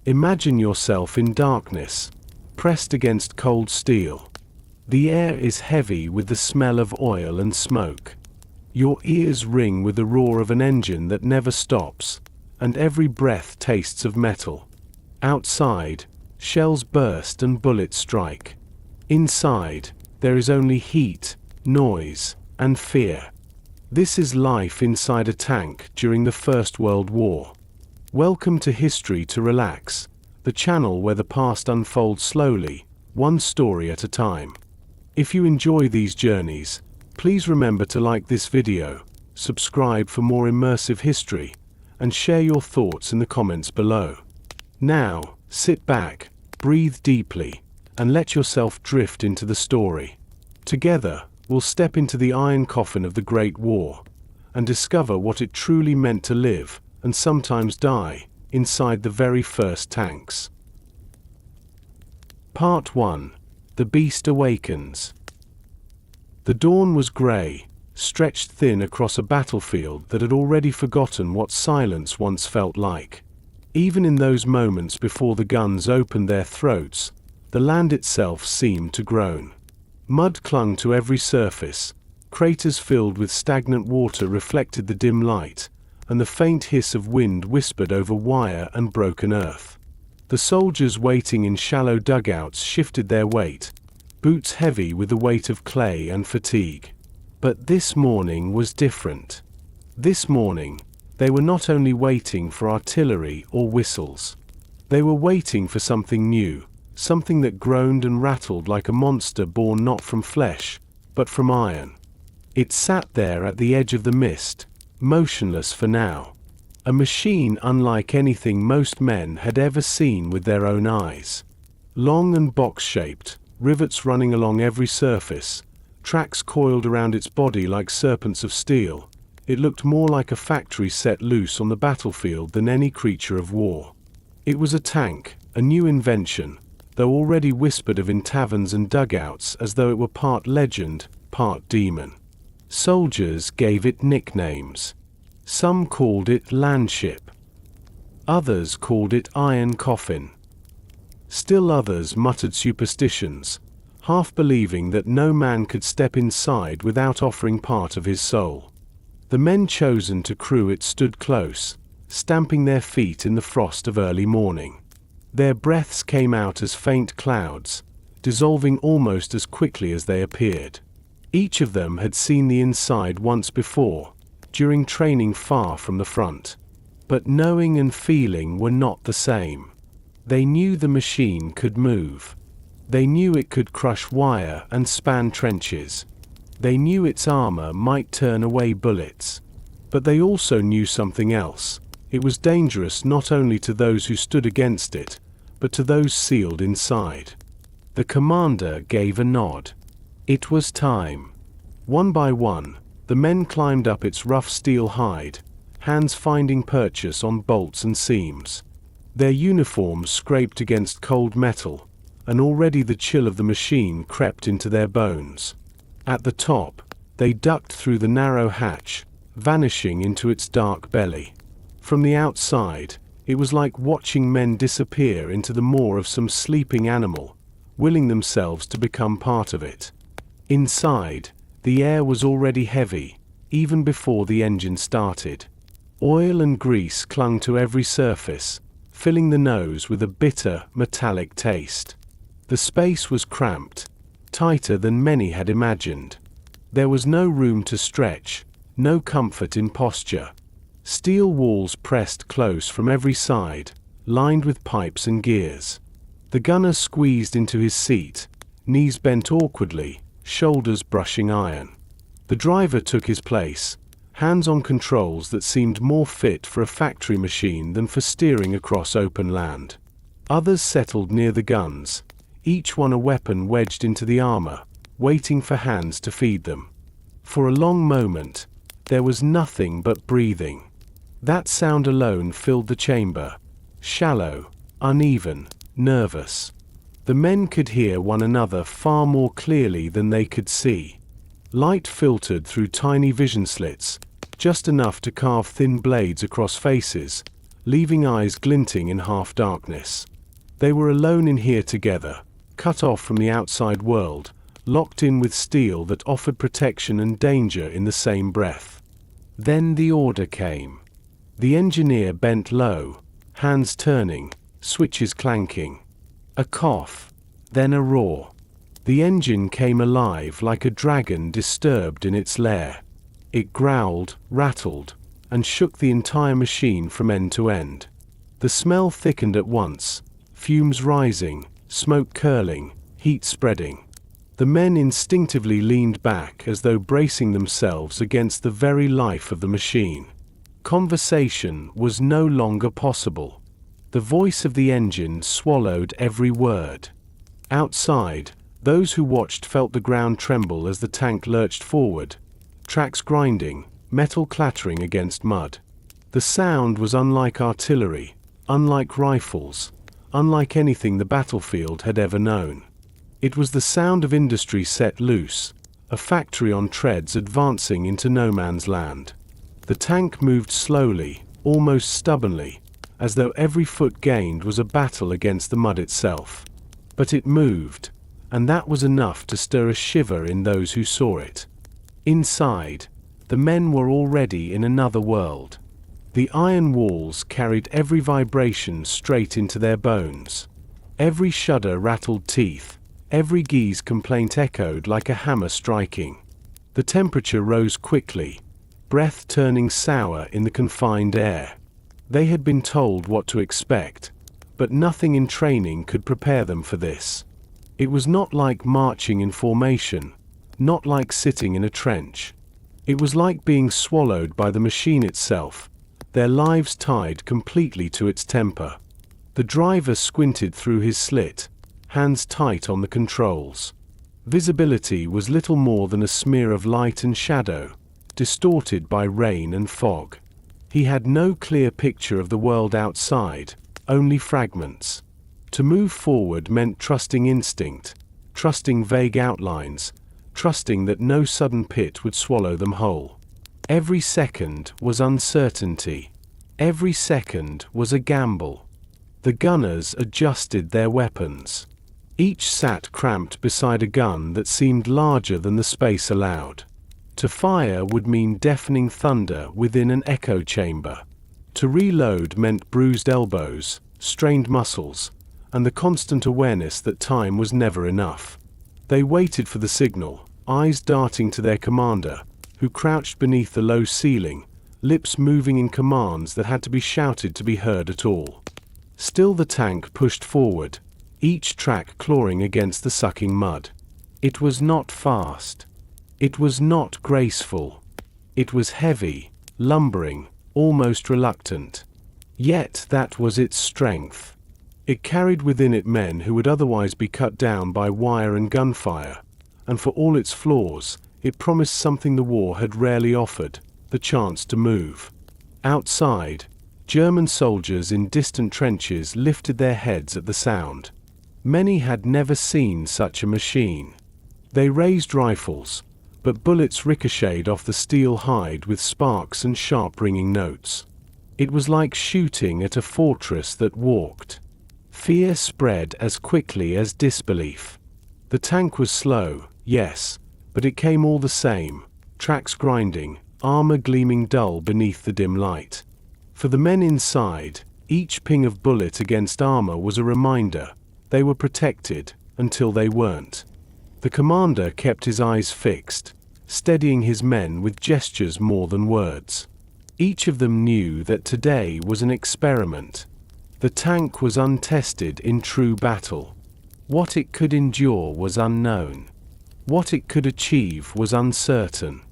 Imagine yourself in darkness, pressed against cold steel. The air is heavy with the smell of oil and smoke. Your ears ring with the roar of an engine that never stops, and every breath tastes of metal. Outside, shells burst and bullets strike. Inside, there is only heat, noise, and fear. This is life inside a tank during the First World War. Welcome to History to Relax, the channel where the past unfolds slowly, one story at a time. If you enjoy these journeys, please remember to like this video, subscribe for more immersive history, and share your thoughts in the comments below. Now, sit back, breathe deeply, and let yourself drift into the story. Together, we'll step into the iron coffin of the Great War, and discover what it truly meant to live, and sometimes die, inside the very first tanks. Part 1. The Beast Awakens. The dawn was grey, stretched thin across a battlefield that had already forgotten what silence once felt like. Even in those moments before the guns opened their throats, the land itself seemed to groan. Mud clung to every surface, craters filled with stagnant water reflected the dim light, and the faint hiss of wind whispered over wire and broken earth. The soldiers waiting in shallow dugouts shifted their weight, boots heavy with the weight of clay and fatigue. But this morning was different. This morning, they were not only waiting for artillery or whistles. They were waiting for something new, something that groaned and rattled like a monster born not from flesh, but from iron. It sat there at the edge of the mist, motionless for now. A machine unlike anything most men had ever seen with their own eyes. Long and box-shaped, rivets running along every surface, tracks coiled around its body like serpents of steel, it looked more like a factory set loose on the battlefield than any creature of war. It was a tank, a new invention, though already whispered of in taverns and dugouts as though it were part legend, part demon. Soldiers gave it nicknames. Some called it landship. Others called it iron coffin. Still others muttered superstitions, half believing that no man could step inside without offering part of his soul. The men chosen to crew it stood close, stamping their feet in the frost of early morning. Their breaths came out as faint clouds, dissolving almost as quickly as they appeared. Each of them had seen the inside once before, during training far from the front. But knowing and feeling were not the same. They knew the machine could move. They knew it could crush wire and span trenches. They knew its armor might turn away bullets. But they also knew something else. It was dangerous not only to those who stood against it, but to those sealed inside. The commander gave a nod. It was time. One by one, the men climbed up its rough steel hide, hands finding purchase on bolts and seams. Their uniforms scraped against cold metal, and already the chill of the machine crept into their bones. At the top, they ducked through the narrow hatch, vanishing into its dark belly. From the outside, it was like watching men disappear into the maw of some sleeping animal, willing themselves to become part of it. Inside, the air was already heavy, even before the engine started. Oil and grease clung to every surface, filling the nose with a bitter, metallic taste. The space was cramped, tighter than many had imagined. There was no room to stretch, no comfort in posture. Steel walls pressed close from every side, lined with pipes and gears. The gunner squeezed into his seat, knees bent awkwardly, shoulders brushing iron. The driver took his place, hands on controls that seemed more fit for a factory machine than for steering across open land. Others settled near the guns, each one a weapon wedged into the armor, waiting for hands to feed them. For a long moment, there was nothing but breathing. That sound alone filled the chamber, shallow, uneven, nervous. The men could hear one another far more clearly than they could see. Light filtered through tiny vision slits, just enough to carve thin blades across faces, leaving eyes glinting in half-darkness. They were alone in here together, cut off from the outside world, locked in with steel that offered protection and danger in the same breath. Then the order came. The engineer bent low, hands turning, switches clanking. A cough, then a roar. The engine came alive like a dragon disturbed in its lair. It growled, rattled, and shook the entire machine from end to end. The smell thickened at once, fumes rising, smoke curling, heat spreading. The men instinctively leaned back as though bracing themselves against the very life of the machine. Conversation was no longer possible. The voice of the engine swallowed every word. Outside, those who watched felt the ground tremble as the tank lurched forward, tracks grinding, metal clattering against mud. The sound was unlike artillery, unlike rifles, unlike anything the battlefield had ever known. It was the sound of industry set loose, a factory on treads advancing into no man's land. The tank moved slowly, almost stubbornly, as though every foot gained was a battle against the mud itself. But it moved, and that was enough to stir a shiver in those who saw it. Inside, the men were already in another world. The iron walls carried every vibration straight into their bones. Every shudder rattled teeth, every G's complaint echoed like a hammer striking. The temperature rose quickly, breath turning sour in the confined air. They had been told what to expect, but nothing in training could prepare them for this. It was not like marching in formation, not like sitting in a trench. It was like being swallowed by the machine itself, their lives tied completely to its temper. The driver squinted through his slit, hands tight on the controls. Visibility was little more than a smear of light and shadow, distorted by rain and fog. He had no clear picture of the world outside, only fragments. To move forward meant trusting instinct, trusting vague outlines, trusting that no sudden pit would swallow them whole. Every second was uncertainty. Every second was a gamble. The gunners adjusted their weapons. Each sat cramped beside a gun that seemed larger than the space allowed. To fire would mean deafening thunder within an echo chamber. To reload meant bruised elbows, strained muscles, and the constant awareness that time was never enough. They waited for the signal, eyes darting to their commander, who crouched beneath the low ceiling, lips moving in commands that had to be shouted to be heard at all. Still the tank pushed forward, each track clawing against the sucking mud. It was not fast. It was not graceful. It was heavy, lumbering, almost reluctant. Yet that was its strength. It carried within it men who would otherwise be cut down by wire and gunfire, and for all its flaws, it promised something the war had rarely offered, the chance to move. Outside, German soldiers in distant trenches lifted their heads at the sound. Many had never seen such a machine. They raised rifles, but bullets ricocheted off the steel hide with sparks and sharp ringing notes. It was like shooting at a fortress that walked. Fear spread as quickly as disbelief. The tank was slow, yes, but it came all the same, tracks grinding, armor gleaming dull beneath the dim light. For the men inside, each ping of bullet against armor was a reminder. They were protected, until they weren't. The commander kept his eyes fixed, steadying his men with gestures more than words. Each of them knew that today was an experiment. The tank was untested in true battle. What it could endure was unknown. What it could achieve was uncertain.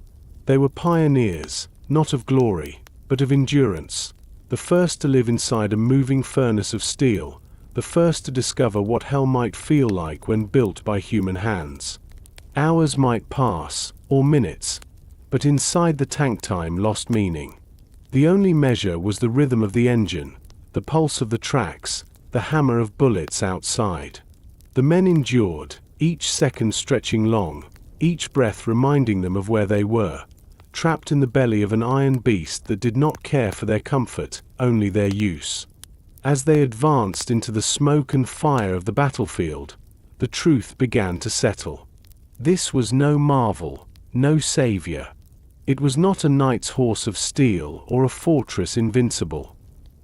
They were pioneers, not of glory, but of endurance, the first to live inside a moving furnace of steel, the first to discover what hell might feel like when built by human hands. Hours might pass, or minutes, but inside the tank time lost meaning. The only measure was the rhythm of the engine, the pulse of the tracks, the hammer of bullets outside. The men endured, each second stretching long, each breath reminding them of where they were, trapped in the belly of an iron beast that did not care for their comfort, only their use. As they advanced into the smoke and fire of the battlefield, the truth began to settle. This was no marvel, no savior. It was not a knight's horse of steel or a fortress invincible.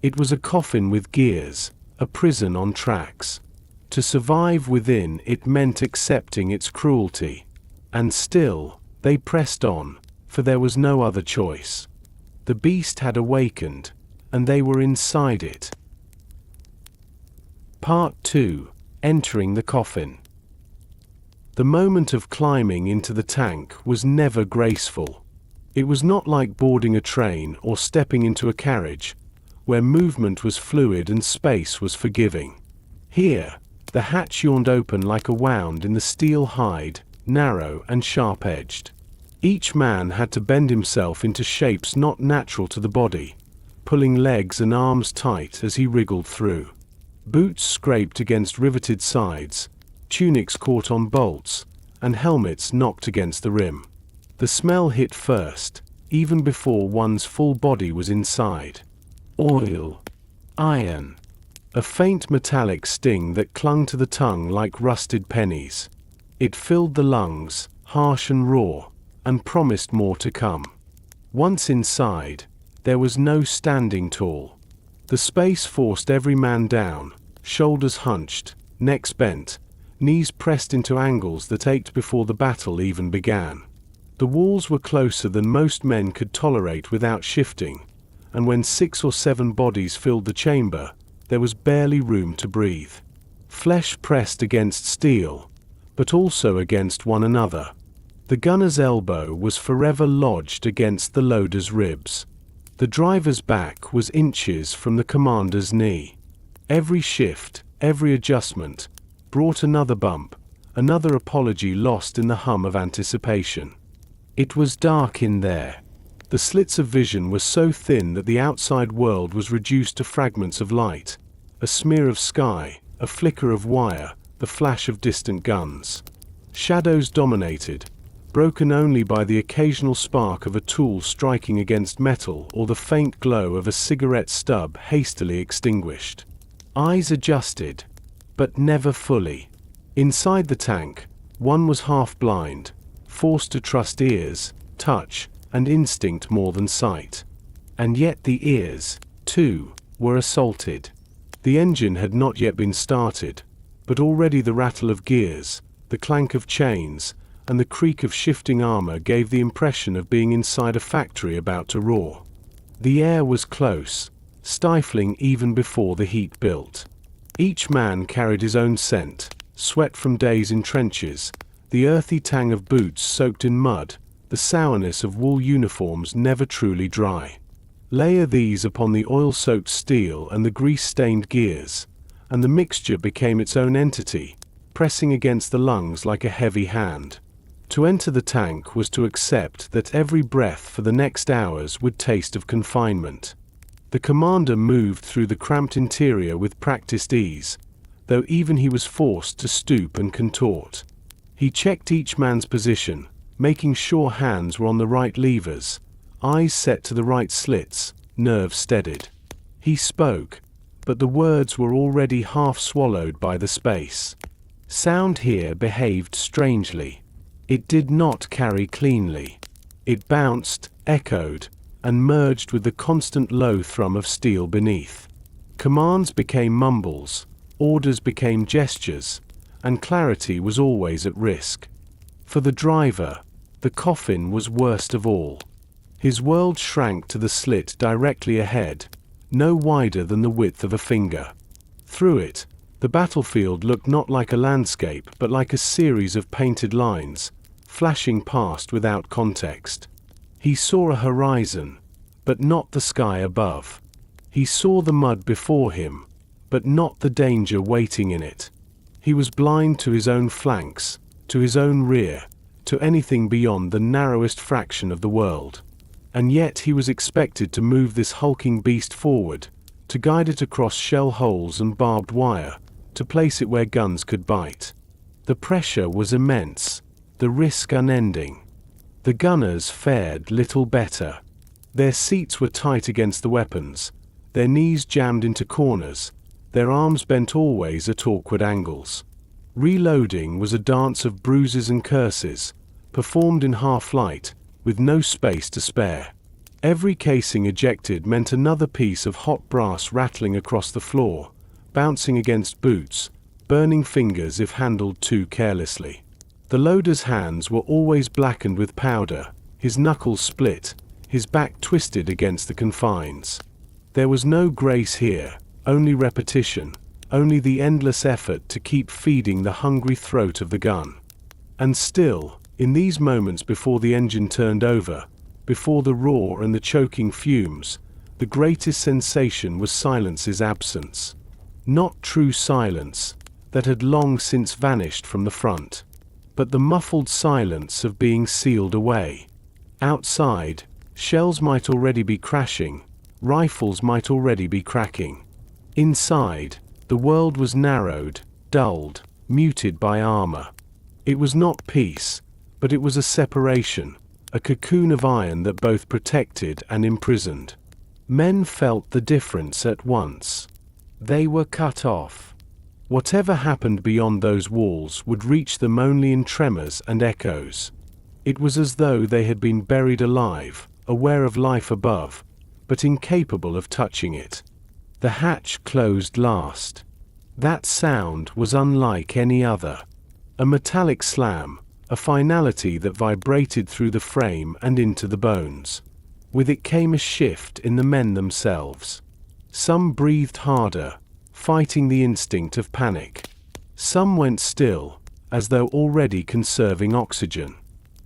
It was a coffin with gears, a prison on tracks. To survive within it meant accepting its cruelty. And still, they pressed on, for there was no other choice. The beast had awakened, and they were inside it. Part 2. Entering the coffin. The moment of climbing into the tank was never graceful. It was not like boarding a train or stepping into a carriage, where movement was fluid and space was forgiving. Here, the hatch yawned open like a wound in the steel hide, narrow and sharp-edged. Each man had to bend himself into shapes not natural to the body, pulling legs and arms tight as he wriggled through. Boots scraped against riveted sides, tunics caught on bolts, and helmets knocked against the rim. The smell hit first, even before one's full body was inside. Oil. Iron. A faint metallic sting that clung to the tongue like rusted pennies. It filled the lungs, harsh and raw, and promised more to come. Once inside, there was no standing tall. The space forced every man down, shoulders hunched, necks bent, knees pressed into angles that ached before the battle even began. The walls were closer than most men could tolerate without shifting, and when 6 or 7 bodies filled the chamber, there was barely room to breathe. Flesh pressed against steel, but also against one another. The gunner's elbow was forever lodged against the loader's ribs. The driver's back was inches from the commander's knee. Every shift, every adjustment, brought another bump, another apology lost in the hum of anticipation. It was dark in there. The slits of vision were so thin that the outside world was reduced to fragments of light, a smear of sky, a flicker of wire, the flash of distant guns. Shadows dominated, broken only by the occasional spark of a tool striking against metal or the faint glow of a cigarette stub hastily extinguished. Eyes adjusted, but never fully. Inside the tank, one was half blind, forced to trust ears, touch, and instinct more than sight. And yet the ears, too, were assaulted. The engine had not yet been started, but already the rattle of gears, the clank of chains, and the creak of shifting armor gave the impression of being inside a factory about to roar. The air was close, stifling even before the heat built. Each man carried his own scent, sweat from days in trenches, the earthy tang of boots soaked in mud, the sourness of wool uniforms never truly dry. Layer these upon the oil-soaked steel and the grease-stained gears, and the mixture became its own entity, pressing against the lungs like a heavy hand. To enter the tank was to accept that every breath for the next hours would taste of confinement. The commander moved through the cramped interior with practiced ease, though even he was forced to stoop and contort. He checked each man's position, making sure hands were on the right levers, eyes set to the right slits, nerves steadied. He spoke, but the words were already half swallowed by the space. Sound here behaved strangely. It did not carry cleanly. It bounced, echoed, and merged with the constant low thrum of steel beneath. Commands became mumbles, orders became gestures, and clarity was always at risk. For the driver, the coffin was worst of all. His world shrank to the slit directly ahead, no wider than the width of a finger. Through it, the battlefield looked not like a landscape but like a series of painted lines, flashing past without context. He saw a horizon, but not the sky above. He saw the mud before him, but not the danger waiting in it. He was blind to his own flanks, to his own rear, to anything beyond the narrowest fraction of the world. And yet he was expected to move this hulking beast forward, to guide it across shell holes and barbed wire, to place it where guns could bite. The pressure was immense, the risk unending. The gunners fared little better. Their seats were tight against the weapons, their knees jammed into corners, their arms bent always at awkward angles. Reloading was a dance of bruises and curses, performed in half-flight, with no space to spare. Every casing ejected meant another piece of hot brass rattling across the floor, bouncing against boots, burning fingers if handled too carelessly. The loader's hands were always blackened with powder, his knuckles split, his back twisted against the confines. There was no grace here, only repetition, only the endless effort to keep feeding the hungry throat of the gun. And still, in these moments before the engine turned over, before the roar and the choking fumes, the greatest sensation was silence's absence. Not true silence, that had long since vanished from the front, but the muffled silence of being sealed away. Outside, shells might already be crashing, rifles might already be cracking. Inside, the world was narrowed, dulled, muted by armor. It was not peace, but it was a separation, a cocoon of iron that both protected and imprisoned. Men felt the difference at once. They were cut off. Whatever happened beyond those walls would reach them only in tremors and echoes. It was as though they had been buried alive, aware of life above, but incapable of touching it. The hatch closed last. That sound was unlike any other. A metallic slam, a finality that vibrated through the frame and into the bones. With it came a shift in the men themselves. Some breathed harder, fighting the instinct of panic. Some went still, as though already conserving oxygen.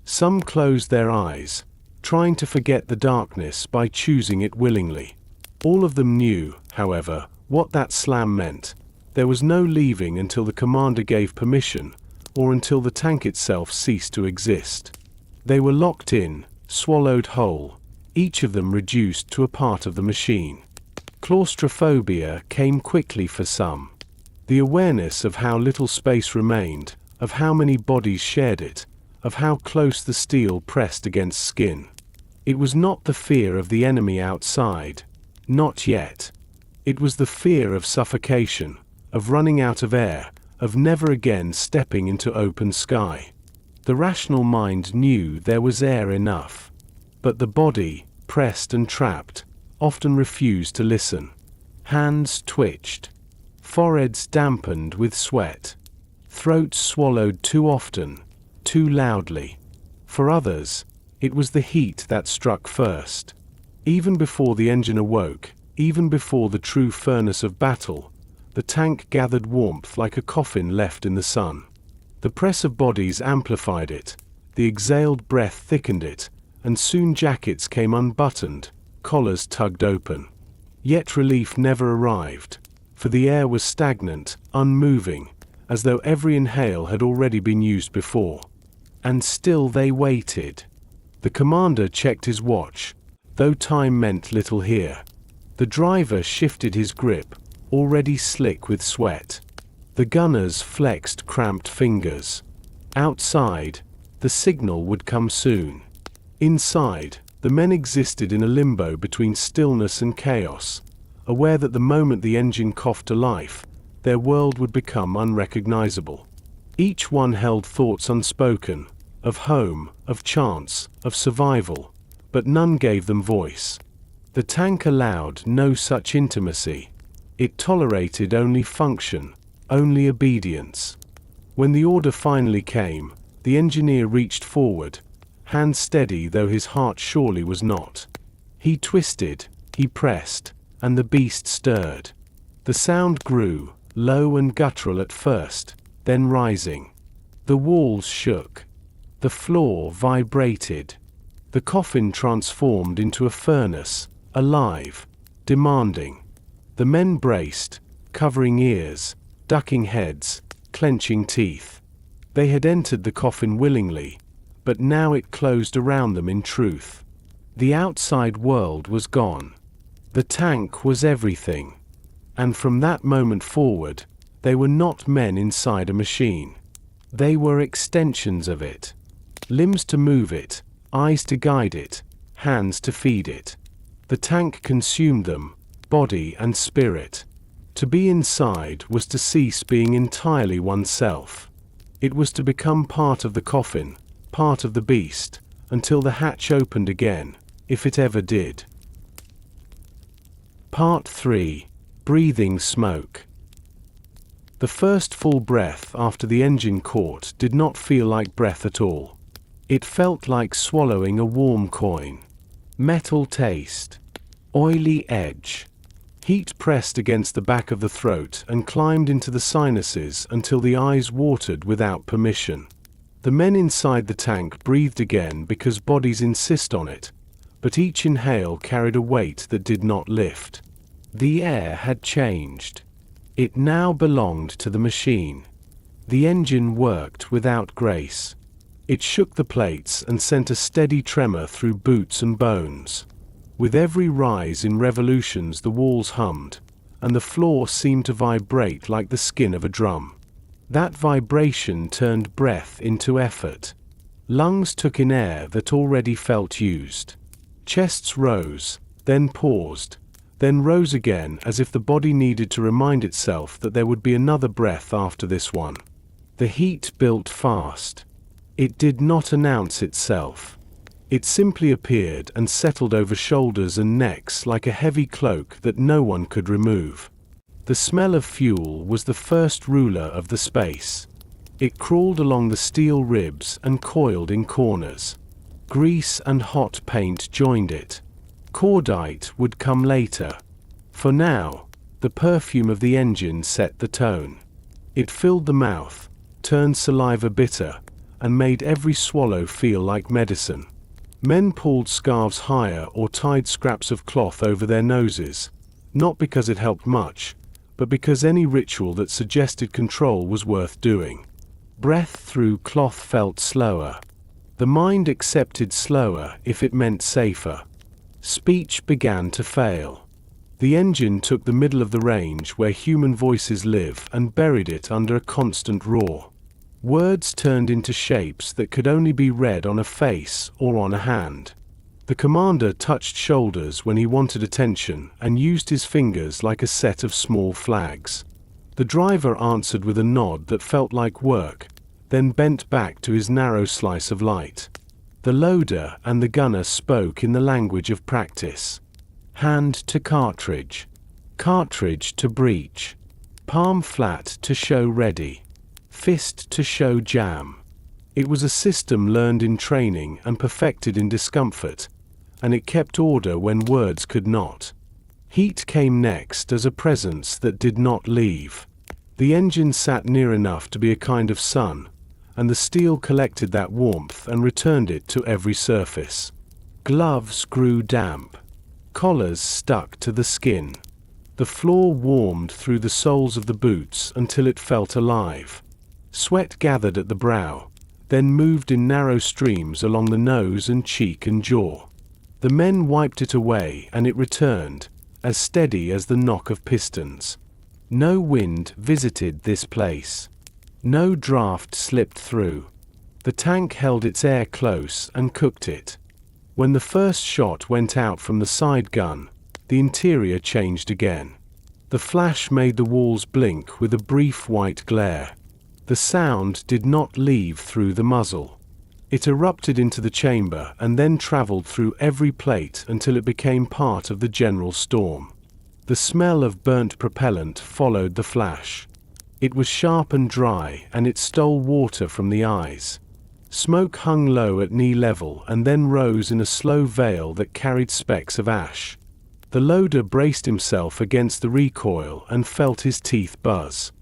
Some closed their eyes, trying to forget the darkness by choosing it willingly. All of them knew, however, what that slam meant. There was no leaving until the commander gave permission, or until the tank itself ceased to exist. They were locked in, swallowed whole, each of them reduced to a part of the machine. Claustrophobia came quickly for some. The awareness of how little space remained, of how many bodies shared it, of how close the steel pressed against skin. It was not the fear of the enemy outside, not yet. It was the fear of suffocation, of running out of air, of never again stepping into open sky. The rational mind knew there was air enough. But the body, pressed and trapped, often refused to listen. Hands twitched. Foreheads dampened with sweat. Throats swallowed too often, too loudly. For others, it was the heat that struck first. Even before the engine awoke, even before the true furnace of battle, the tank gathered warmth like a coffin left in the sun. The press of bodies amplified it, the exhaled breath thickened it, and soon jackets came unbuttoned, collars tugged open. Yet relief never arrived, for the air was stagnant, unmoving, as though every inhale had already been used before. And still they waited. The commander checked his watch, though time meant little here. The driver shifted his grip, already slick with sweat. The gunners flexed cramped fingers. Outside, the signal would come soon. Inside, the men existed in a limbo between stillness and chaos, aware that the moment the engine coughed to life, their world would become unrecognizable. Each one held thoughts unspoken, of home, of chance, of survival, but none gave them voice. The tank allowed no such intimacy. It tolerated only function, only obedience. When the order finally came, the engineer reached forward, hand steady though his heart surely was not. He twisted, he pressed, and the beast stirred. The sound grew, low and guttural at first, then rising. The walls shook. The floor vibrated. The coffin transformed into a furnace, alive, demanding. The men braced, covering ears, ducking heads, clenching teeth. They had entered the coffin willingly, but now it closed around them in truth. The outside world was gone. The tank was everything. And from that moment forward, they were not men inside a machine. They were extensions of it. Limbs to move it, eyes to guide it, hands to feed it. The tank consumed them, body and spirit. To be inside was to cease being entirely oneself. It was to become part of the coffin, part of the beast, until the hatch opened again, if it ever did. Part 3. Breathing smoke. The first full breath after the engine caught did not feel like breath at all. It felt like swallowing a warm coin. Metal taste. Oily edge. Heat pressed against the back of the throat and climbed into the sinuses until the eyes watered without permission. The men inside the tank breathed again because bodies insist on it, but each inhale carried a weight that did not lift. The air had changed. It now belonged to the machine. The engine worked without grace. It shook the plates and sent a steady tremor through boots and bones. With every rise in revolutions the walls hummed, and the floor seemed to vibrate like the skin of a drum. That vibration turned breath into effort. Lungs took in air that already felt used. Chests rose, then paused, then rose again as if the body needed to remind itself that there would be another breath after this one. The heat built fast. It did not announce itself. It simply appeared and settled over shoulders and necks like a heavy cloak that no one could remove. The smell of fuel was the first ruler of the space. It crawled along the steel ribs and coiled in corners. Grease and hot paint joined it. Cordite would come later. For now, the perfume of the engine set the tone. It filled the mouth, turned saliva bitter, and made every swallow feel like medicine. Men pulled scarves higher or tied scraps of cloth over their noses, not because it helped much, but because any ritual that suggested control was worth doing. Breath through cloth felt slower. The mind accepted slower if it meant safer. Speech began to fail. The engine took the middle of the range where human voices live and buried it under a constant roar. Words turned into shapes that could only be read on a face or on a hand. The commander touched shoulders when he wanted attention and used his fingers like a set of small flags. The driver answered with a nod that felt like work, then bent back to his narrow slice of light. The loader and the gunner spoke in the language of practice. Hand to cartridge. Cartridge to breech. Palm flat to show ready. Fist to show jam. It was a system learned in training and perfected in discomfort, and it kept order when words could not. Heat came next as a presence that did not leave. The engine sat near enough to be a kind of sun, and the steel collected that warmth and returned it to every surface. Gloves grew damp. Collars stuck to the skin. The floor warmed through the soles of the boots until it felt alive. Sweat gathered at the brow, then moved in narrow streams along the nose and cheek and jaw. The men wiped it away and it returned, as steady as the knock of pistons. No wind visited this place. No draft slipped through. The tank held its air close and cooked it. When the first shot went out from the side gun, the interior changed again. The flash made the walls blink with a brief white glare. The sound did not leave through the muzzle. It erupted into the chamber and then traveled through every plate until it became part of the general storm. The smell of burnt propellant followed the flash. It was sharp and dry, and it stole water from the eyes. Smoke hung low at knee level and then rose in a slow veil that carried specks of ash. The loader braced himself against the recoil and felt his teeth buzz.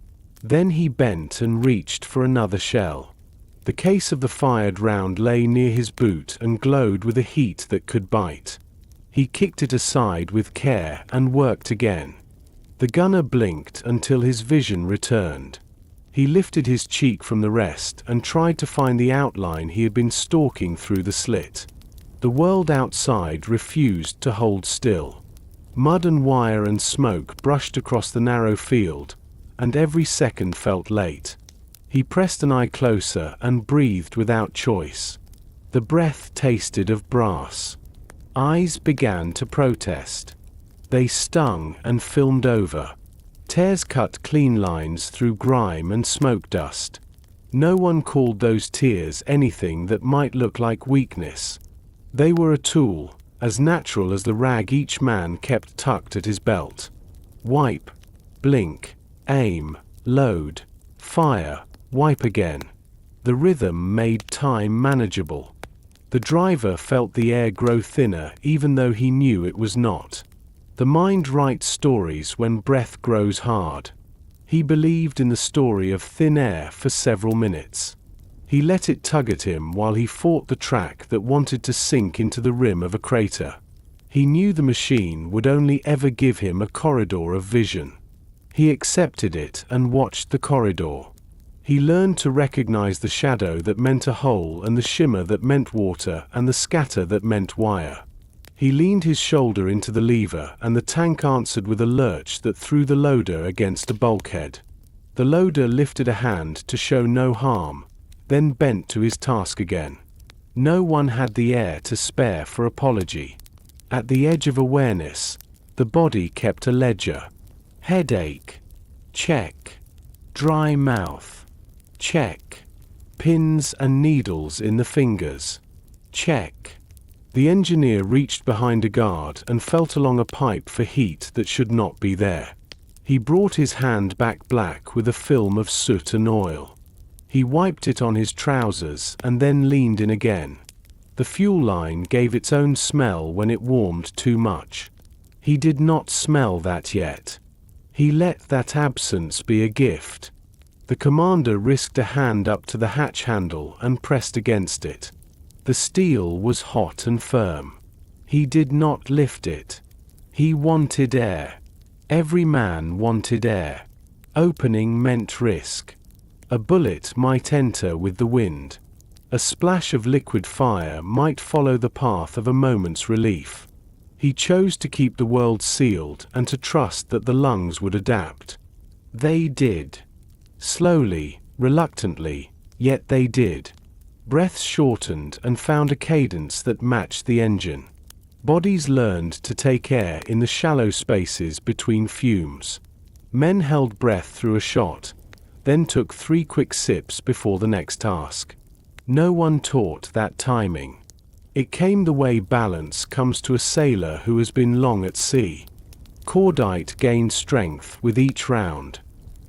Then he bent and reached for another shell. The case of the fired round lay near his boot and glowed with a heat that could bite. He kicked it aside with care and worked again. The gunner blinked until his vision returned. He lifted his cheek from the rest and tried to find the outline he had been stalking through the slit. The world outside refused to hold still. Mud and wire and smoke brushed across the narrow field, and every second felt late. He pressed an eye closer and breathed without choice. The breath tasted of brass. Eyes began to protest. They stung and filmed over. Tears cut clean lines through grime and smoke dust. No one called those tears anything that might look like weakness. They were a tool, as natural as the rag each man kept tucked at his belt. Wipe, blink, aim, load, fire, wipe again. The rhythm made time manageable. The driver felt the air grow thinner even though he knew it was not. The mind writes stories when breath grows hard. He believed in the story of thin air for several minutes. He let it tug at him while he fought the track that wanted to sink into the rim of a crater. He knew the machine would only ever give him a corridor of vision. He accepted it and watched the corridor. He learned to recognize the shadow that meant a hole and the shimmer that meant water and the scatter that meant wire. He leaned his shoulder into the lever and the tank answered with a lurch that threw the loader against a bulkhead. The loader lifted a hand to show no harm, then bent to his task again. No one had the air to spare for apology. At the edge of awareness, the body kept a ledger. Headache. Check. Dry mouth. Check. Pins and needles in the fingers. Check. The engineer reached behind a guard and felt along a pipe for heat that should not be there. He brought his hand back black with a film of soot and oil. He wiped it on his trousers and then leaned in again. The fuel line gave its own smell when it warmed too much. He did not smell that yet. He let that absence be a gift. The commander risked a hand up to the hatch handle and pressed against it. The steel was hot and firm. He did not lift it. He wanted air. Every man wanted air. Opening meant risk. A bullet might enter with the wind. A splash of liquid fire might follow the path of a moment's relief. He chose to keep the world sealed and to trust that the lungs would adapt. They did. Slowly, reluctantly, yet they did. Breaths shortened and found a cadence that matched the engine. Bodies learned to take air in the shallow spaces between fumes. Men held breath through a shot, then took 3 quick sips before the next task. No one taught that timing. It came the way balance comes to a sailor who has been long at sea. Cordite gained strength with each round.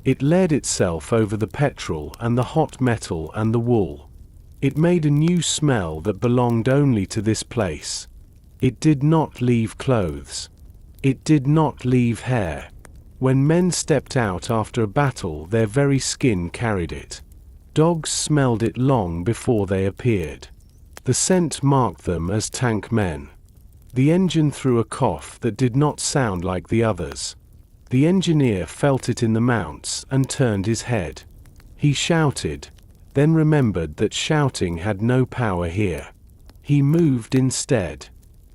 It led itself over the petrol and the hot metal and the wool. It made a new smell that belonged only to this place. It did not leave clothes. It did not leave hair. When men stepped out after a battle, their very skin carried it. Dogs smelled it long before they appeared. The scent marked them as tank men. The engine threw a cough that did not sound like the others. The engineer felt it in the mounts and turned his head. He shouted, then remembered that shouting had no power here. He moved instead.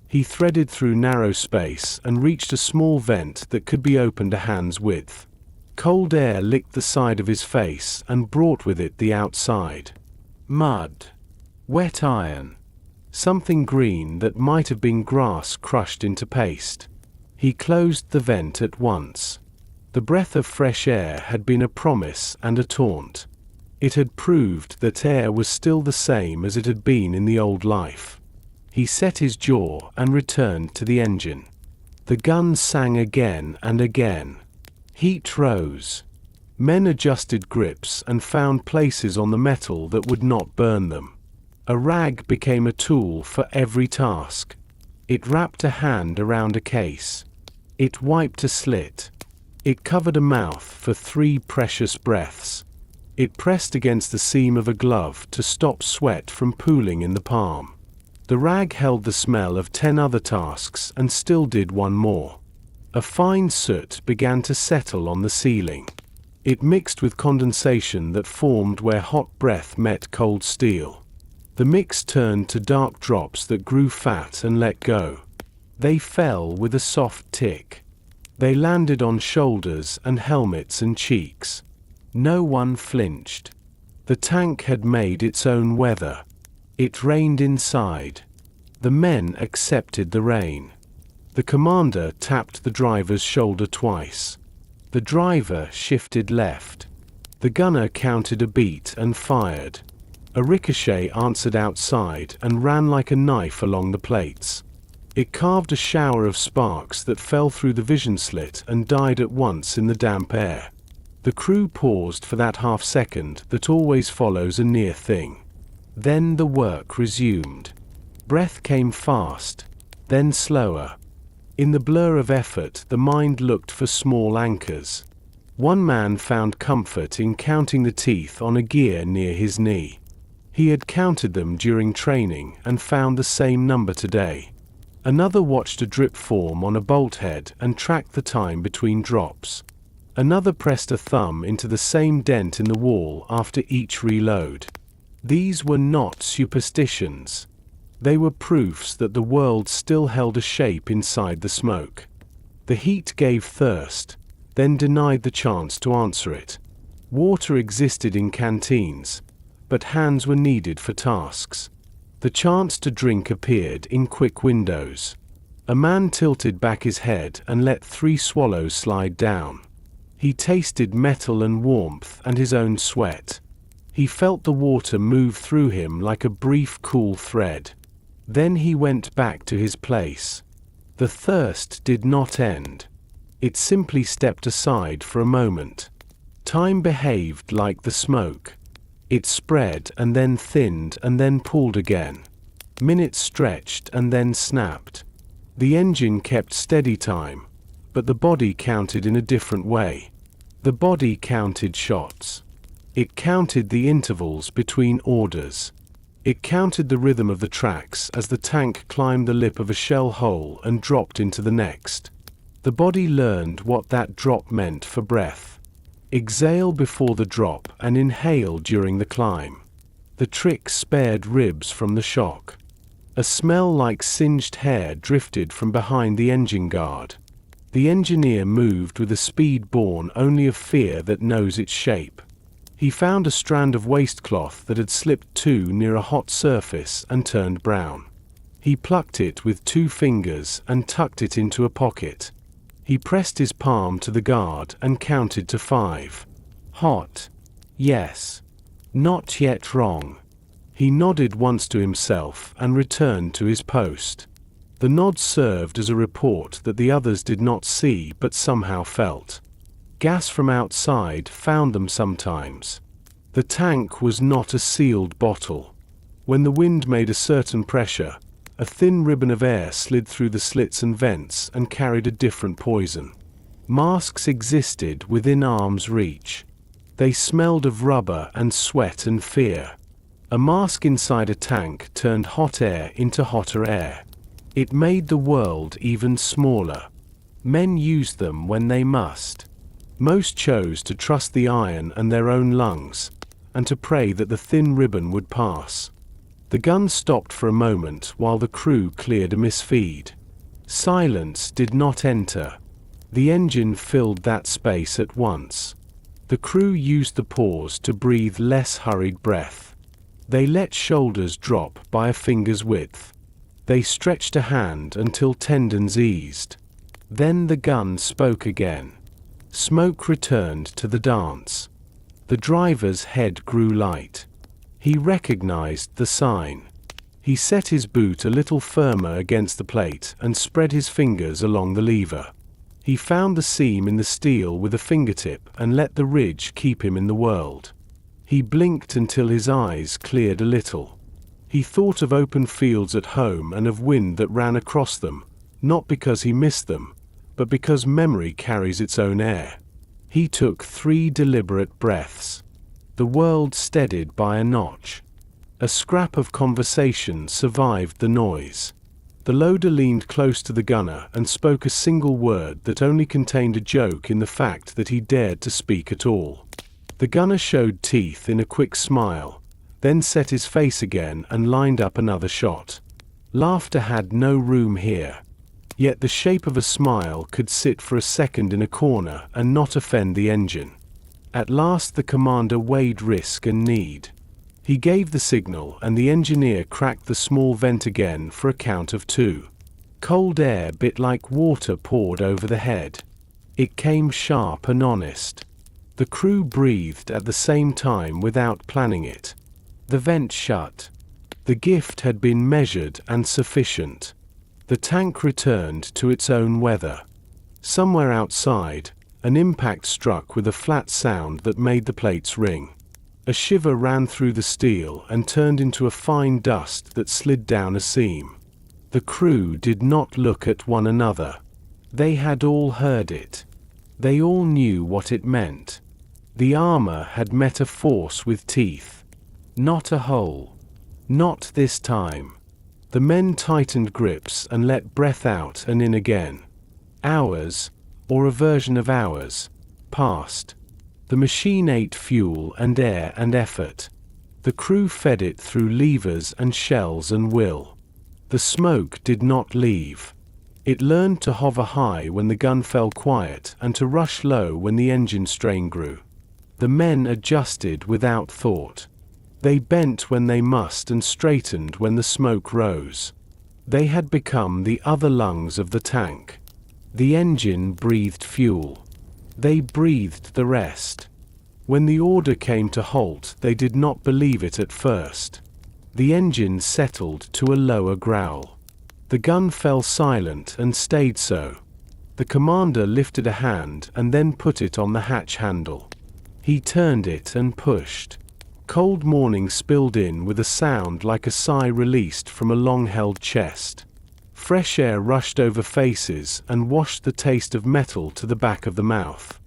He threaded through narrow space and reached a small vent that could be opened a hand's width. Cold air licked the side of his face and brought with it the outside. Mud. Wet iron. Something green that might have been grass crushed into paste. He closed the vent at once. The breath of fresh air had been a promise and a taunt. It had proved that air was still the same as it had been in the old life. He set his jaw and returned to the engine. The gun sang again and again. Heat rose. Men adjusted grips and found places on the metal that would not burn them. A rag became a tool for every task. It wrapped a hand around a case. It wiped a slit. It covered a mouth for 3 precious breaths. It pressed against the seam of a glove to stop sweat from pooling in the palm. The rag held the smell of 10 other tasks and still did one more. A fine soot began to settle on the ceiling. It mixed with condensation that formed where hot breath met cold steel. The mix turned to dark drops that grew fat and let go. They fell with a soft tick. They landed on shoulders and helmets and cheeks. No one flinched. The tank had made its own weather. It rained inside. The men accepted the rain. The commander tapped the driver's shoulder twice. The driver shifted left. The gunner counted a beat and fired. A ricochet answered outside and ran like a knife along the plates. It carved a shower of sparks that fell through the vision slit and died at once in the damp air. The crew paused for that half second that always follows a near thing. Then the work resumed. Breath came fast, then slower. In the blur of effort, the mind looked for small anchors. One man found comfort in counting the teeth on a gear near his knee. He had counted them during training and found the same number today. Another watched a drip form on a bolt head and tracked the time between drops. Another pressed a thumb into the same dent in the wall after each reload. These were not superstitions. They were proofs that the world still held a shape inside the smoke. The heat gave thirst, then denied the chance to answer it. Water existed in canteens, but hands were needed for tasks. The chance to drink appeared in quick windows. A man tilted back his head and let 3 swallows slide down. He tasted metal and warmth and his own sweat. He felt the water move through him like a brief cool thread. Then he went back to his place. The thirst did not end. It simply stepped aside for a moment. Time behaved like the smoke. It spread and then thinned and then pulled again. Minutes stretched and then snapped. The engine kept steady time, but the body counted in a different way. The body counted shots. It counted the intervals between orders. It counted the rhythm of the tracks as the tank climbed the lip of a shell hole and dropped into the next. The body learned what that drop meant for breath. Exhale before the drop and inhale during the climb. The trick spared ribs from the shock. A smell like singed hair drifted from behind the engine guard. The engineer moved with a speed born only of fear that knows its shape. He found a strand of waistcloth that had slipped too near a hot surface and turned brown. He plucked it with 2 fingers and tucked it into a pocket. He pressed his palm to the guard and counted to 5. Hot. Yes. Not yet wrong. He nodded once to himself and returned to his post. The nod served as a report that the others did not see but somehow felt. Gas from outside found them sometimes. The tank was not a sealed bottle. When the wind made a certain pressure, a thin ribbon of air slid through the slits and vents and carried a different poison. Masks existed within arm's reach. They smelled of rubber and sweat and fear. A mask inside a tank turned hot air into hotter air. It made the world even smaller. Men used them when they must. Most chose to trust the iron and their own lungs, and to pray that the thin ribbon would pass. The gun stopped for a moment while the crew cleared a misfeed. Silence did not enter. The engine filled that space at once. The crew used the pause to breathe less hurried breath. They let shoulders drop by a finger's width. They stretched a hand until tendons eased. Then the gun spoke again. Smoke returned to the dance. The driver's head grew light. He recognized the sign. He set his boot a little firmer against the plate and spread his fingers along the lever. He found the seam in the steel with a fingertip and let the ridge keep him in the world. He blinked until his eyes cleared a little. He thought of open fields at home and of wind that ran across them, not because he missed them, but because memory carries its own air. He took 3 deliberate breaths. The world steadied by a notch. A scrap of conversation survived the noise. The loader leaned close to the gunner and spoke a single word that only contained a joke in the fact that he dared to speak at all. The gunner showed teeth in a quick smile, then set his face again and lined up another shot. Laughter had no room here. Yet the shape of a smile could sit for a second in a corner and not offend the engine. At last the commander weighed risk and need. He gave the signal and the engineer cracked the small vent again for a count of 2. Cold air bit like water poured over the head. It came sharp and honest. The crew breathed at the same time without planning it. The vent shut. The gift had been measured and sufficient. The tank returned to its own weather. Somewhere outside, an impact struck with a flat sound that made the plates ring. A shiver ran through the steel and turned into a fine dust that slid down a seam. The crew did not look at one another. They had all heard it. They all knew what it meant. The armor had met a force with teeth. Not a hole. Not this time. The men tightened grips and let breath out and in again. Hours, or a version of hours, passed. The machine ate fuel and air and effort. The crew fed it through levers and shells and will. The smoke did not leave. It learned to hover high when the gun fell quiet and to rush low when the engine strain grew. The men adjusted without thought. They bent when they must and straightened when the smoke rose. They had become the other lungs of the tank. The engine breathed fuel. They breathed the rest. When the order came to halt, they did not believe it at first. The engine settled to a lower growl. The gun fell silent and stayed so. The commander lifted a hand and then put it on the hatch handle. He turned it and pushed. Cold morning spilled in with a sound like a sigh released from a long-held chest. Fresh air rushed over faces and washed the taste of metal to the back of the mouth.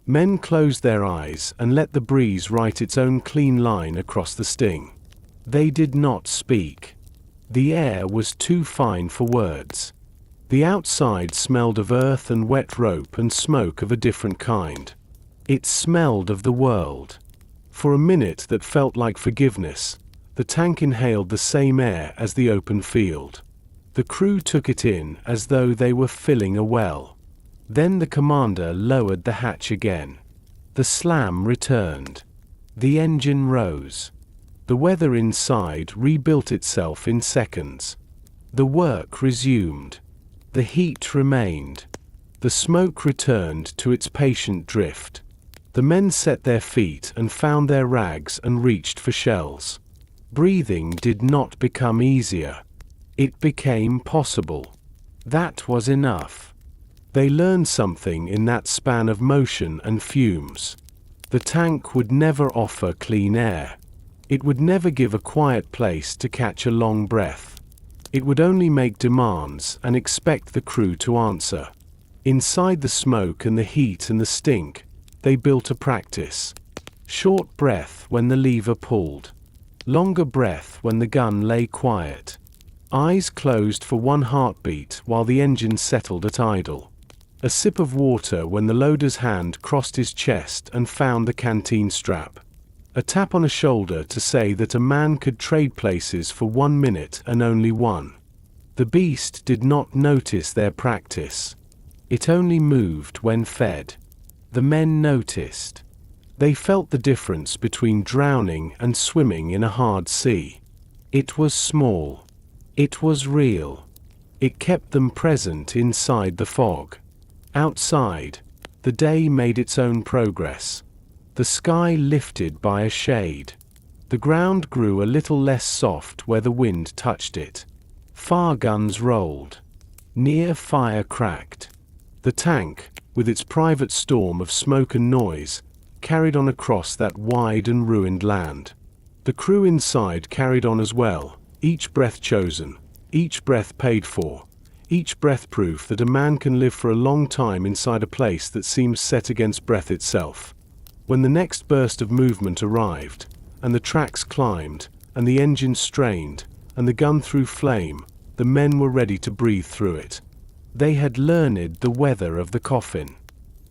Men closed their eyes and let the breeze write its own clean line across the sting. They did not speak. The air was too fine for words. The outside smelled of earth and wet rope and smoke of a different kind. It smelled of the world. For a minute that felt like forgiveness, the tank inhaled the same air as the open field. The crew took it in as though they were filling a well. Then the commander lowered the hatch again. The slam returned. The engine rose. The weather inside rebuilt itself in seconds. The work resumed. The heat remained. The smoke returned to its patient drift. The men set their feet and found their rags and reached for shells. Breathing did not become easier. It became possible. That was enough. They learned something in that span of motion and fumes. The tank would never offer clean air. It would never give a quiet place to catch a long breath. It would only make demands and expect the crew to answer. Inside the smoke and the heat and the stink, they built a practice. Short breath when the lever pulled. Longer breath when the gun lay quiet. Eyes closed for one heartbeat while the engine settled at idle. A sip of water when the loader's hand crossed his chest and found the canteen strap. A tap on a shoulder to say that a man could trade places for 1 minute and only one. The beast did not notice their practice. It only moved when fed. The men noticed. They felt the difference between drowning and swimming in a hard sea. It was small. It was real. It kept them present inside the fog. Outside, the day made its own progress. The sky lifted by a shade. The ground grew a little less soft where the wind touched it. Fire guns rolled. Near fire cracked. The tank, with its private storm of smoke and noise, carried on across that wide and ruined land. The crew inside carried on as well, each breath chosen, each breath paid for, each breath proof that a man can live for a long time inside a place that seems set against breath itself. When the next burst of movement arrived, and the tracks climbed, and the engine strained, and the gun threw flame, the men were ready to breathe through it. They had learned the weather of the coffin.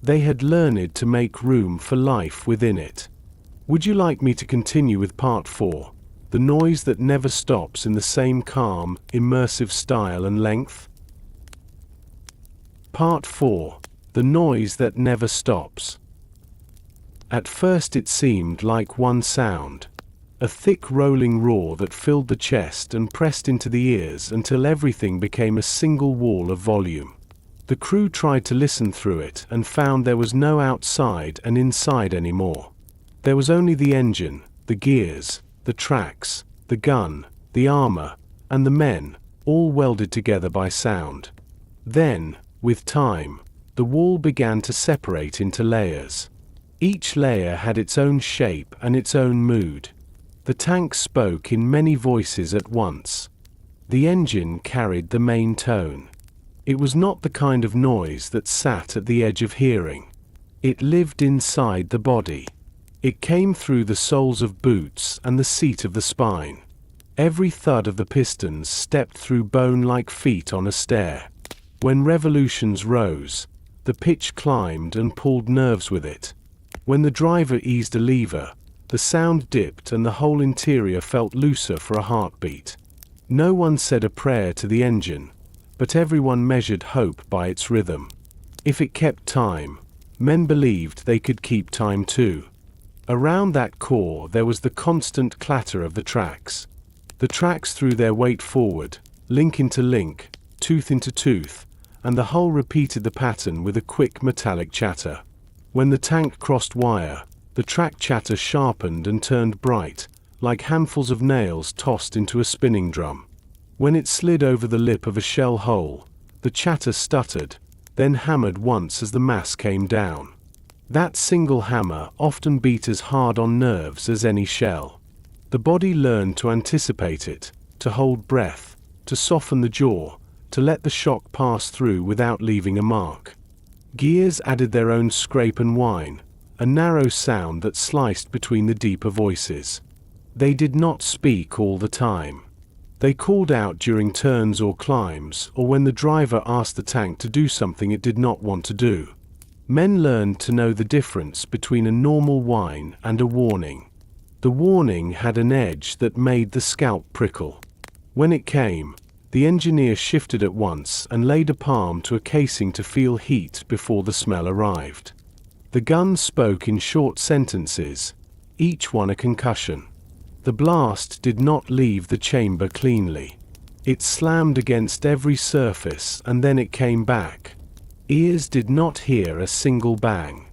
They had learned to make room for life within it. Would you like me to continue with part 4, the noise that never stops, in the same calm, immersive style and length? Part 4, the noise that never stops. At first it seemed like one sound. A thick rolling roar that filled the chest and pressed into the ears until everything became a single wall of volume. The crew tried to listen through it and found there was no outside and inside anymore. There was only the engine, the gears, the tracks, the gun, the armor, and the men, all welded together by sound. Then, with time, the wall began to separate into layers. Each layer had its own shape and its own mood. The tank spoke in many voices at once. The engine carried the main tone. It was not the kind of noise that sat at the edge of hearing. It lived inside the body. It came through the soles of boots and the seat of the spine. Every thud of the pistons stepped through bone like feet on a stair. When revolutions rose, the pitch climbed and pulled nerves with it. When the driver eased a lever, the sound dipped and the whole interior felt looser for a heartbeat. No one said a prayer to the engine, but everyone measured hope by its rhythm. If it kept time, men believed they could keep time too. Around that core there was the constant clatter of the tracks. The tracks threw their weight forward, link into link, tooth into tooth, and the hull repeated the pattern with a quick metallic chatter. When the tank crossed wire, the track chatter sharpened and turned bright, like handfuls of nails tossed into a spinning drum. When it slid over the lip of a shell hole, the chatter stuttered, then hammered once as the mass came down. That single hammer often beat as hard on nerves as any shell. The body learned to anticipate it, to hold breath, to soften the jaw, to let the shock pass through without leaving a mark. Gears added their own scrape and whine, a narrow sound that sliced between the deeper voices. They did not speak all the time. They called out during turns or climbs, or when the driver asked the tank to do something it did not want to do. Men learned to know the difference between a normal whine and a warning. The warning had an edge that made the scalp prickle. When it came, the engineer shifted at once and laid a palm to a casing to feel heat before the smell arrived. The gun spoke in short sentences, each one a concussion. The blast did not leave the chamber cleanly. It slammed against every surface and then it came back. Ears did not hear a single bang.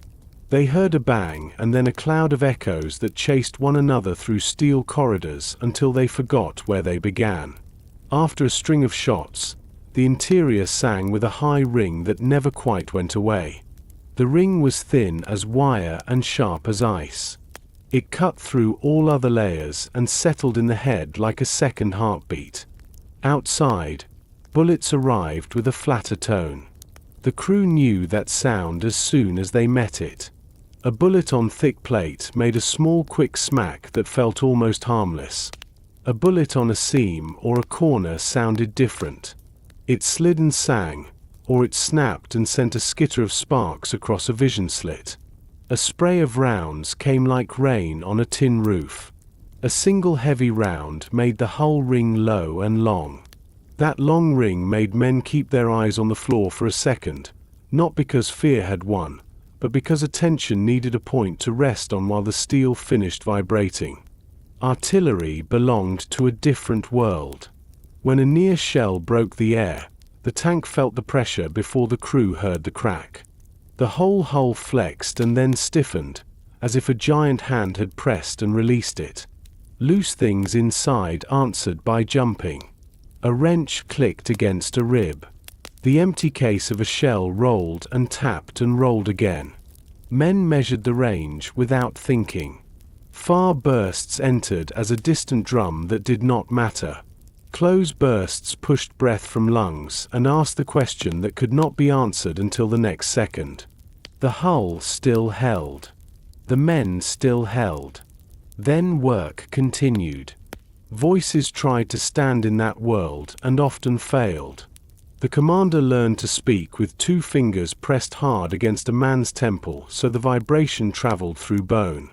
They heard a bang and then a cloud of echoes that chased one another through steel corridors until they forgot where they began. After a string of shots, the interior sang with a high ring that never quite went away. The ring was thin as wire and sharp as ice. It cut through all other layers and settled in the head like a second heartbeat. Outside, bullets arrived with a flatter tone. The crew knew that sound as soon as they met it. A bullet on thick plate made a small quick smack that felt almost harmless. A bullet on a seam or a corner sounded different. It slid and sang, or it snapped and sent a skitter of sparks across a vision slit. A spray of rounds came like rain on a tin roof. A single heavy round made the hull ring low and long. That long ring made men keep their eyes on the floor for a second, not because fear had won, but because attention needed a point to rest on while the steel finished vibrating. Artillery belonged to a different world. When a near shell broke the air, the tank felt the pressure before the crew heard the crack. The whole hull flexed and then stiffened, as if a giant hand had pressed and released it. Loose things inside answered by jumping. A wrench clicked against a rib. The empty case of a shell rolled and tapped and rolled again. Men measured the range without thinking. Far bursts entered as a distant drum that did not matter. Close bursts pushed breath from lungs and asked the question that could not be answered until the next second. The hull still held. The men still held. Then work continued. Voices tried to stand in that world and often failed. The commander learned to speak with 2 fingers pressed hard against a man's temple so the vibration traveled through bone.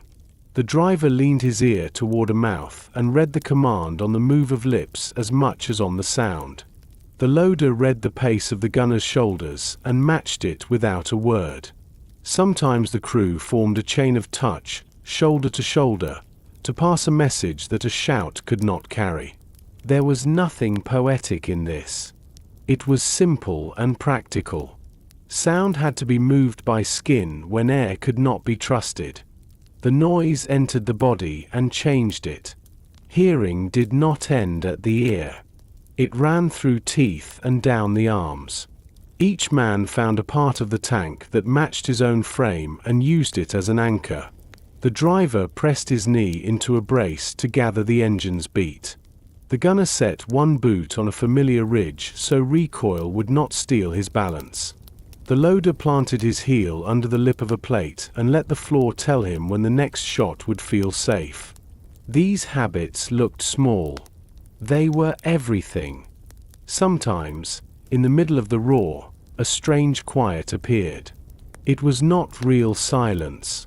The driver leaned his ear toward a mouth and read the command on the move of lips as much as on the sound. The loader read the pace of the gunner's shoulders and matched it without a word. Sometimes the crew formed a chain of touch, shoulder to shoulder, to pass a message that a shout could not carry. There was nothing poetic in this. It was simple and practical. Sound had to be moved by skin when air could not be trusted. The noise entered the body and changed it. Hearing did not end at the ear. It ran through teeth and down the arms. Each man found a part of the tank that matched his own frame and used it as an anchor. The driver pressed his knee into a brace to gather the engine's beat. The gunner set one boot on a familiar ridge so recoil would not steal his balance. The loader planted his heel under the lip of a plate and let the floor tell him when the next shot would feel safe. These habits looked small. They were everything. Sometimes, in the middle of the roar, a strange quiet appeared. It was not real silence.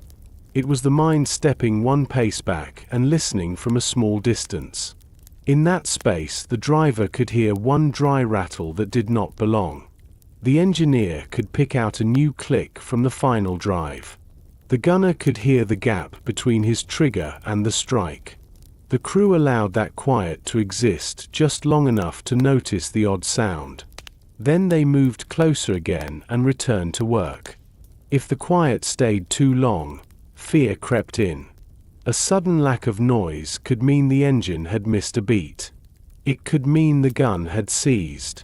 It was the mind stepping one pace back and listening from a small distance. In that space, the driver could hear one dry rattle that did not belong. The engineer could pick out a new click from the final drive. The gunner could hear the gap between his trigger and the strike. The crew allowed that quiet to exist just long enough to notice the odd sound. Then they moved closer again and returned to work. If the quiet stayed too long, fear crept in. A sudden lack of noise could mean the engine had missed a beat. It could mean the gun had seized.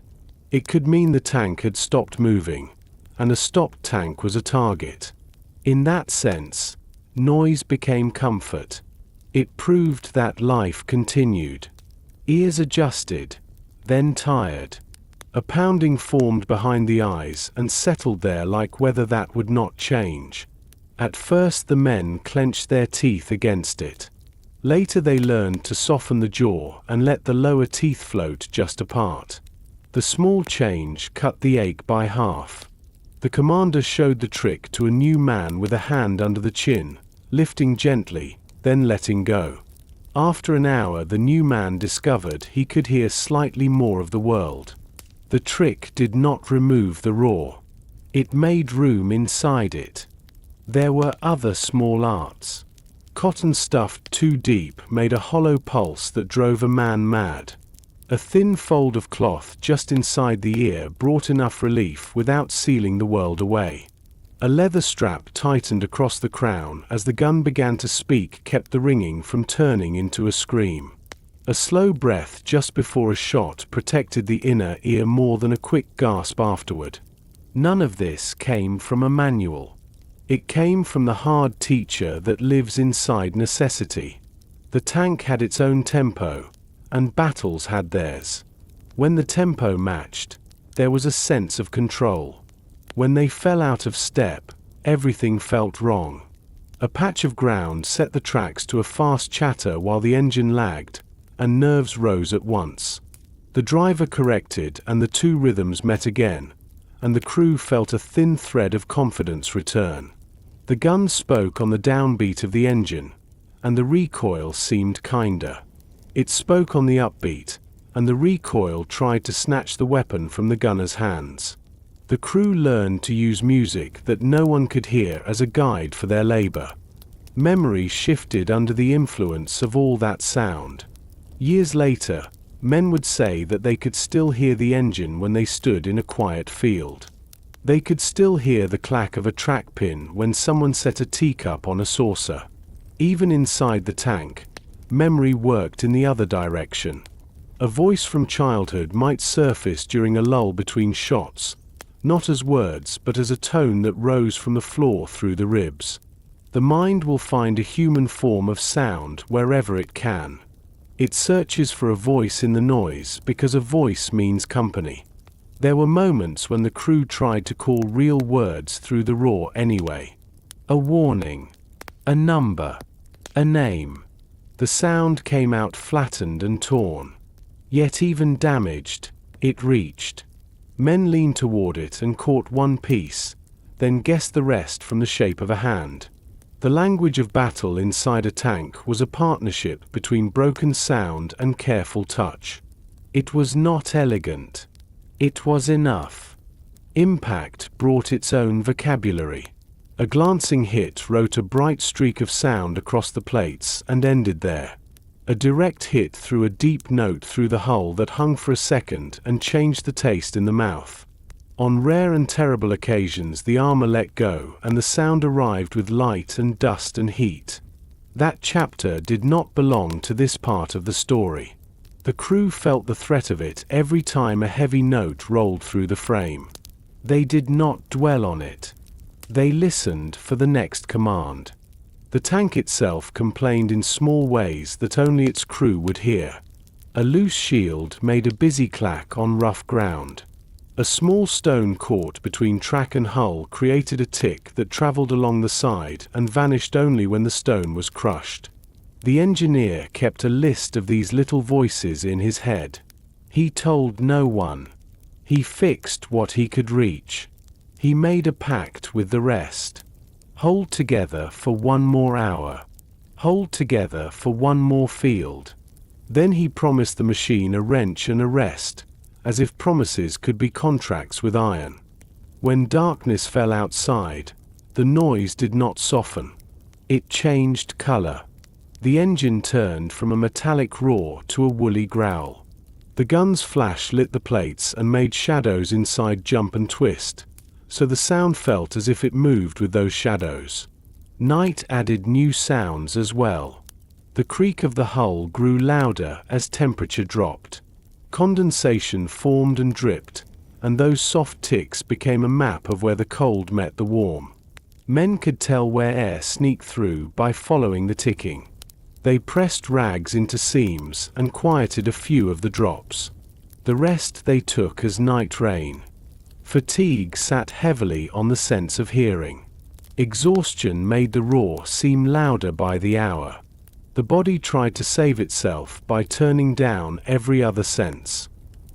It could mean the tank had stopped moving, and a stopped tank was a target. In that sense, noise became comfort. It proved that life continued. Ears adjusted, then tired. A pounding formed behind the eyes and settled there like weather that would not change. At first the men clenched their teeth against it. Later they learned to soften the jaw and let the lower teeth float just apart. The small change cut the ache by half. The commander showed the trick to a new man with a hand under the chin, lifting gently, then letting go. After an hour the new man discovered he could hear slightly more of the world. The trick did not remove the roar. It made room inside it. There were other small arts. Cotton stuffed too deep made a hollow pulse that drove a man mad. A thin fold of cloth just inside the ear brought enough relief without sealing the world away. A leather strap tightened across the crown as the gun began to speak kept the ringing from turning into a scream. A slow breath just before a shot protected the inner ear more than a quick gasp afterward. None of this came from a manual. It came from the hard teacher that lives inside necessity. The tank had its own tempo, and battles had theirs. When the tempo matched, there was a sense of control. When they fell out of step, everything felt wrong. A patch of ground set the tracks to a fast chatter while the engine lagged, and nerves rose at once. The driver corrected and the two rhythms met again, and the crew felt a thin thread of confidence return. The gun spoke on the downbeat of the engine, and the recoil seemed kinder. It spoke on the upbeat, and the recoil tried to snatch the weapon from the gunner's hands. The crew learned to use music that no one could hear as a guide for their labor. Memory shifted under the influence of all that sound. Years later, men would say that they could still hear the engine when they stood in a quiet field. They could still hear the clack of a track pin when someone set a teacup on a saucer. Even inside the tank, memory worked in the other direction. A voice from childhood might surface during a lull between shots, not as words but as a tone that rose from the floor through the ribs. The mind will find a human form of sound wherever it can. It searches for a voice in the noise because a voice means company. There were moments when the crew tried to call real words through the roar anyway. A warning, a number, a name. The sound came out flattened and torn. Yet even damaged, it reached. Men leaned toward it and caught one piece, then guessed the rest from the shape of a hand. The language of battle inside a tank was a partnership between broken sound and careful touch. It was not elegant. It was enough. Impact brought its own vocabulary. A glancing hit wrote a bright streak of sound across the plates and ended there. A direct hit threw a deep note through the hull that hung for a second and changed the taste in the mouth. On rare and terrible occasions the armor let go and the sound arrived with light and dust and heat. That chapter did not belong to this part of the story. The crew felt the threat of it every time a heavy note rolled through the frame. They did not dwell on it. They listened for the next command. The tank itself complained in small ways that only its crew would hear. A loose shield made a busy clack on rough ground. A small stone caught between track and hull created a tick that traveled along the side and vanished only when the stone was crushed. The engineer kept a list of these little voices in his head. He told no one. He fixed what he could reach. He made a pact with the rest. Hold together for one more hour. Hold together for one more field. Then he promised the machine a wrench and a rest, as if promises could be contracts with iron. When darkness fell outside, the noise did not soften. It changed color. The engine turned from a metallic roar to a woolly growl. The gun's flash lit the plates and made shadows inside jump and twist, so the sound felt as if it moved with those shadows. Night added new sounds as well. The creak of the hull grew louder as temperature dropped. Condensation formed and dripped, and those soft ticks became a map of where the cold met the warm. Men could tell where air sneaked through by following the ticking. They pressed rags into seams and quieted a few of the drops. The rest they took as night rain. Fatigue sat heavily on the sense of hearing. Exhaustion made the roar seem louder by the hour. The body tried to save itself by turning down every other sense.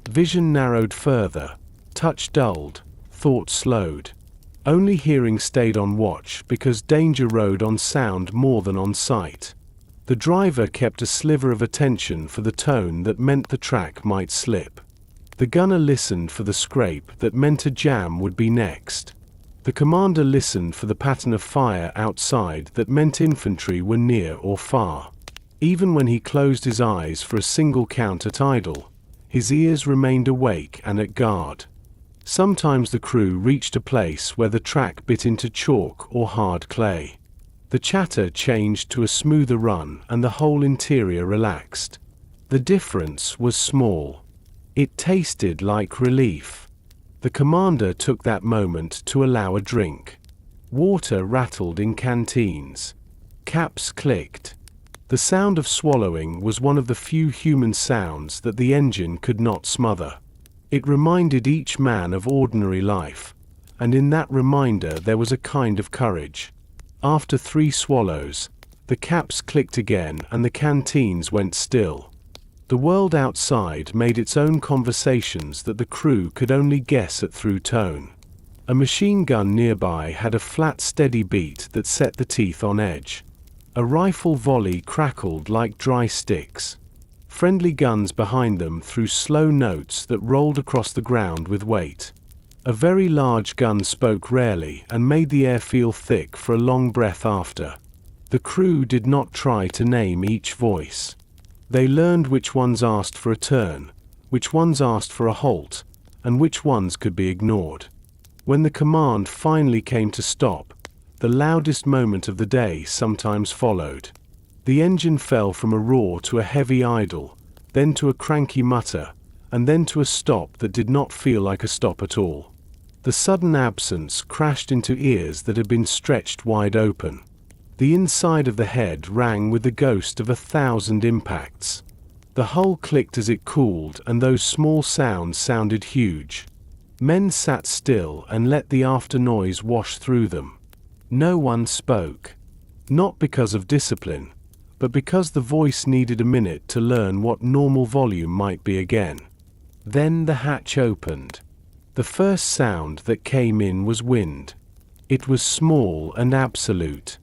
Vision narrowed further, touch dulled, thought slowed. Only hearing stayed on watch because danger rode on sound more than on sight. The driver kept a sliver of attention for the tone that meant the track might slip. The gunner listened for the scrape that meant a jam would be next. The commander listened for the pattern of fire outside that meant infantry were near or far. Even when he closed his eyes for a single count at idle, his ears remained awake and at guard. Sometimes the crew reached a place where the track bit into chalk or hard clay. The chatter changed to a smoother run and the whole interior relaxed. The difference was small. It tasted like relief. The commander took that moment to allow a drink. Water rattled in canteens. Caps clicked. The sound of swallowing was one of the few human sounds that the engine could not smother. It reminded each man of ordinary life, and in that reminder there was a kind of courage. After 3 swallows, the caps clicked again and the canteens went still. The world outside made its own conversations that the crew could only guess at through tone. A machine gun nearby had a flat, steady beat that set the teeth on edge. A rifle volley crackled like dry sticks. Friendly guns behind them threw slow notes that rolled across the ground with weight. A very large gun spoke rarely and made the air feel thick for a long breath after. The crew did not try to name each voice. They learned which ones asked for a turn, which ones asked for a halt, and which ones could be ignored. When the command finally came to stop, the loudest moment of the day sometimes followed. The engine fell from a roar to a heavy idle, then to a cranky mutter, and then to a stop that did not feel like a stop at all. The sudden absence crashed into ears that had been stretched wide open. The inside of the head rang with the ghost of 1,000 impacts. The hull clicked as it cooled, and those small sounds sounded huge. Men sat still and let the after noise wash through them. No one spoke. Not because of discipline, but because the voice needed a minute to learn what normal volume might be again. Then the hatch opened. The first sound that came in was wind. It was small and absolute.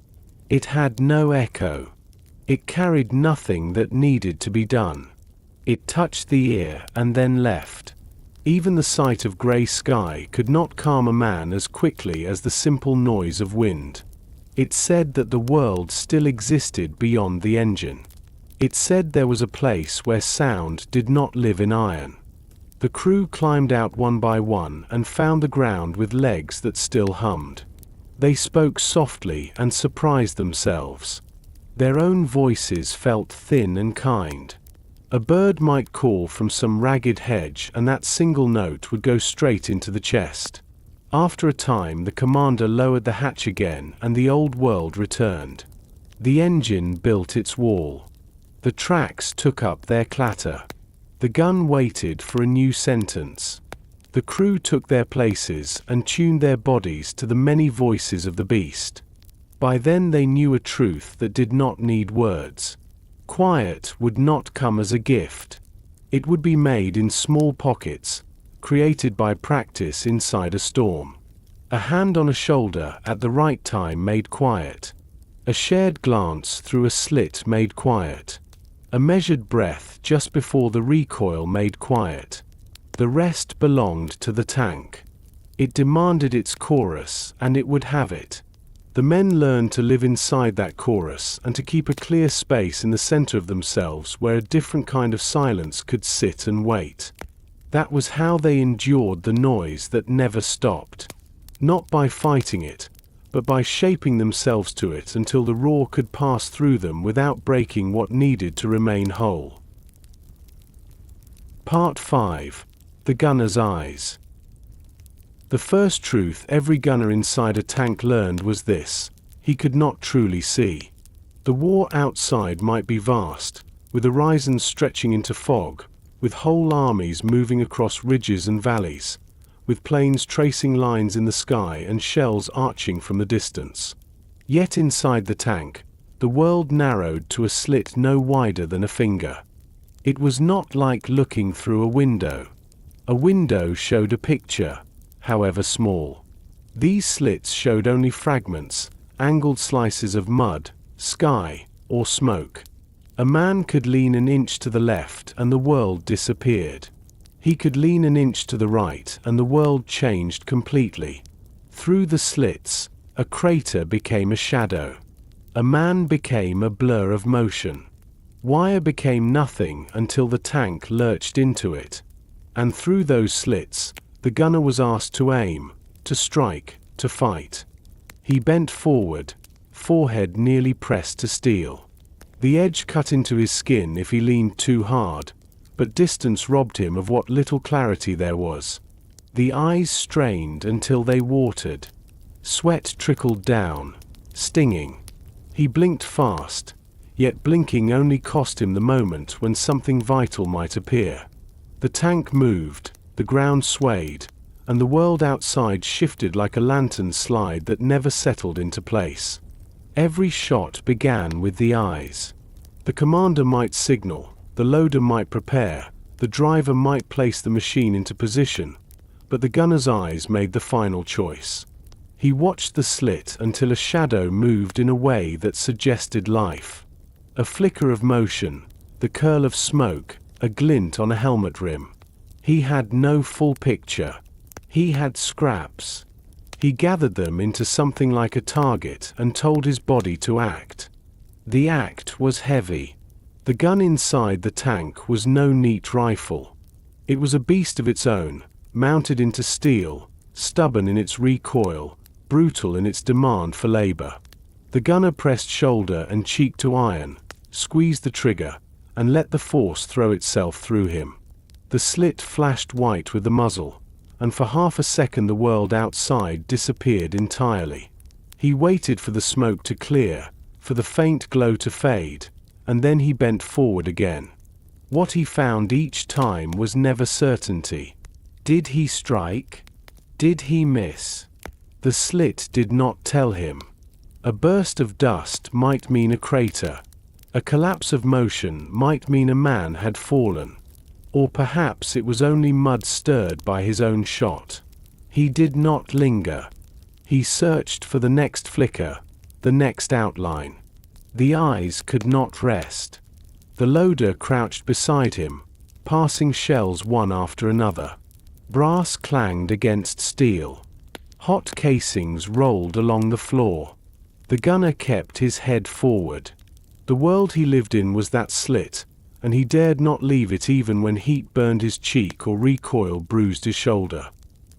It had no echo. It carried nothing that needed to be done. It touched the ear and then left. Even the sight of grey sky could not calm a man as quickly as the simple noise of wind. It said that the world still existed beyond the engine. It said there was a place where sound did not live in iron. The crew climbed out one by one and found the ground with legs that still hummed. They spoke softly and surprised themselves. Their own voices felt thin and kind. A bird might call from some ragged hedge, and that single note would go straight into the chest. After a time, the commander lowered the hatch again, and the old world returned. The engine built its wall. The tracks took up their clatter. The gun waited for a new sentence. The crew took their places and tuned their bodies to the many voices of the beast. By then they knew a truth that did not need words. Quiet would not come as a gift. It would be made in small pockets, created by practice inside a storm. A hand on a shoulder at the right time made quiet. A shared glance through a slit made quiet. A measured breath just before the recoil made quiet. The rest belonged to the tank. It demanded its chorus, and it would have it. The men learned to live inside that chorus and to keep a clear space in the center of themselves where a different kind of silence could sit and wait. That was how they endured the noise that never stopped. Not by fighting it, but by shaping themselves to it until the roar could pass through them without breaking what needed to remain whole. Part 5. The Gunner's Eyes. The first truth every gunner inside a tank learned was this: he could not truly see. The war outside might be vast, with horizons stretching into fog, with whole armies moving across ridges and valleys, with planes tracing lines in the sky and shells arching from the distance. Yet inside the tank, the world narrowed to a slit no wider than a finger. It was not like looking through a window. A window showed a picture, however small. These slits showed only fragments, angled slices of mud, sky, or smoke. A man could lean an inch to the left and the world disappeared. He could lean an inch to the right and the world changed completely. Through the slits, a crater became a shadow. A man became a blur of motion. Wire became nothing until the tank lurched into it. And through those slits, the gunner was asked to aim, to strike, to fight. He bent forward, forehead nearly pressed to steel. The edge cut into his skin if he leaned too hard, but distance robbed him of what little clarity there was. The eyes strained until they watered. Sweat trickled down, stinging. He blinked fast, yet blinking only cost him the moment when something vital might appear. The tank moved, the ground swayed, and the world outside shifted like a lantern slide that never settled into place. Every shot began with the eyes. The commander might signal, the loader might prepare, the driver might place the machine into position, but the gunner's eyes made the final choice. He watched the slit until a shadow moved in a way that suggested life. A flicker of motion, the curl of smoke, a glint on a helmet rim. He had no full picture. He had scraps. He gathered them into something like a target and told his body to act. The act was heavy. The gun inside the tank was no neat rifle. It was a beast of its own, mounted into steel, stubborn in its recoil, brutal in its demand for labor. The gunner pressed shoulder and cheek to iron, squeezed the trigger, and let the force throw itself through him. The slit flashed white with the muzzle, and for half a second the world outside disappeared entirely. He waited for the smoke to clear, for the faint glow to fade, and then he bent forward again. What he found each time was never certainty. Did he strike? Did he miss? The slit did not tell him. A burst of dust might mean a crater. A collapse of motion might mean a man had fallen. Or perhaps it was only mud stirred by his own shot. He did not linger. He searched for the next flicker, the next outline. The eyes could not rest. The loader crouched beside him, passing shells one after another. Brass clanged against steel. Hot casings rolled along the floor. The gunner kept his head forward. The world he lived in was that slit, and he dared not leave it even when heat burned his cheek or recoil bruised his shoulder.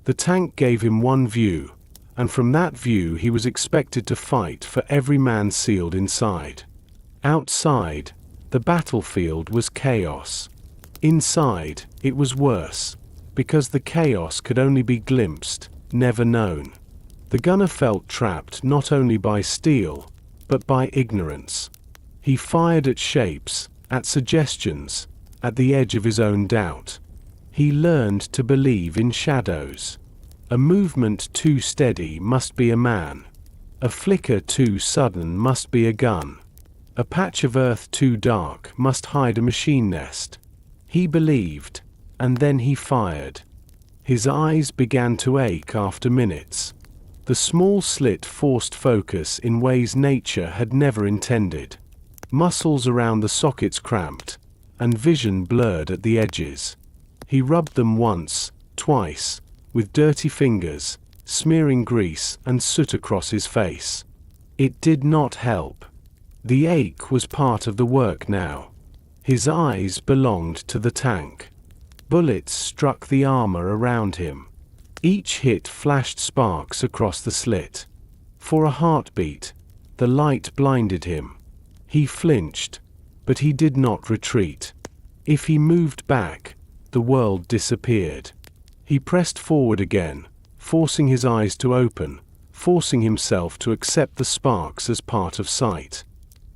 The tank gave him one view, and from that view he was expected to fight for every man sealed inside. Outside, the battlefield was chaos. Inside, it was worse, because the chaos could only be glimpsed, never known. The gunner felt trapped not only by steel, but by ignorance. He fired at shapes, at suggestions, at the edge of his own doubt. He learned to believe in shadows. A movement too steady must be a man. A flicker too sudden must be a gun. A patch of earth too dark must hide a machine nest. He believed, and then he fired. His eyes began to ache after minutes. The small slit forced focus in ways nature had never intended. Muscles around the sockets cramped, and vision blurred at the edges. He rubbed them once, twice, with dirty fingers, smearing grease and soot across his face. It did not help. The ache was part of the work now. His eyes belonged to the tank. Bullets struck the armor around him. Each hit flashed sparks across the slit. For a heartbeat, the light blinded him. He flinched, but he did not retreat. If he moved back, the world disappeared. He pressed forward again, forcing his eyes to open, forcing himself to accept the sparks as part of sight.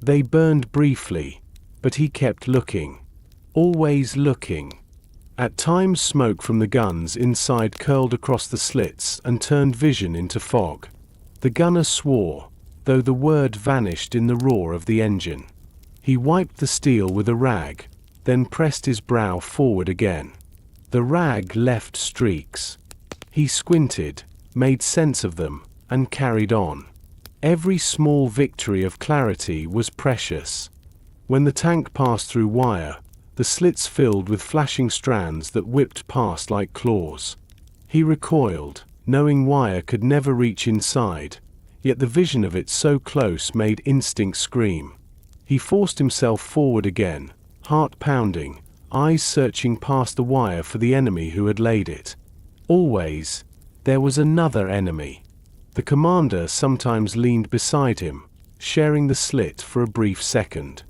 They burned briefly, but he kept looking. Always looking. At times smoke from the guns inside curled across the slits and turned vision into fog. The gunner swore, though the word vanished in the roar of the engine. He wiped the steel with a rag, then pressed his brow forward again. The rag left streaks. He squinted, made sense of them, and carried on. Every small victory of clarity was precious. When the tank passed through wire, the slits filled with flashing strands that whipped past like claws. He recoiled, knowing wire could never reach inside, yet the vision of it so close made instinct scream. He forced himself forward again, heart pounding, eyes searching past the wire for the enemy who had laid it. Always, there was another enemy. The commander sometimes leaned beside him, sharing the slit for a brief second.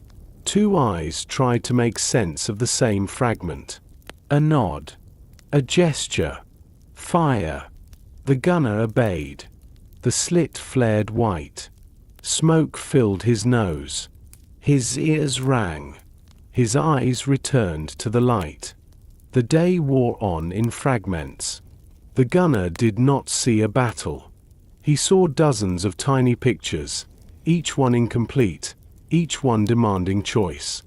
Two eyes tried to make sense of the same fragment. A nod. A gesture. Fire. The gunner obeyed. The slit flared white. Smoke filled his nose. His ears rang. His eyes returned to the light. The day wore on in fragments. The gunner did not see a battle. He saw dozens of tiny pictures, each one incomplete, each one demanding choice.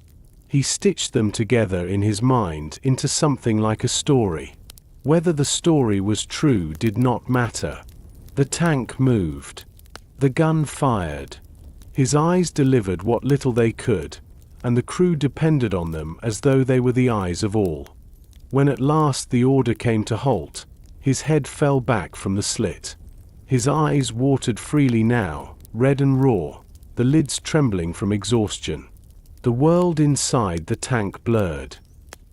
He stitched them together in his mind into something like a story. Whether the story was true did not matter. The tank moved. The gun fired. His eyes delivered what little they could, and the crew depended on them as though they were the eyes of all. When at last the order came to halt, his head fell back from the slit. His eyes watered freely now, red and raw, the lids trembling from exhaustion. The world inside the tank blurred.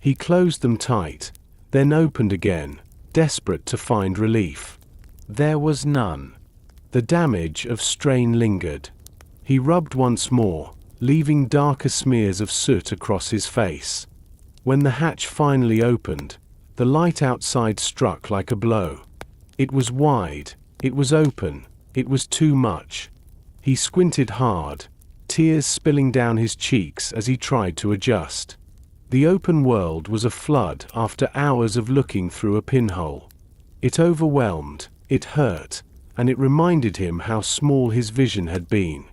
He closed them tight, then opened again, desperate to find relief. There was none. The damage of strain lingered. He rubbed once more, leaving darker smears of soot across his face. When the hatch finally opened, the light outside struck like a blow. It was wide, it was open, it was too much. He squinted hard, tears spilling down his cheeks as he tried to adjust. The open world was a flood after hours of looking through a pinhole. It overwhelmed, it hurt, and it reminded him how small his vision had been.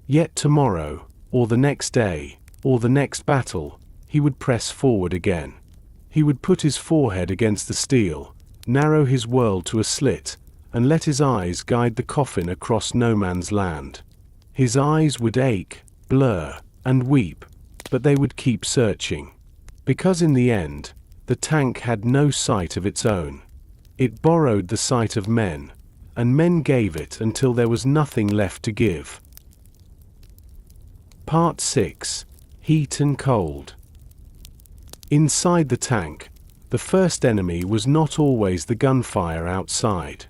Yet tomorrow, or the next day, or the next battle, he would press forward again. He would put his forehead against the steel, narrow his world to a slit, and let his eyes guide the coffin across no man's land. His eyes would ache, blur, and weep, but they would keep searching. Because in the end, the tank had no sight of its own. It borrowed the sight of men, and men gave it until there was nothing left to give. Part 6. Heat and Cold. Inside the tank, the first enemy was not always the gunfire outside.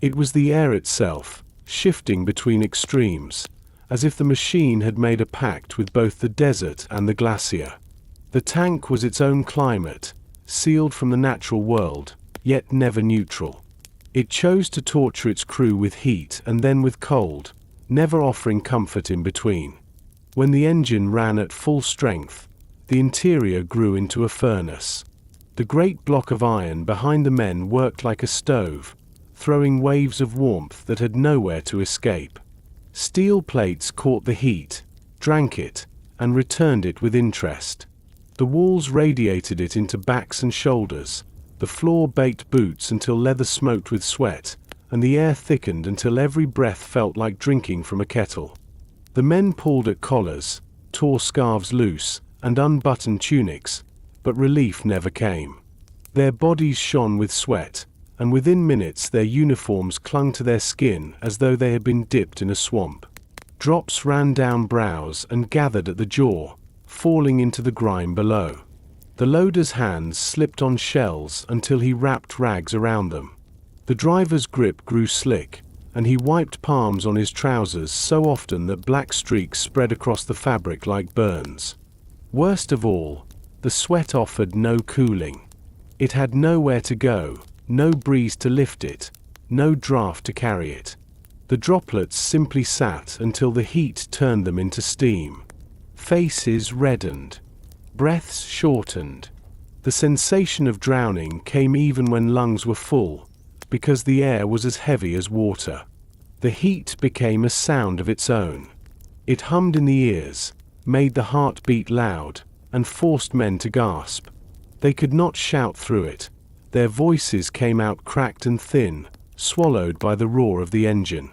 It was the air itself, shifting between extremes, as if the machine had made a pact with both the desert and the glacier. The tank was its own climate, sealed from the natural world, yet never neutral. It chose to torture its crew with heat and then with cold, never offering comfort in between. When the engine ran at full strength, the interior grew into a furnace. The great block of iron behind the men worked like a stove, throwing waves of warmth that had nowhere to escape. Steel plates caught the heat, drank it, and returned it with interest. The walls radiated it into backs and shoulders, the floor baked boots until leather smoked with sweat, and the air thickened until every breath felt like drinking from a kettle. The men pulled at collars, tore scarves loose, and unbuttoned tunics, but relief never came. Their bodies shone with sweat, and within minutes their uniforms clung to their skin as though they had been dipped in a swamp. Drops ran down brows and gathered at the jaw, falling into the grime below. The loader's hands slipped on shells until he wrapped rags around them. The driver's grip grew slick, and he wiped palms on his trousers so often that black streaks spread across the fabric like burns. Worst of all, the sweat offered no cooling. It had nowhere to go, no breeze to lift it, no draft to carry it. The droplets simply sat until the heat turned them into steam. Faces reddened. Breaths shortened. The sensation of drowning came even when lungs were full, because the air was as heavy as water. The heat became a sound of its own. It hummed in the ears, made the heart beat loud, and forced men to gasp. They could not shout through it. Their voices came out cracked and thin, swallowed by the roar of the engine.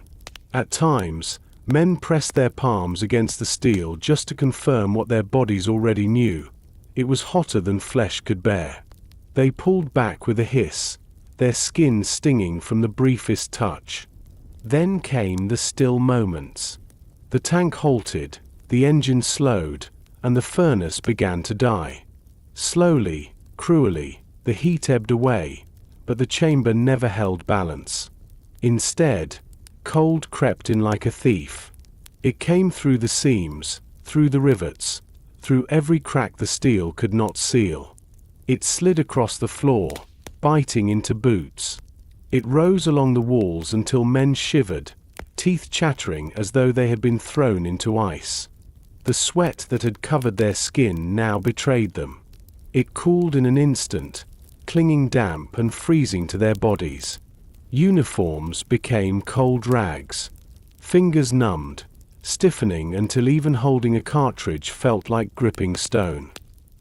At times, men pressed their palms against the steel just to confirm what their bodies already knew. It was hotter than flesh could bear. They pulled back with a hiss, their skin stinging from the briefest touch. Then came the still moments. The tank halted, the engine slowed, and the furnace began to die. Slowly, cruelly, the heat ebbed away, but the chamber never held balance. Instead, cold crept in like a thief. It came through the seams, through the rivets, through every crack the steel could not seal. It slid across the floor, biting into boots. It rose along the walls until men shivered, teeth chattering as though they had been thrown into ice. The sweat that had covered their skin now betrayed them. It cooled in an instant, clinging damp and freezing to their bodies. Uniforms became cold rags. Fingers numbed, stiffening until even holding a cartridge felt like gripping stone.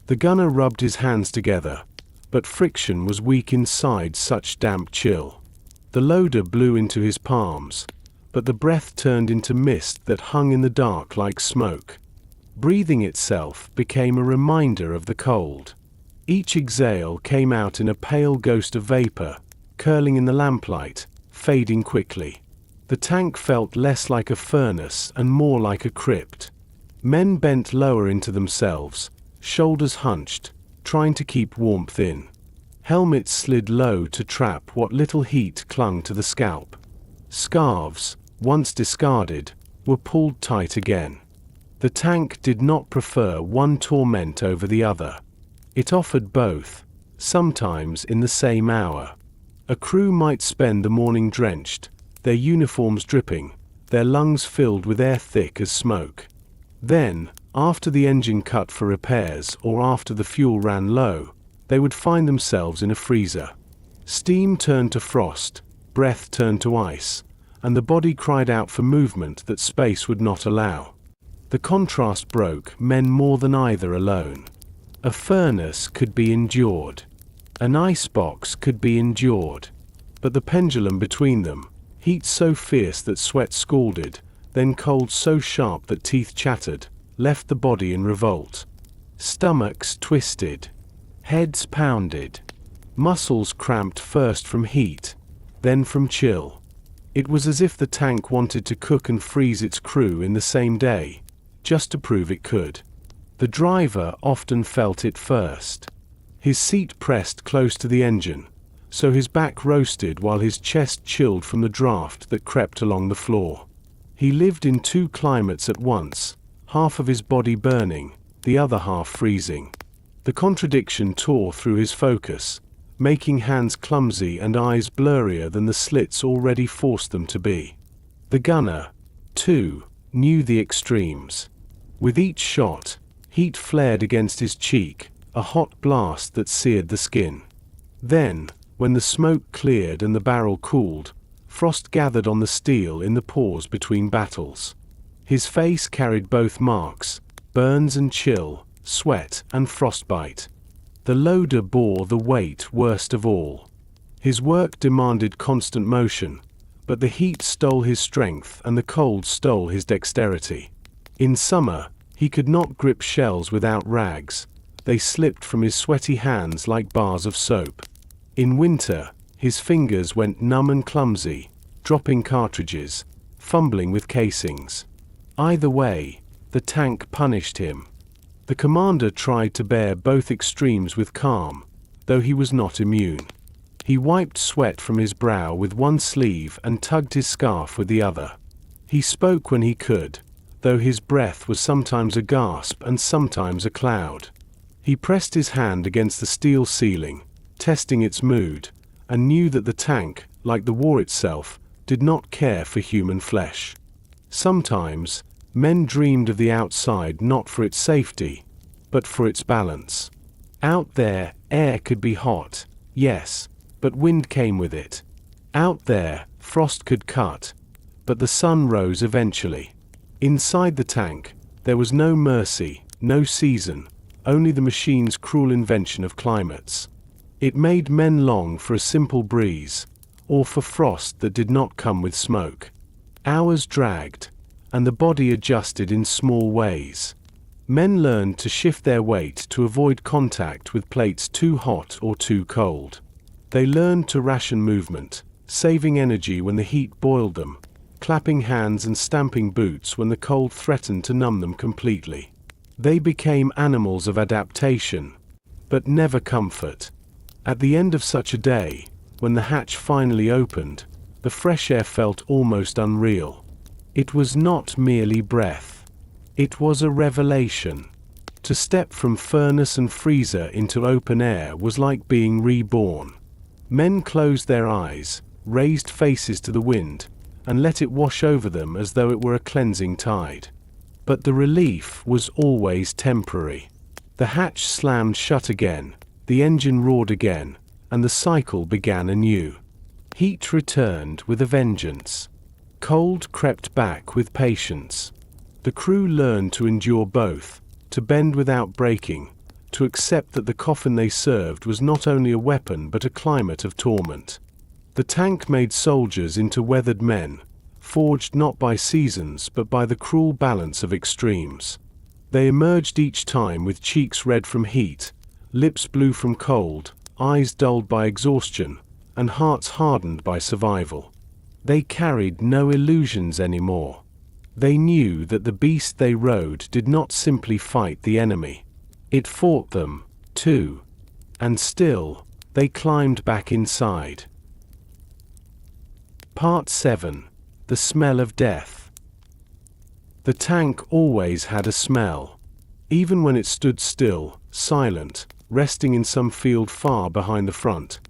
The gunner rubbed his hands together, but friction was weak inside such damp chill. The loader blew into his palms, but the breath turned into mist that hung in the dark like smoke. Breathing itself became a reminder of the cold. Each exhale came out in a pale ghost of vapor, curling in the lamplight, fading quickly. The tank felt less like a furnace and more like a crypt. Men bent lower into themselves, shoulders hunched, trying to keep warmth in. Helmets slid low to trap what little heat clung to the scalp. Scarves, once discarded, were pulled tight again. The tank did not prefer one torment over the other. It offered both, sometimes in the same hour. A crew might spend the morning drenched, their uniforms dripping, their lungs filled with air thick as smoke. Then, after the engine cut for repairs or after the fuel ran low, they would find themselves in a freezer. Steam turned to frost, breath turned to ice, and the body cried out for movement that space would not allow. The contrast broke men more than either alone. A furnace could be endured. An icebox could be endured. But the pendulum between them, heat so fierce that sweat scalded, then cold so sharp that teeth chattered, left the body in revolt. Stomachs twisted. Heads pounded. muscles cramped first from heat, then from chill. It was as if the tank wanted to cook and freeze its crew in the same day, just to prove it could. The driver often felt it first. His seat pressed close to the engine, so his back roasted while his chest chilled from the draft that crept along the floor. He lived in two climates at once, half of his body burning, the other half freezing. The contradiction tore through his focus, making hands clumsy and eyes blurrier than the slits already forced them to be. The gunner, too, knew the extremes. With each shot, heat flared against his cheek, a hot blast that seared the skin. Then, when the smoke cleared and the barrel cooled, frost gathered on the steel in the pause between battles. His face carried both marks, burns and chill, sweat and frostbite. The loader bore the weight worst of all. His work demanded constant motion, but the heat stole his strength and the cold stole his dexterity. In summer, he could not grip shells without rags. They slipped from his sweaty hands like bars of soap. In winter, his fingers went numb and clumsy, dropping cartridges, fumbling with casings. Either way, the tank punished him. The commander tried to bear both extremes with calm, though he was not immune. He wiped sweat from his brow with one sleeve and tugged his scarf with the other. He spoke when he could, though his breath was sometimes a gasp and sometimes a cloud. He pressed his hand against the steel ceiling, testing its mood, and knew that the tank, like the war itself, did not care for human flesh. Sometimes, men dreamed of the outside not for its safety, but for its balance. Out there, air could be hot, yes, but wind came with it. Out there, frost could cut, but the sun rose eventually. Inside the tank, there was no mercy, no season, only the machine's cruel invention of climates. It made men long for a simple breeze, or for frost that did not come with smoke. Hours dragged, and the body adjusted in small ways. Men learned to shift their weight to avoid contact with plates too hot or too cold. They learned to ration movement, saving energy when the heat boiled them, clapping hands and stamping boots when the cold threatened to numb them completely. They became animals of adaptation, but never comfort. At the end of such a day, when the hatch finally opened, the fresh air felt almost unreal. It was not merely breath. It was a revelation. To step from furnace and freezer into open air was like being reborn. Men closed their eyes, raised faces to the wind, and let it wash over them as though it were a cleansing tide. But the relief was always temporary. The hatch slammed shut again, the engine roared again, and the cycle began anew. Heat returned with a vengeance. Cold crept back with patience. The crew learned to endure both, to bend without breaking, to accept that the coffin they served was not only a weapon but a climate of torment. The tank made soldiers into weathered men, forged not by seasons but by the cruel balance of extremes. They emerged each time with cheeks red from heat, lips blue from cold, eyes dulled by exhaustion, and hearts hardened by survival. They carried no illusions anymore. They knew that the beast they rode did not simply fight the enemy. It fought them, too. And still, they climbed back inside. Part 7. The Smell of Death. The tank always had a smell. Even when it stood still, silent, resting in some field far behind the front,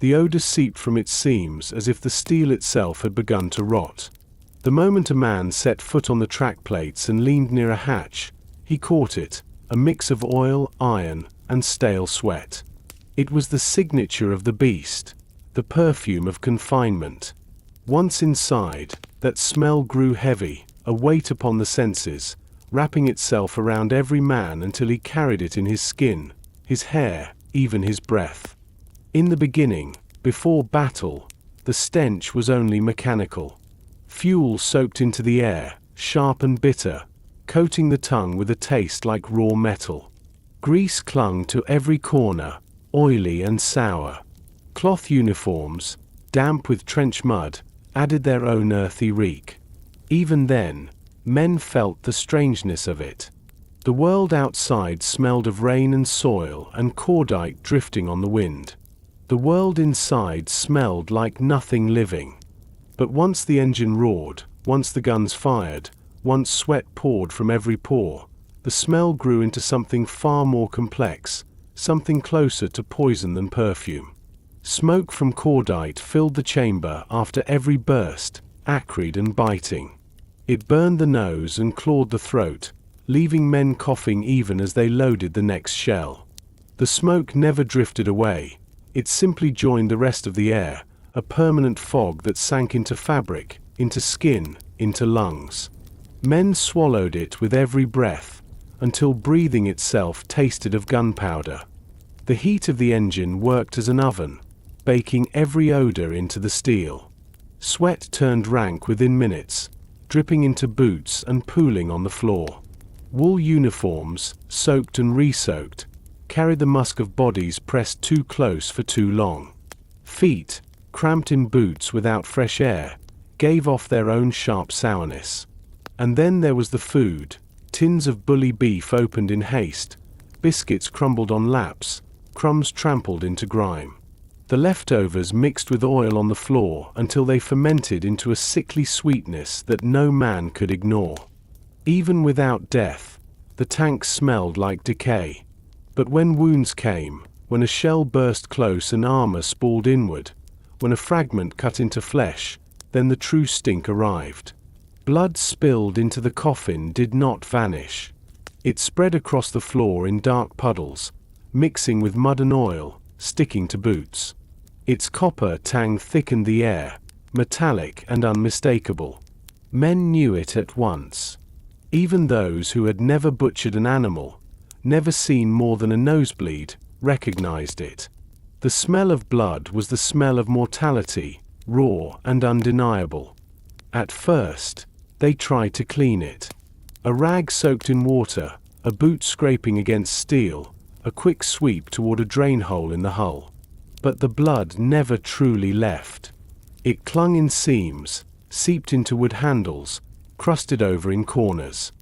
the odor seeped from its seams as if the steel itself had begun to rot. The moment a man set foot on the track plates and leaned near a hatch, he caught it, a mix of oil, iron, and stale sweat. It was the signature of the beast, the perfume of confinement. Once inside, that smell grew heavy, a weight upon the senses, wrapping itself around every man until he carried it in his skin, his hair, even his breath. In the beginning, before battle, the stench was only mechanical. Fuel soaked into the air, sharp and bitter, coating the tongue with a taste like raw metal. Grease clung to every corner, oily and sour. Cloth uniforms, damp with trench mud, added their own earthy reek. Even then, men felt the strangeness of it. The world outside smelled of rain and soil and cordite drifting on the wind. The world inside smelled like nothing living. But once the engine roared, once the guns fired, once sweat poured from every pore, the smell grew into something far more complex, something closer to poison than perfume. Smoke from cordite filled the chamber after every burst, acrid and biting. It burned the nose and clawed the throat, leaving men coughing even as they loaded the next shell. The smoke never drifted away. It simply joined the rest of the air, a permanent fog that sank into fabric, into skin, into lungs. Men swallowed it with every breath, until breathing itself tasted of gunpowder. The heat of the engine worked as an oven, baking every odor into the steel. Sweat turned rank within minutes, dripping into boots and pooling on the floor. Wool uniforms, soaked and re-soaked, carried the musk of bodies pressed too close for too long. Feet, cramped in boots without fresh air, gave off their own sharp sourness. And then there was the food, tins of bully beef opened in haste, biscuits crumbled on laps, crumbs trampled into grime. The leftovers mixed with oil on the floor until they fermented into a sickly sweetness that no man could ignore. Even without death, the tank smelled like decay. But when wounds came, when a shell burst close and armor spalled inward, when a fragment cut into flesh, then the true stink arrived. Blood spilled into the coffin did not vanish. It spread across the floor in dark puddles, mixing with mud and oil, sticking to boots. Its copper tang thickened the air, metallic and unmistakable. Men knew it at once. Even those who had never butchered an animal, never seen more than a nosebleed, recognized it. The smell of blood was the smell of mortality, raw and undeniable. At first, they tried to clean it. A rag soaked in water, a boot scraping against steel, a quick sweep toward a drain hole in the hull. But the blood never truly left. It clung in seams, seeped into wood handles, crusted over in corners.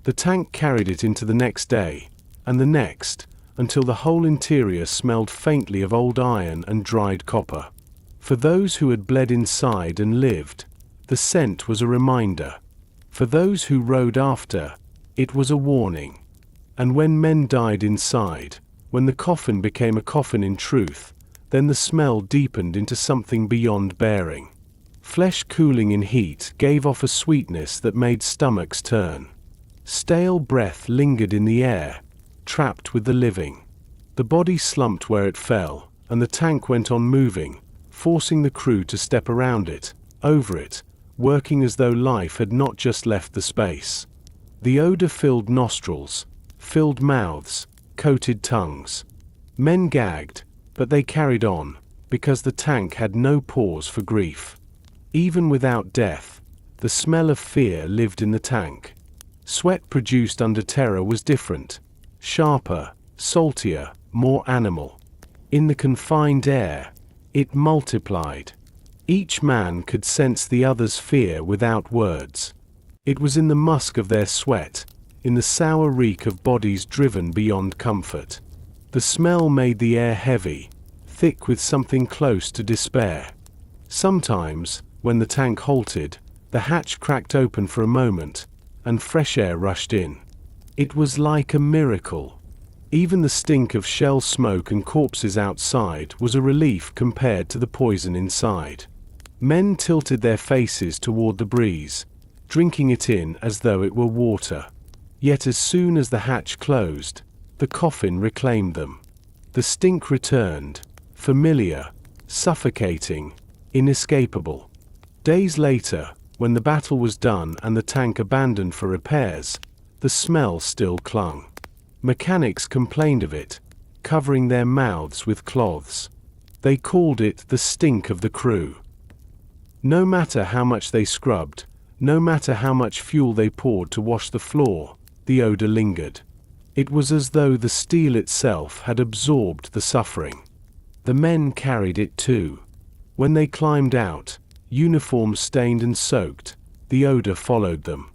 The tank carried it into the next day, and the next, until the whole interior smelled faintly of old iron and dried copper. For those who had bled inside and lived, the scent was a reminder. For those who rode after, it was a warning. And when men died inside, when the coffin became a coffin in truth, then the smell deepened into something beyond bearing. Flesh cooling in heat gave off a sweetness that made stomachs turn. Stale breath lingered in the air, trapped with the living. The body slumped where it fell, and the tank went on moving, forcing the crew to step around it, over it, working as though life had not just left the space. The odor filled nostrils, filled mouths, coated tongues. Men gagged, but they carried on, because the tank had no pause for grief. Even without death, the smell of fear lived in the tank. Sweat produced under terror was different, sharper, saltier, more animal. In the confined air, it multiplied. Each man could sense the other's fear without words. It was in the musk of their sweat, in the sour reek of bodies driven beyond comfort. The smell made the air heavy, thick with something close to despair. Sometimes, when the tank halted, the hatch cracked open for a moment, and fresh air rushed in. It was like a miracle. Even the stink of shell smoke and corpses outside was a relief compared to the poison inside. Men tilted their faces toward the breeze, drinking it in as though it were water. Yet as soon as the hatch closed, the coffin reclaimed them. The stink returned, familiar, suffocating, inescapable. Days later, when the battle was done and the tank abandoned for repairs, the smell still clung. Mechanics complained of it, covering their mouths with cloths. They called it the stink of the crew. No matter how much they scrubbed, no matter how much fuel they poured to wash the floor, the odor lingered. It was as though the steel itself had absorbed the suffering. The men carried it too. When they climbed out, uniforms stained and soaked, the odor followed them.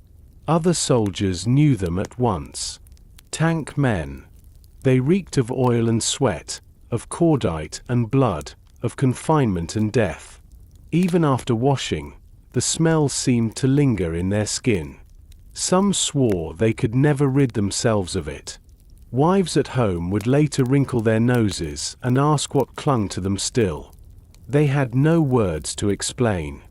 Other soldiers knew them at once. Tank men. They reeked of oil and sweat, of cordite and blood, of confinement and death. Even after washing, the smell seemed to linger in their skin. Some swore they could never rid themselves of it. Wives at home would later wrinkle their noses and ask what clung to them still. They had no words to explain.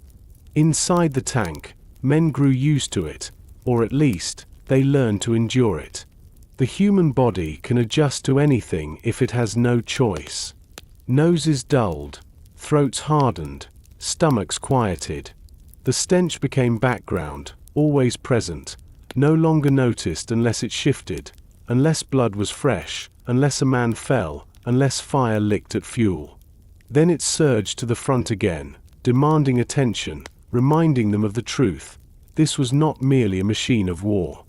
Inside the tank, men grew used to it, or at least, they learned to endure it. The human body can adjust to anything if it has no choice. Noses dulled, throats hardened, stomachs quieted. The stench became background, always present, no longer noticed unless it shifted, unless blood was fresh, unless a man fell, unless fire licked at fuel. Then it surged to the front again, demanding attention, reminding them of the truth. This was not merely a machine of war.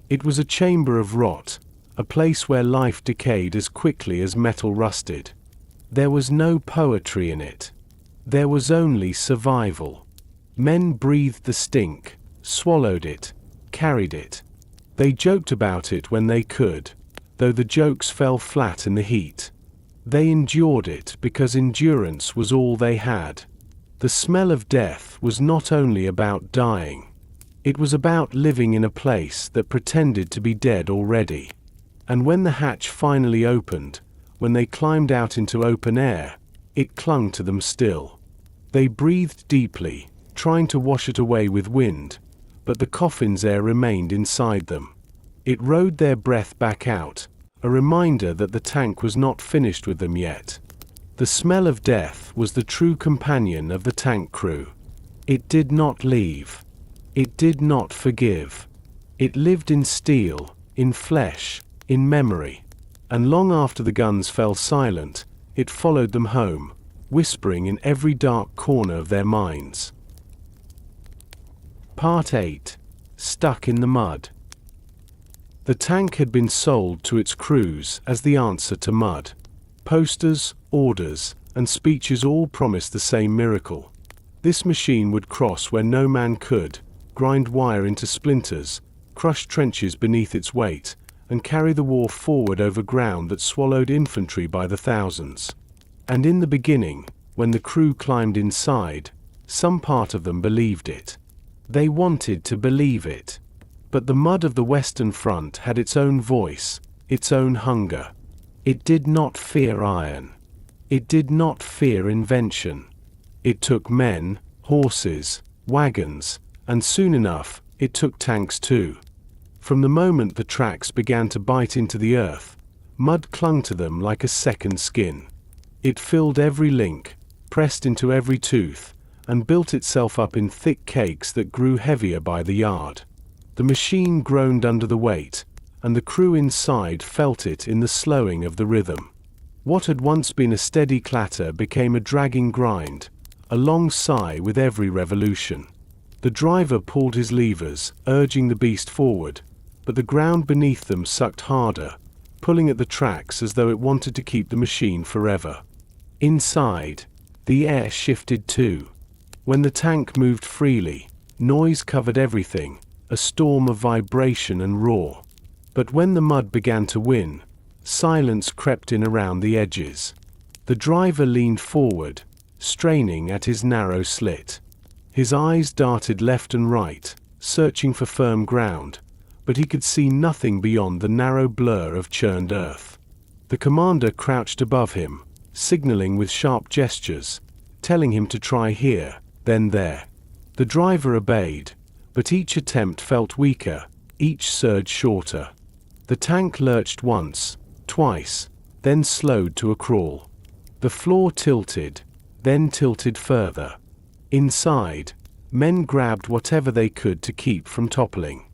It was a chamber of rot, a place where life decayed as quickly as metal rusted. There was no poetry in it. There was only survival. Men breathed the stink, swallowed it, carried it. They joked about it when they could, though the jokes fell flat in the heat. They endured it because endurance was all they had. The smell of death was not only about dying. It was about living in a place that pretended to be dead already. And when the hatch finally opened, when they climbed out into open air, it clung to them still. They breathed deeply, trying to wash it away with wind, but the coffin's air remained inside them. It rode their breath back out, a reminder that the tank was not finished with them yet. The smell of death was the true companion of the tank crew. It did not leave. It did not forgive. It lived in steel, in flesh, in memory. And long after the guns fell silent, it followed them home, whispering in every dark corner of their minds. Part 8. Stuck in the mud. The tank had been sold to its crews as the answer to mud. Posters, orders, and speeches all promised the same miracle. This machine would cross where no man could, grind wire into splinters, crush trenches beneath its weight, and carry the war forward over ground that swallowed infantry by the thousands. And in the beginning, when the crew climbed inside, some part of them believed it. They wanted to believe it. But the mud of the Western Front had its own voice, its own hunger. It did not fear iron. It did not fear invention. It took men, horses, wagons, and soon enough, it took tanks too. From the moment the tracks began to bite into the earth, mud clung to them like a second skin. It filled every link, pressed into every tooth, and built itself up in thick cakes that grew heavier by the yard. The machine groaned under the weight, and the crew inside felt it in the slowing of the rhythm. What had once been a steady clatter became a dragging grind, a long sigh with every revolution. The driver pulled his levers, urging the beast forward, but the ground beneath them sucked harder, pulling at the tracks as though it wanted to keep the machine forever. Inside, the air shifted too. When the tank moved freely, noise covered everything, a storm of vibration and roar. But when the mud began to win, silence crept in around the edges. The driver leaned forward, straining at his narrow slit. His eyes darted left and right, searching for firm ground, but he could see nothing beyond the narrow blur of churned earth. The commander crouched above him, signaling with sharp gestures, telling him to try here, then there. The driver obeyed, but each attempt felt weaker, each surge shorter. The tank lurched once, twice, then slowed to a crawl. The floor tilted, then tilted further. Inside, men grabbed whatever they could to keep from toppling.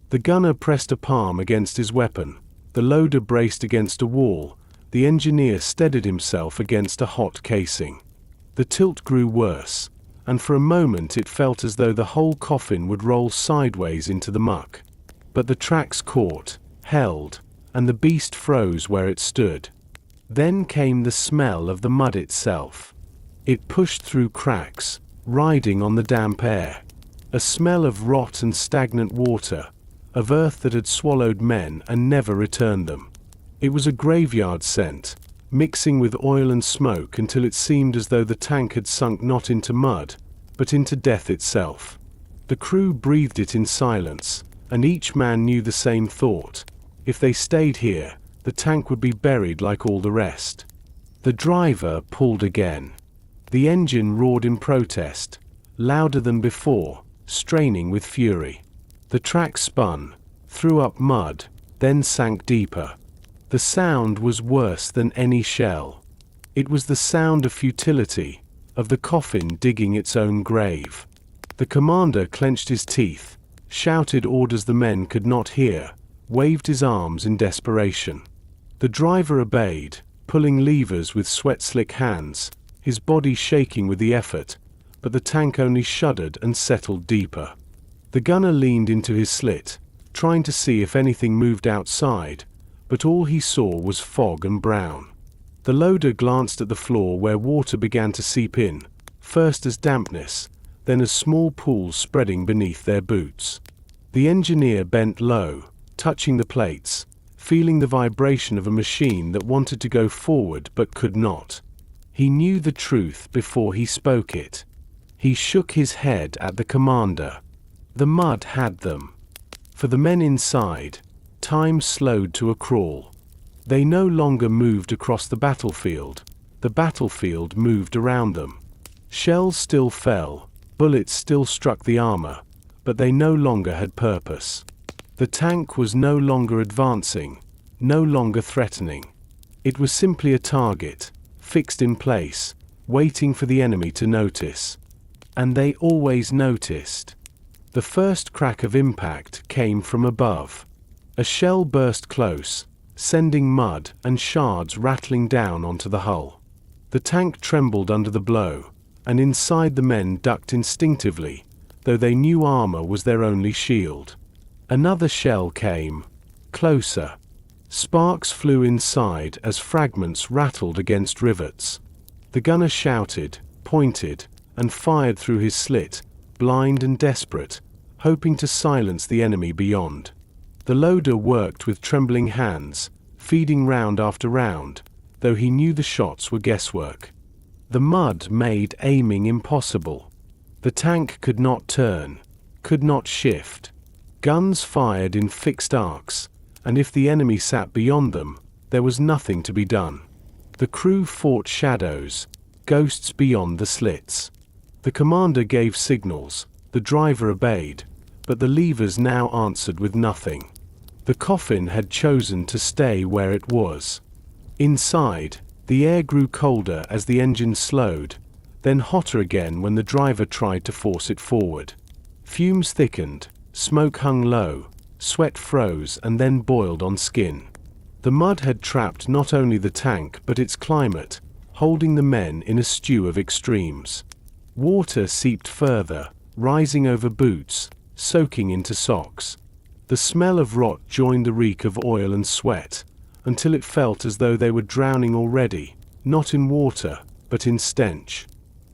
The gunner pressed a palm against his weapon, the loader braced against a wall, the engineer steadied himself against a hot casing. The tilt grew worse, and for a moment it felt as though the whole coffin would roll sideways into the muck. But the tracks caught, held, and the beast froze where it stood. Then came the smell of the mud itself. It pushed through cracks, riding on the damp air. A smell of rot and stagnant water, of earth that had swallowed men and never returned them. It was a graveyard scent, mixing with oil and smoke until it seemed as though the tank had sunk not into mud, but into death itself. The crew breathed it in silence, and each man knew the same thought. If they stayed here, the tank would be buried like all the rest. The driver pulled again. The engine roared in protest, louder than before, straining with fury. The track spun, threw up mud, then sank deeper. The sound was worse than any shell. It was the sound of futility, of the coffin digging its own grave. The commander clenched his teeth, shouted orders the men could not hear, waved his arms in desperation. The driver obeyed, pulling levers with sweat-slick hands, his body shaking with the effort, but the tank only shuddered and settled deeper. The gunner leaned into his slit, trying to see if anything moved outside, but all he saw was fog and brown. The loader glanced at the floor where water began to seep in, first as dampness, then as small pools spreading beneath their boots. The engineer bent low, touching the plates, feeling the vibration of a machine that wanted to go forward but could not. He knew the truth before he spoke it. He shook his head at the commander. The mud had them. For the men inside, time slowed to a crawl. They no longer moved across the battlefield moved around them. Shells still fell, bullets still struck the armor, but they no longer had purpose. The tank was no longer advancing, no longer threatening. It was simply a target, fixed in place, waiting for the enemy to notice. And they always noticed. The first crack of impact came from above. A shell burst close, sending mud and shards rattling down onto the hull. The tank trembled under the blow, and inside the men ducked instinctively, though they knew armor was their only shield. Another shell came, closer. Sparks flew inside as fragments rattled against rivets. The gunner shouted, pointed, and fired through his slit, blind and desperate, hoping to silence the enemy beyond. The loader worked with trembling hands, feeding round after round, though he knew the shots were guesswork. The mud made aiming impossible. The tank could not turn, could not shift. Guns fired in fixed arcs, and if the enemy sat beyond them, there was nothing to be done. The crew fought shadows, ghosts beyond the slits. The commander gave signals, the driver obeyed, but the levers now answered with nothing. The coffin had chosen to stay where it was. Inside, the air grew colder as the engine slowed, then hotter again when the driver tried to force it forward. Fumes thickened, smoke hung low, sweat froze and then boiled on skin. The mud had trapped not only the tank but its climate, holding the men in a stew of extremes. Water seeped further, rising over boots, soaking into socks. The smell of rot joined the reek of oil and sweat, until it felt as though they were drowning already, not in water, but in stench.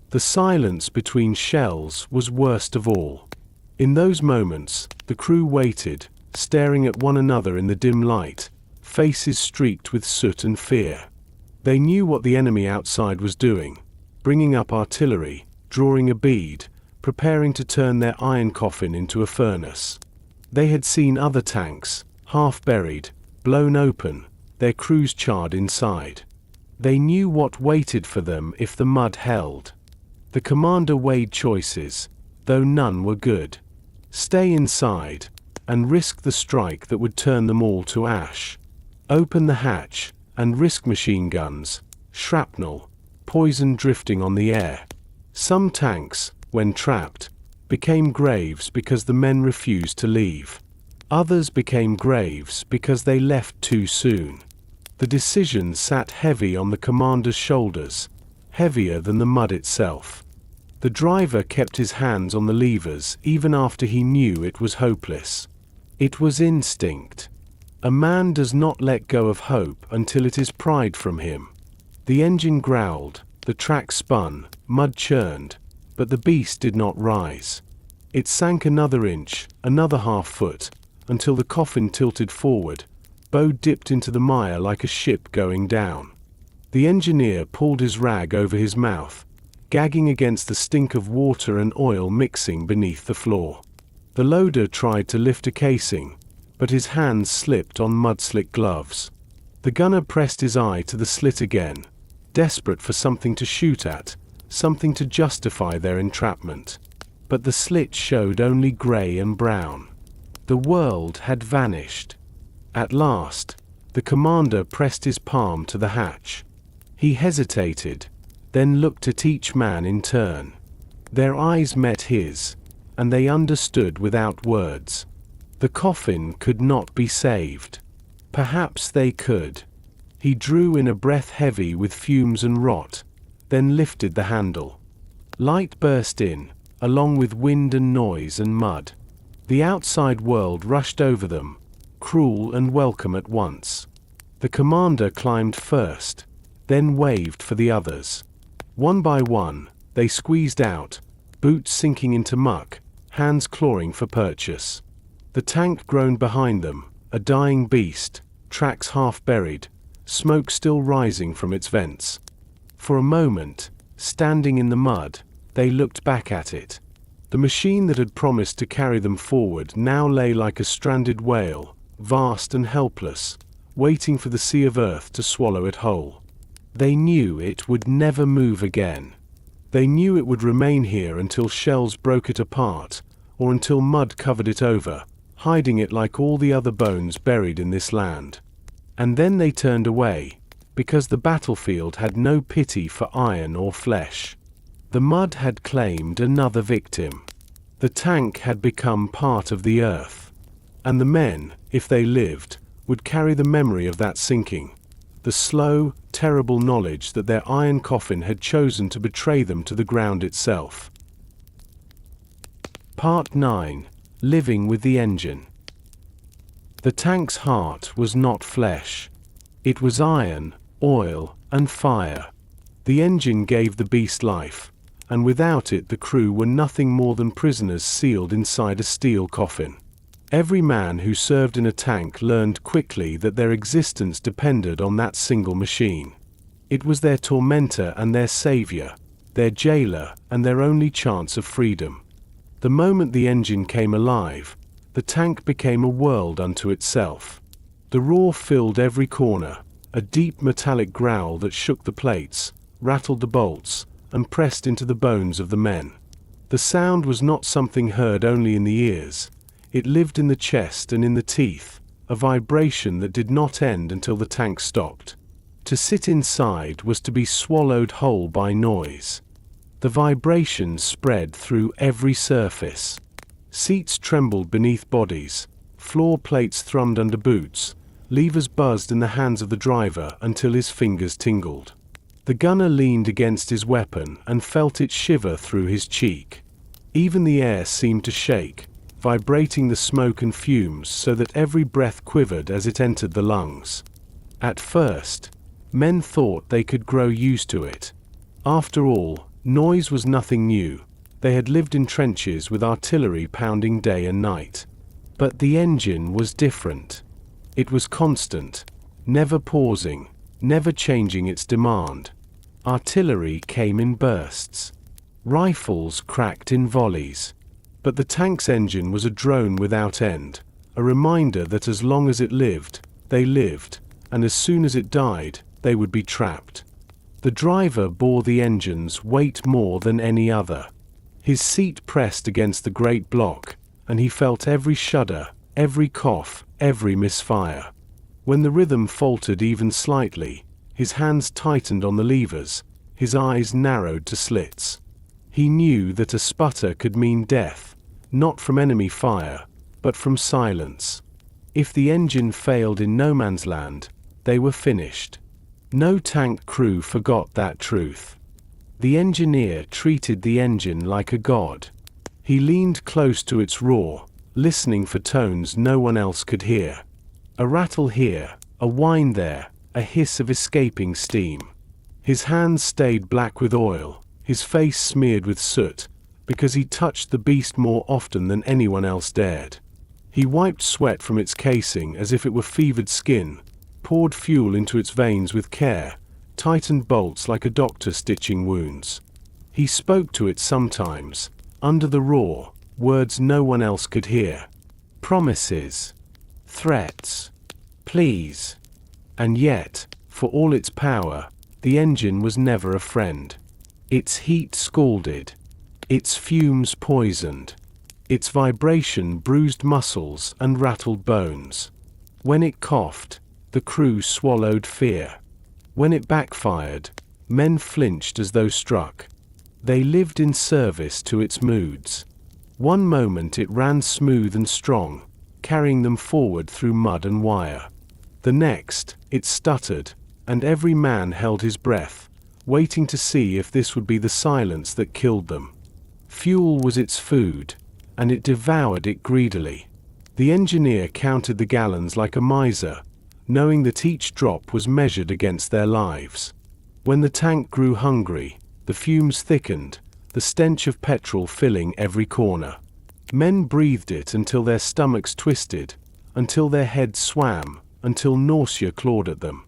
The silence between shells was worst of all. In those moments, the crew waited, staring at one another in the dim light, faces streaked with soot and fear. They knew what the enemy outside was doing, bringing up artillery, drawing a bead, preparing to turn their iron coffin into a furnace. They had seen other tanks, half buried, blown open, their crews charred inside. They knew what waited for them if the mud held. The commander weighed choices, though none were good. Stay inside, and risk the strike that would turn them all to ash. Open the hatch, and risk machine guns, shrapnel, poison drifting on the air. Some tanks, when trapped, became graves because the men refused to leave. Others became graves because they left too soon. The decision sat heavy on the commander's shoulders, heavier than the mud itself. The driver kept his hands on the levers even after he knew it was hopeless. It was instinct. A man does not let go of hope until it is pried from him. The engine growled, the track spun, mud churned, but the beast did not rise. It sank another inch, another half-foot, until the coffin tilted forward, bow dipped into the mire like a ship going down. The engineer pulled his rag over his mouth, gagging against the stink of water and oil mixing beneath the floor. The loader tried to lift a casing, but his hands slipped on mud-slick gloves. The gunner pressed his eye to the slit again, desperate for something to shoot at, something to justify their entrapment. But the slit showed only grey and brown. The world had vanished. At last, the commander pressed his palm to the hatch. He hesitated, then looked at each man in turn. Their eyes met his, and they understood without words. The coffin could not be saved. Perhaps they could. He drew in a breath heavy with fumes and rot, then lifted the handle. Light burst in, along with wind and noise and mud. The outside world rushed over them, cruel and welcome at once. The commander climbed first, then waved for the others. One by one, they squeezed out, boots sinking into muck, hands clawing for purchase. The tank groaned behind them, a dying beast, tracks half buried, smoke still rising from its vents. For a moment, standing in the mud, they looked back at it. The machine that had promised to carry them forward now lay like a stranded whale, vast and helpless, waiting for the sea of earth to swallow it whole. They knew it would never move again. They knew it would remain here until shells broke it apart, or until mud covered it over, hiding it like all the other bones buried in this land. And then they turned away, because the battlefield had no pity for iron or flesh. The mud had claimed another victim. The tank had become part of the earth. And the men, if they lived, would carry the memory of that sinking, the slow, terrible knowledge that their iron coffin had chosen to betray them to the ground itself. Part 9. Living with the engine. The tank's heart was not flesh. It was iron, oil, and fire. The engine gave the beast life, and without it the crew were nothing more than prisoners sealed inside a steel coffin. Every man who served in a tank learned quickly that their existence depended on that single machine. It was their tormentor and their savior, their jailer and their only chance of freedom. The moment the engine came alive, the tank became a world unto itself. The roar filled every corner, a deep metallic growl that shook the plates, rattled the bolts, and pressed into the bones of the men. The sound was not something heard only in the ears. It lived in the chest and in the teeth, a vibration that did not end until the tank stopped. To sit inside was to be swallowed whole by noise. The vibration spread through every surface. Seats trembled beneath bodies, floor plates thrummed under boots, levers buzzed in the hands of the driver until his fingers tingled. The gunner leaned against his weapon and felt it shiver through his cheek. Even the air seemed to shake, vibrating the smoke and fumes so that every breath quivered as it entered the lungs. At first, men thought they could grow used to it. After all, noise was nothing new. They had lived in trenches with artillery pounding day and night. But the engine was different. It was constant, never pausing, never changing its demand. Artillery came in bursts. Rifles cracked in volleys. But the tank's engine was a drone without end, a reminder that as long as it lived, they lived, and as soon as it died, they would be trapped. The driver bore the engine's weight more than any other. His seat pressed against the great block, and he felt every shudder, every cough, every misfire. When the rhythm faltered even slightly, his hands tightened on the levers, his eyes narrowed to slits. He knew that a sputter could mean death, not from enemy fire, but from silence. If the engine failed in no man's land, they were finished. No tank crew forgot that truth. The engineer treated the engine like a god. He leaned close to its roar, listening for tones no one else could hear. A rattle here, a whine there, a hiss of escaping steam. His hands stayed black with oil, his face smeared with soot, because he touched the beast more often than anyone else dared. He wiped sweat from its casing as if it were fevered skin, poured fuel into its veins with care, tightened bolts like a doctor stitching wounds. He spoke to it sometimes, under the roar, words no one else could hear. Promises. Threats. Pleas. And yet, for all its power, the engine was never a friend. Its heat scalded. Its fumes poisoned. Its vibration bruised muscles and rattled bones. When it coughed, the crew swallowed fear. When it backfired, men flinched as though struck. They lived in service to its moods. One moment it ran smooth and strong, carrying them forward through mud and wire. The next, it stuttered, and every man held his breath, waiting to see if this would be the silence that killed them. Fuel was its food, and it devoured it greedily. The engineer counted the gallons like a miser, knowing that each drop was measured against their lives. When the tank grew hungry, the fumes thickened, the stench of petrol filling every corner. Men breathed it until their stomachs twisted, until their heads swam, until nausea clawed at them.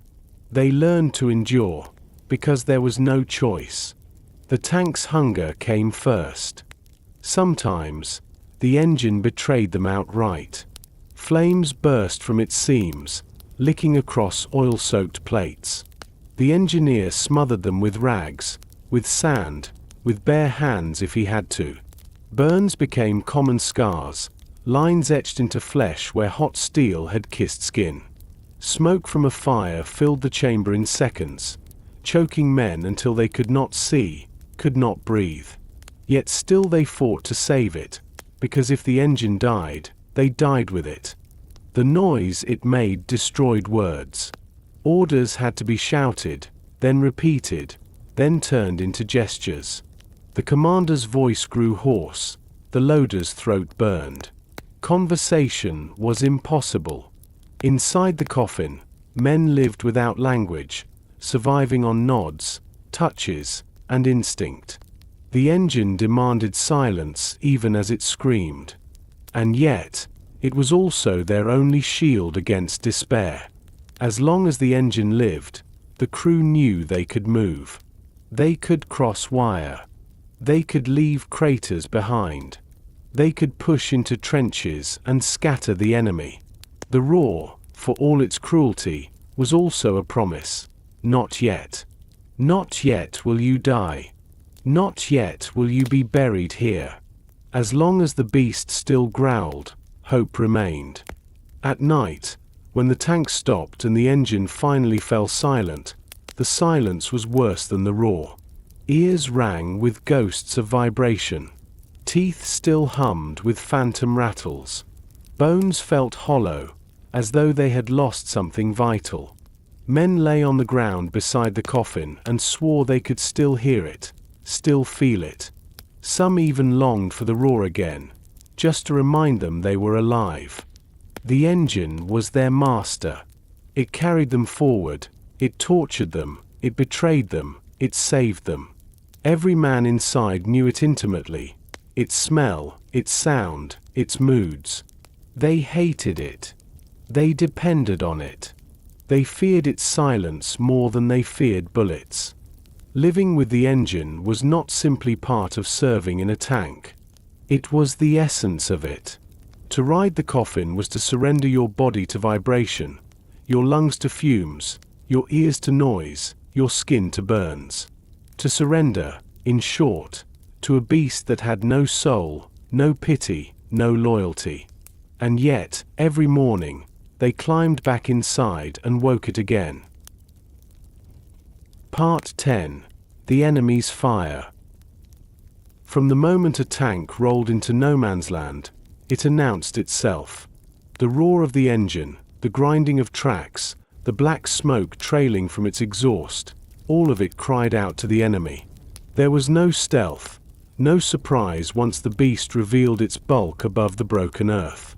They learned to endure, because there was no choice. The tank's hunger came first. Sometimes, the engine betrayed them outright. Flames burst from its seams, licking across oil-soaked plates. The engineer smothered them with rags, with sand, with bare hands if he had to. Burns became common scars, lines etched into flesh where hot steel had kissed skin. Smoke from a fire filled the chamber in seconds, choking men until they could not see, could not breathe. Yet still they fought to save it, because if the engine died, they died with it. The noise it made destroyed words. Orders had to be shouted, then repeated, then turned into gestures. The commander's voice grew hoarse, the loader's throat burned. Conversation was impossible. Inside the coffin, men lived without language, surviving on nods, touches, and instinct. The engine demanded silence even as it screamed. And yet, it was also their only shield against despair. As long as the engine lived, the crew knew they could move. They could cross wire. They could leave craters behind. They could push into trenches and scatter the enemy. The roar, for all its cruelty, was also a promise. Not yet. Not yet will you die. Not yet will you be buried here. As long as the beast still growled, hope remained. At night, when the tank stopped and the engine finally fell silent, the silence was worse than the roar. Ears rang with ghosts of vibration. Teeth still hummed with phantom rattles. Bones felt hollow, as though they had lost something vital. Men lay on the ground beside the coffin and swore they could still hear it, still feel it. Some even longed for the roar again, just to remind them they were alive. The engine was their master. It carried them forward, it tortured them, it betrayed them, it saved them. Every man inside knew it intimately, its smell, its sound, its moods. They hated it. They depended on it. They feared its silence more than they feared bullets. Living with the engine was not simply part of serving in a tank. It was the essence of it. To ride the coffin was to surrender your body to vibration, your lungs to fumes, your ears to noise, your skin to burns. To surrender, in short, to a beast that had no soul, no pity, no loyalty. And yet, every morning, they climbed back inside and woke it again. Part 10. The Enemy's Fire. From the moment a tank rolled into no man's land, it announced itself. The roar of the engine, the grinding of tracks, the black smoke trailing from its exhaust, all of it cried out to the enemy. There was no stealth, no surprise once the beast revealed its bulk above the broken earth.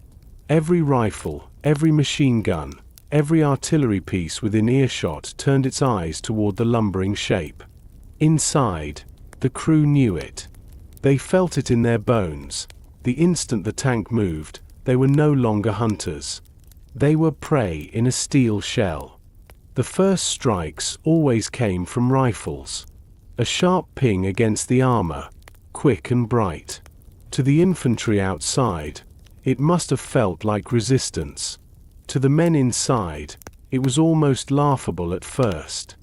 Every rifle, every machine gun, every artillery piece within earshot turned its eyes toward the lumbering shape. Inside, the crew knew it. They felt it in their bones. The instant the tank moved, they were no longer hunters. They were prey in a steel shell. The first strikes always came from rifles. A sharp ping against the armor, quick and bright. To the infantry outside, it must have felt like resistance. To the men inside, it was almost laughable at first.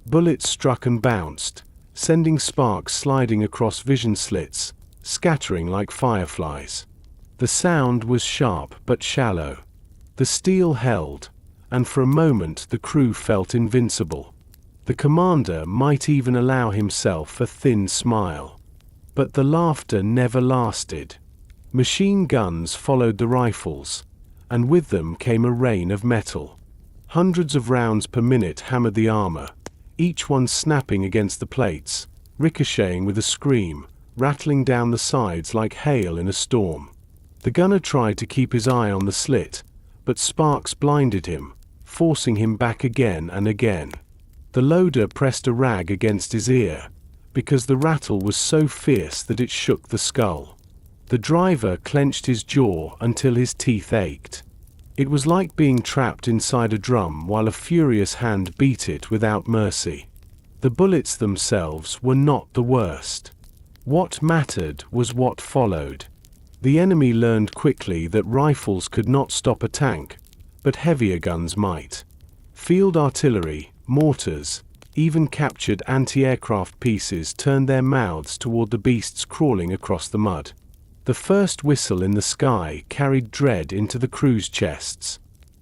Bullets struck and bounced, sending sparks sliding across vision slits, scattering like fireflies. The sound was sharp but shallow. The steel held, and for a moment the crew felt invincible. The commander might even allow himself a thin smile. But the laughter never lasted. Machine guns followed the rifles, and with them came a rain of metal. Hundreds of rounds per minute hammered the armor, each one snapping against the plates, ricocheting with a scream, rattling down the sides like hail in a storm. The gunner tried to keep his eye on the slit, but sparks blinded him, forcing him back again and again. The loader pressed a rag against his ear, because the rattle was so fierce that it shook the skull. The driver clenched his jaw until his teeth ached. It was like being trapped inside a drum while a furious hand beat it without mercy. The bullets themselves were not the worst. What mattered was what followed. The enemy learned quickly that rifles could not stop a tank, but heavier guns might. Field artillery, mortars, even captured anti-aircraft pieces turned their mouths toward the beasts crawling across the mud. The first whistle in the sky carried dread into the crew's chests.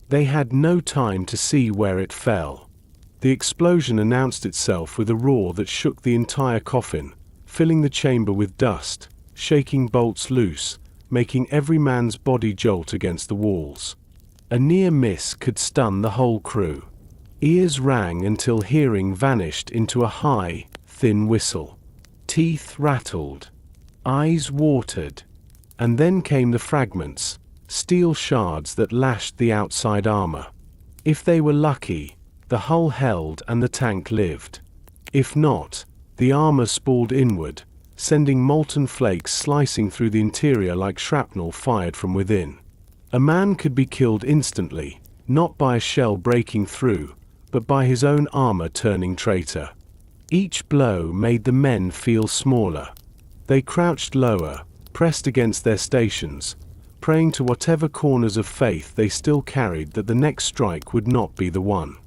They had no time to see where it fell. The explosion announced itself with a roar that shook the entire coffin, filling the chamber with dust, shaking bolts loose, making every man's body jolt against the walls. A near miss could stun the whole crew. Ears rang until hearing vanished into a high, thin whistle. Teeth rattled. Eyes watered. And then came the fragments, steel shards that lashed the outside armor. If they were lucky, the hull held and the tank lived. If not, the armor spalled inward, sending molten flakes slicing through the interior like shrapnel fired from within. A man could be killed instantly, not by a shell breaking through, but by his own armor turning traitor. Each blow made the men feel smaller. They crouched lower, pressed against their stations, praying to whatever corners of faith they still carried that the next strike would not be the one.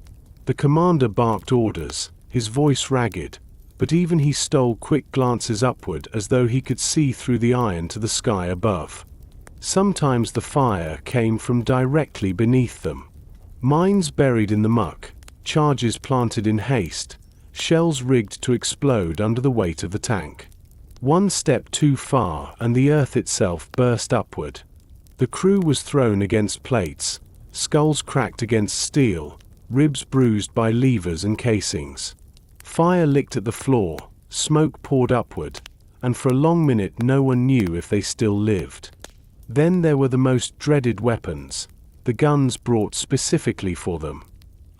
The commander barked orders, his voice ragged, but even he stole quick glances upward as though he could see through the iron to the sky above. Sometimes the fire came from directly beneath them. Mines buried in the muck, charges planted in haste, shells rigged to explode under the weight of the tank. One step too far and the earth itself burst upward. The crew was thrown against plates, skulls cracked against steel, ribs bruised by levers and casings. Fire licked at the floor, smoke poured upward, and for a long minute no one knew if they still lived. Then there were the most dreaded weapons, the guns brought specifically for them.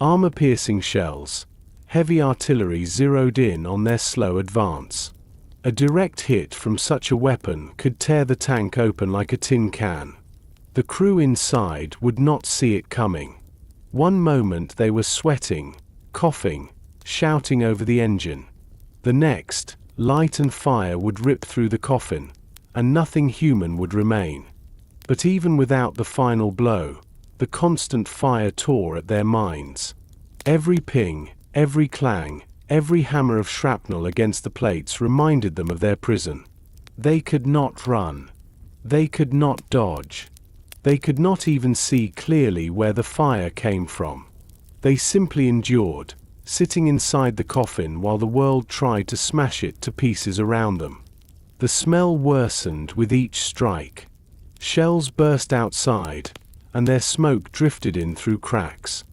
Armor-piercing shells, heavy artillery zeroed in on their slow advance. A direct hit from such a weapon could tear the tank open like a tin can. The crew inside would not see it coming. One moment they were sweating, coughing, shouting over the engine. The next, light and fire would rip through the coffin, and nothing human would remain. But even without the final blow, the constant fire tore at their minds. Every ping, every clang, every hammer of shrapnel against the plates reminded them of their prison. They could not run. They could not dodge. They could not even see clearly where the fire came from. They simply endured, sitting inside the coffin while the world tried to smash it to pieces around them. The smell worsened with each strike. Shells burst outside, and their smoke drifted in through cracks.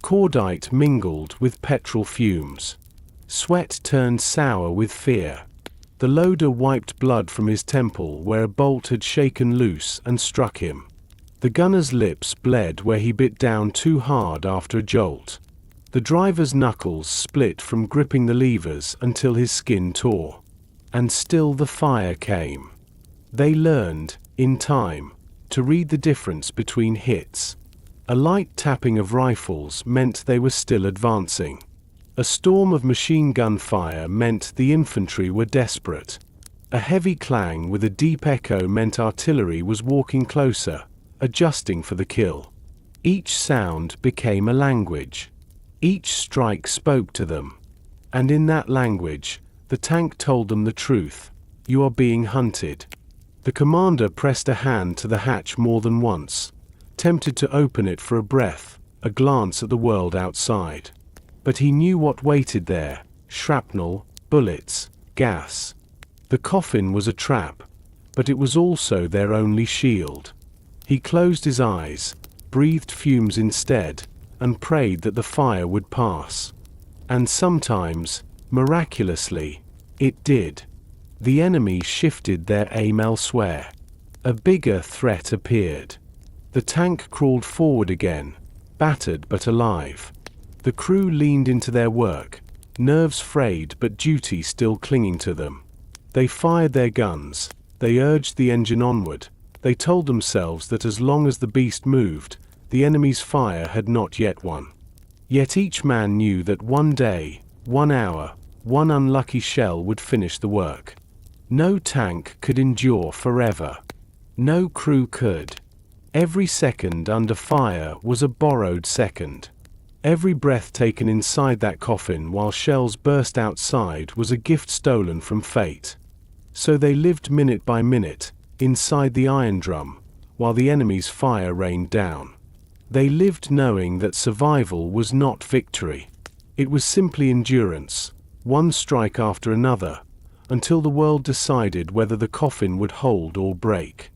Cordite mingled with petrol fumes. Sweat turned sour with fear. The loader wiped blood from his temple where a bolt had shaken loose and struck him. The The gunner's lips bled where he bit down too hard after a jolt. The driver's knuckles split from gripping the levers until his skin tore. And still the fire came. They learned, in time, to read the difference between hits. A light tapping of rifles meant they were still advancing. A storm of machine gun fire meant the infantry were desperate. A heavy clang with a deep echo meant artillery was walking closer, adjusting for the kill. Each sound became a language. Each strike spoke to them. And in that language, the tank told them the truth. You are being hunted. The commander pressed a hand to the hatch more than once, tempted to open it for a breath, a glance at the world outside. But he knew what waited there: shrapnel, bullets, gas. The coffin was a trap, but it was also their only shield. He closed his eyes, breathed fumes instead, and prayed that the fire would pass. And sometimes, miraculously, it did. The enemy shifted their aim elsewhere. A bigger threat appeared. The tank crawled forward again, battered but alive. The crew leaned into their work, nerves frayed but duty still clinging to them. They fired their guns, they urged the engine onward, they told themselves that as long as the beast moved, the enemy's fire had not yet won. Yet each man knew that one day, 1 hour, one unlucky shell would finish the work. No tank could endure forever. No crew could. Every second under fire was a borrowed second. Every breath taken inside that coffin while shells burst outside was a gift stolen from fate. So they lived minute by minute, inside the iron drum, while the enemy's fire rained down. They lived knowing that survival was not victory. It was simply endurance, one strike after another, until the world decided whether the coffin would hold or break.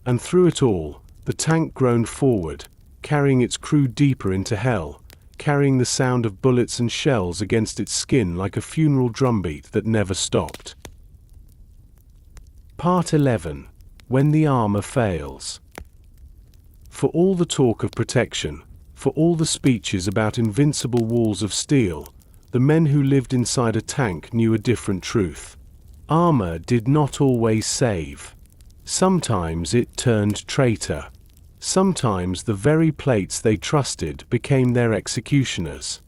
And through it all, the tank groaned forward, carrying its crew deeper into hell, carrying the sound of bullets and shells against its skin like a funeral drumbeat that never stopped. Part 11. When the armor fails. For all the talk of protection, for all the speeches about invincible walls of steel, the men who lived inside a tank knew a different truth. Armor did not always save. Sometimes it turned traitor. Sometimes the very plates they trusted became their executioners.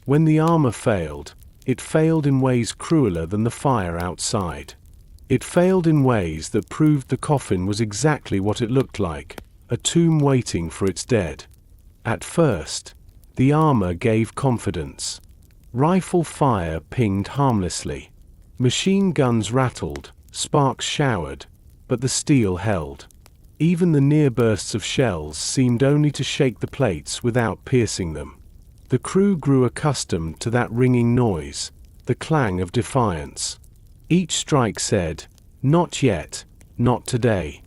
When the armor failed, it failed in ways crueler than the fire outside. It failed in ways that proved the coffin was exactly what it looked like, a tomb waiting for its dead. At first, the armor gave confidence. Rifle fire pinged harmlessly. Machine guns rattled, sparks showered, but the steel held. Even the near bursts of shells seemed only to shake the plates without piercing them. The crew grew accustomed to that ringing noise, the clang of defiance. Each strike said, "Not yet, not today."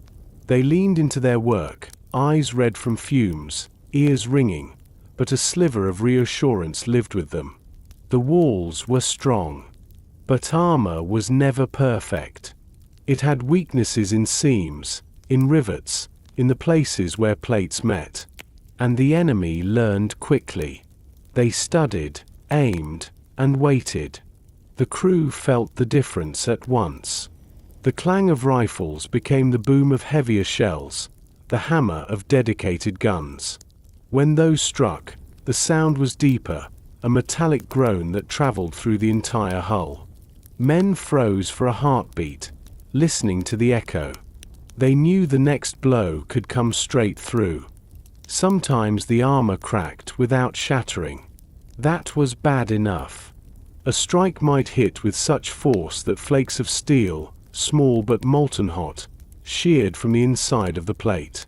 They leaned into their work, eyes red from fumes, ears ringing, but a sliver of reassurance lived with them. The walls were strong. But armor was never perfect. It had weaknesses in seams, in rivets, in the places where plates met. And the enemy learned quickly. They studied, aimed, and waited. The crew felt the difference at once. The clang of rifles became the boom of heavier shells, the hammer of dedicated guns. When those struck, the sound was deeper, a metallic groan that traveled through the entire hull. Men froze for a heartbeat, listening to the echo. They knew the next blow could come straight through. Sometimes the armor cracked without shattering. That was bad enough. A strike might hit with such force that flakes of steel, small but molten hot, sheared from the inside of the plate.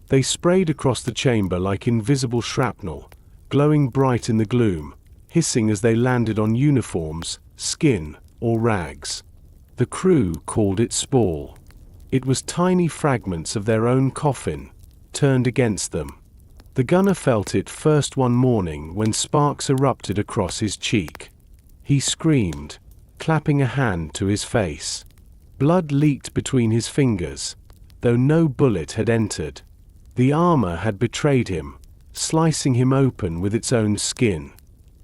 They sprayed across the chamber like invisible shrapnel, glowing bright in the gloom, hissing as they landed on uniforms, skin, or rags. The crew called it spall. It was tiny fragments of their own coffin, turned against them. The gunner felt it first one morning when sparks erupted across his cheek. He screamed, clapping a hand to his face. Blood leaked between his fingers, though no bullet had entered. The armor had betrayed him, slicing him open with its own skin.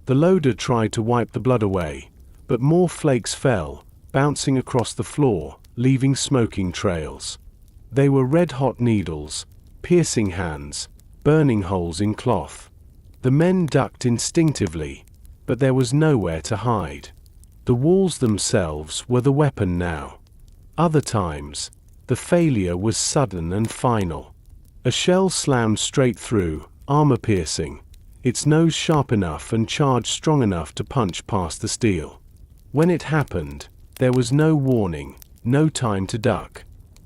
The loader tried to wipe the blood away, but more flakes fell, bouncing across the floor, leaving smoking trails. They were red-hot needles, piercing hands, burning holes in cloth. The men ducked instinctively, but there was nowhere to hide. The walls themselves were the weapon now. Other times, the failure was sudden and final. A shell slammed straight through, armor-piercing, its nose sharp enough and charge strong enough to punch past the steel. When it happened, there was no warning, no time to duck.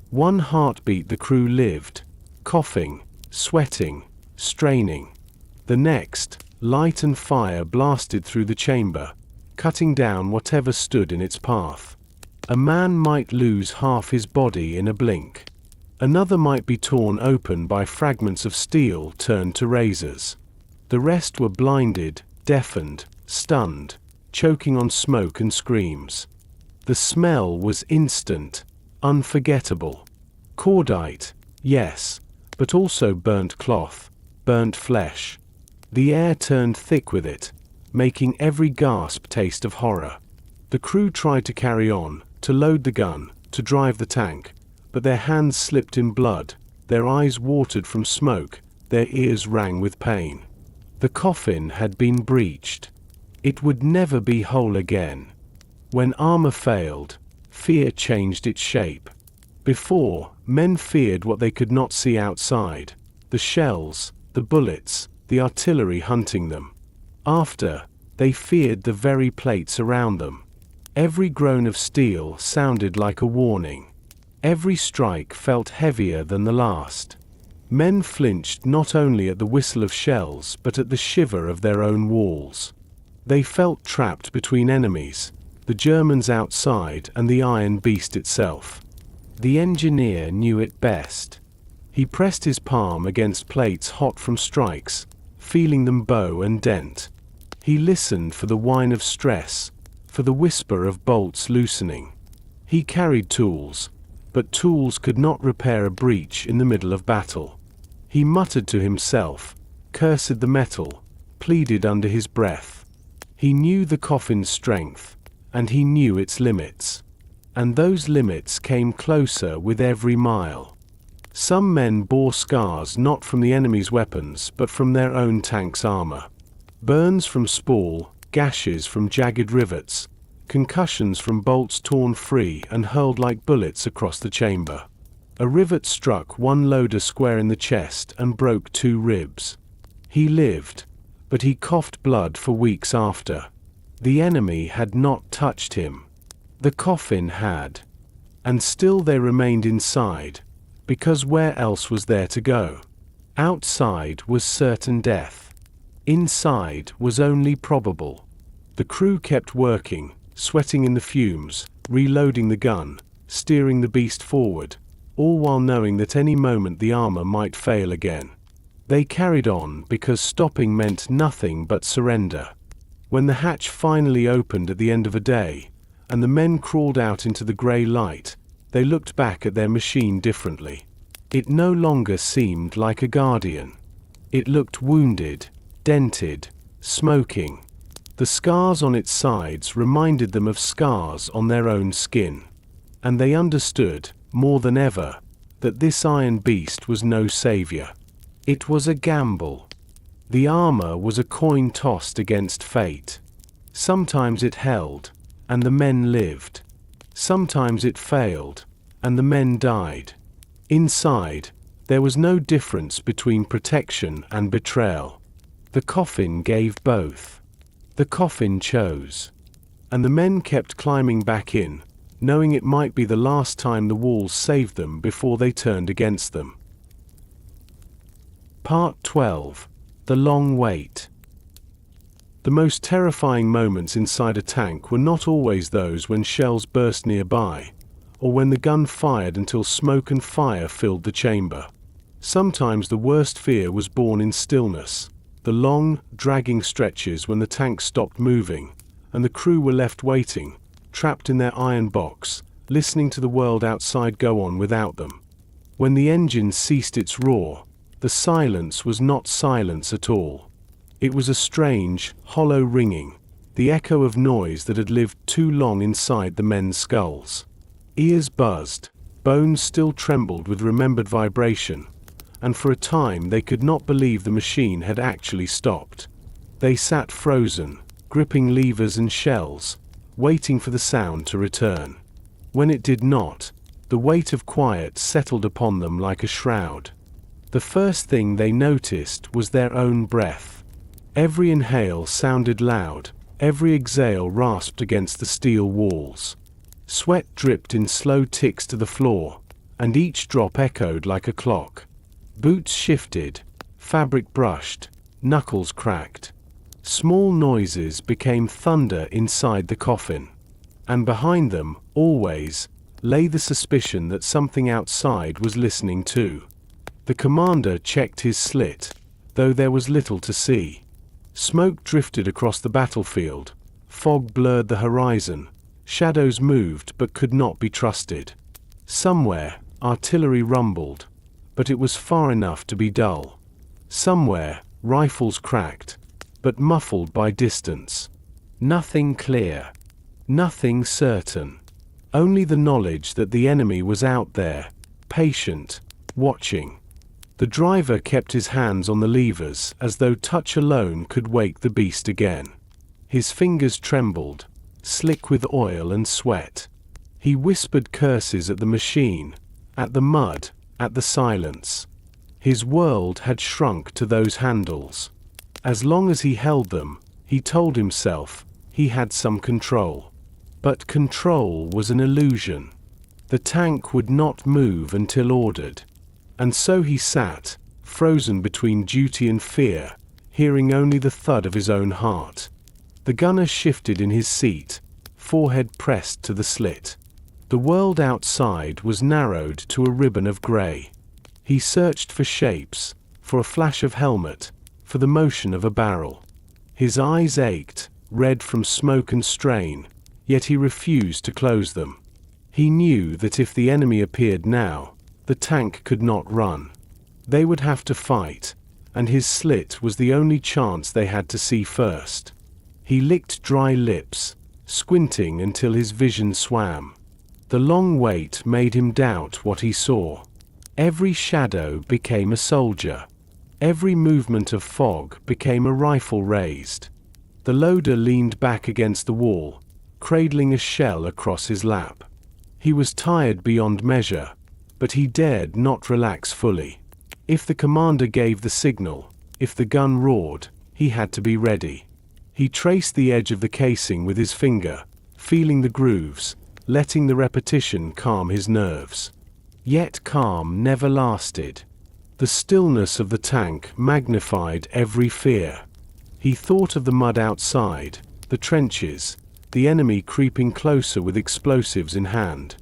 One heartbeat the crew lived, coughing, sweating, straining. The next, light and fire blasted through the chamber, cutting down whatever stood in its path. A man might lose half his body in a blink. Another might be torn open by fragments of steel turned to razors. The rest were blinded, deafened, stunned, choking on smoke and screams. The smell was instant, unforgettable. Cordite, yes, but also burnt cloth, burnt flesh. The air turned thick with it, making every gasp taste of horror. The crew tried to carry on, to load the gun, to drive the tank, but their hands slipped in blood, their eyes watered from smoke, their ears rang with pain. The coffin had been breached. It would never be whole again. When armor failed, fear changed its shape. Before, men feared what they could not see outside, the shells, the bullets, the artillery hunting them. After, they feared the very plates around them. Every groan of steel sounded like a warning. Every strike felt heavier than the last. Men flinched not only at the whistle of shells but at the shiver of their own walls. They felt trapped between enemies, the Germans outside and the Iron Beast itself. The engineer knew it best. He pressed his palm against plates hot from strikes, feeling them bow and dent. He listened for the whine of stress, for the whisper of bolts loosening. He carried tools, but tools could not repair a breach in the middle of battle. He muttered to himself, cursed the metal, pleaded under his breath. He knew the coffin's strength, and he knew its limits. And those limits came closer with every mile. Some men bore scars not from the enemy's weapons but from their own tank's armor. Burns from spall, gashes from jagged rivets, concussions from bolts torn free and hurled like bullets across the chamber. A rivet struck one loader square in the chest and broke 2 ribs. He lived, but he coughed blood for weeks after. The enemy had not touched him. The coffin had. And still they remained inside, because where else was there to go? Outside was certain death. Inside was only probable. The crew kept working, sweating in the fumes, reloading the gun, steering the beast forward, all while knowing that any moment the armor might fail again. They carried on because stopping meant nothing but surrender. When the hatch finally opened at the end of a day, and the men crawled out into the grey light, they looked back at their machine differently. It no longer seemed like a guardian. It looked wounded, dented, smoking. The scars on its sides reminded them of scars on their own skin. And they understood, more than ever, that this Iron Beast was no savior. It was a gamble. The armor was a coin tossed against fate. Sometimes it held, and the men lived. Sometimes it failed, and the men died. Inside, there was no difference between protection and betrayal. The coffin gave both. The coffin chose. And the men kept climbing back in, knowing it might be the last time the walls saved them before they turned against them. Part 12. The Long Wait. The most terrifying moments inside a tank were not always those when shells burst nearby, or when the gun fired until smoke and fire filled the chamber. Sometimes the worst fear was born in stillness, the long, dragging stretches when the tank stopped moving, and the crew were left waiting, trapped in their iron box, listening to the world outside go on without them. When the engine ceased its roar, The silence was not silence at all. It was a strange, hollow ringing, the echo of noise that had lived too long inside the men's skulls. Ears buzzed, bones still trembled with remembered vibration, and for a time they could not believe the machine had actually stopped. They sat frozen, gripping levers and shells, waiting for the sound to return. When it did not, the weight of quiet settled upon them like a shroud. The first thing they noticed was their own breath. Every inhale sounded loud, every exhale rasped against the steel walls. Sweat dripped in slow ticks to the floor, and each drop echoed like a clock. Boots shifted, fabric brushed, knuckles cracked. Small noises became thunder inside the coffin. And behind them, always, lay the suspicion that something outside was listening too. The commander checked his slit, though there was little to see. Smoke drifted across the battlefield, fog blurred the horizon, shadows moved but could not be trusted. Somewhere, artillery rumbled, but it was far enough to be dull. Somewhere, rifles cracked, but muffled by distance. Nothing clear, nothing certain. Only the knowledge that the enemy was out there, patient, watching. The driver kept his hands on the levers as though touch alone could wake the beast again. His fingers trembled, slick with oil and sweat. He whispered curses at the machine, at the mud, at the silence. His world had shrunk to those handles. As long as he held them, he told himself, he had some control. But control was an illusion. The tank would not move until ordered. And so he sat, frozen between duty and fear, hearing only the thud of his own heart. The gunner shifted in his seat, forehead pressed to the slit. The world outside was narrowed to a ribbon of grey. He searched for shapes, for a flash of helmet, for the motion of a barrel. His eyes ached, red from smoke and strain, yet he refused to close them. He knew that if the enemy appeared now, the tank could not run. They would have to fight, and his slit was the only chance they had to see first. He licked dry lips, squinting until his vision swam. The long wait made him doubt what he saw. Every shadow became a soldier. Every movement of fog became a rifle raised. The loader leaned back against the wall, cradling a shell across his lap. He was tired beyond measure, but he dared not relax fully. If the commander gave the signal, if the gun roared, he had to be ready. He traced the edge of the casing with his finger, feeling the grooves, letting the repetition calm his nerves. Yet calm never lasted. The stillness of the tank magnified every fear. He thought of the mud outside, the trenches, the enemy creeping closer with explosives in hand.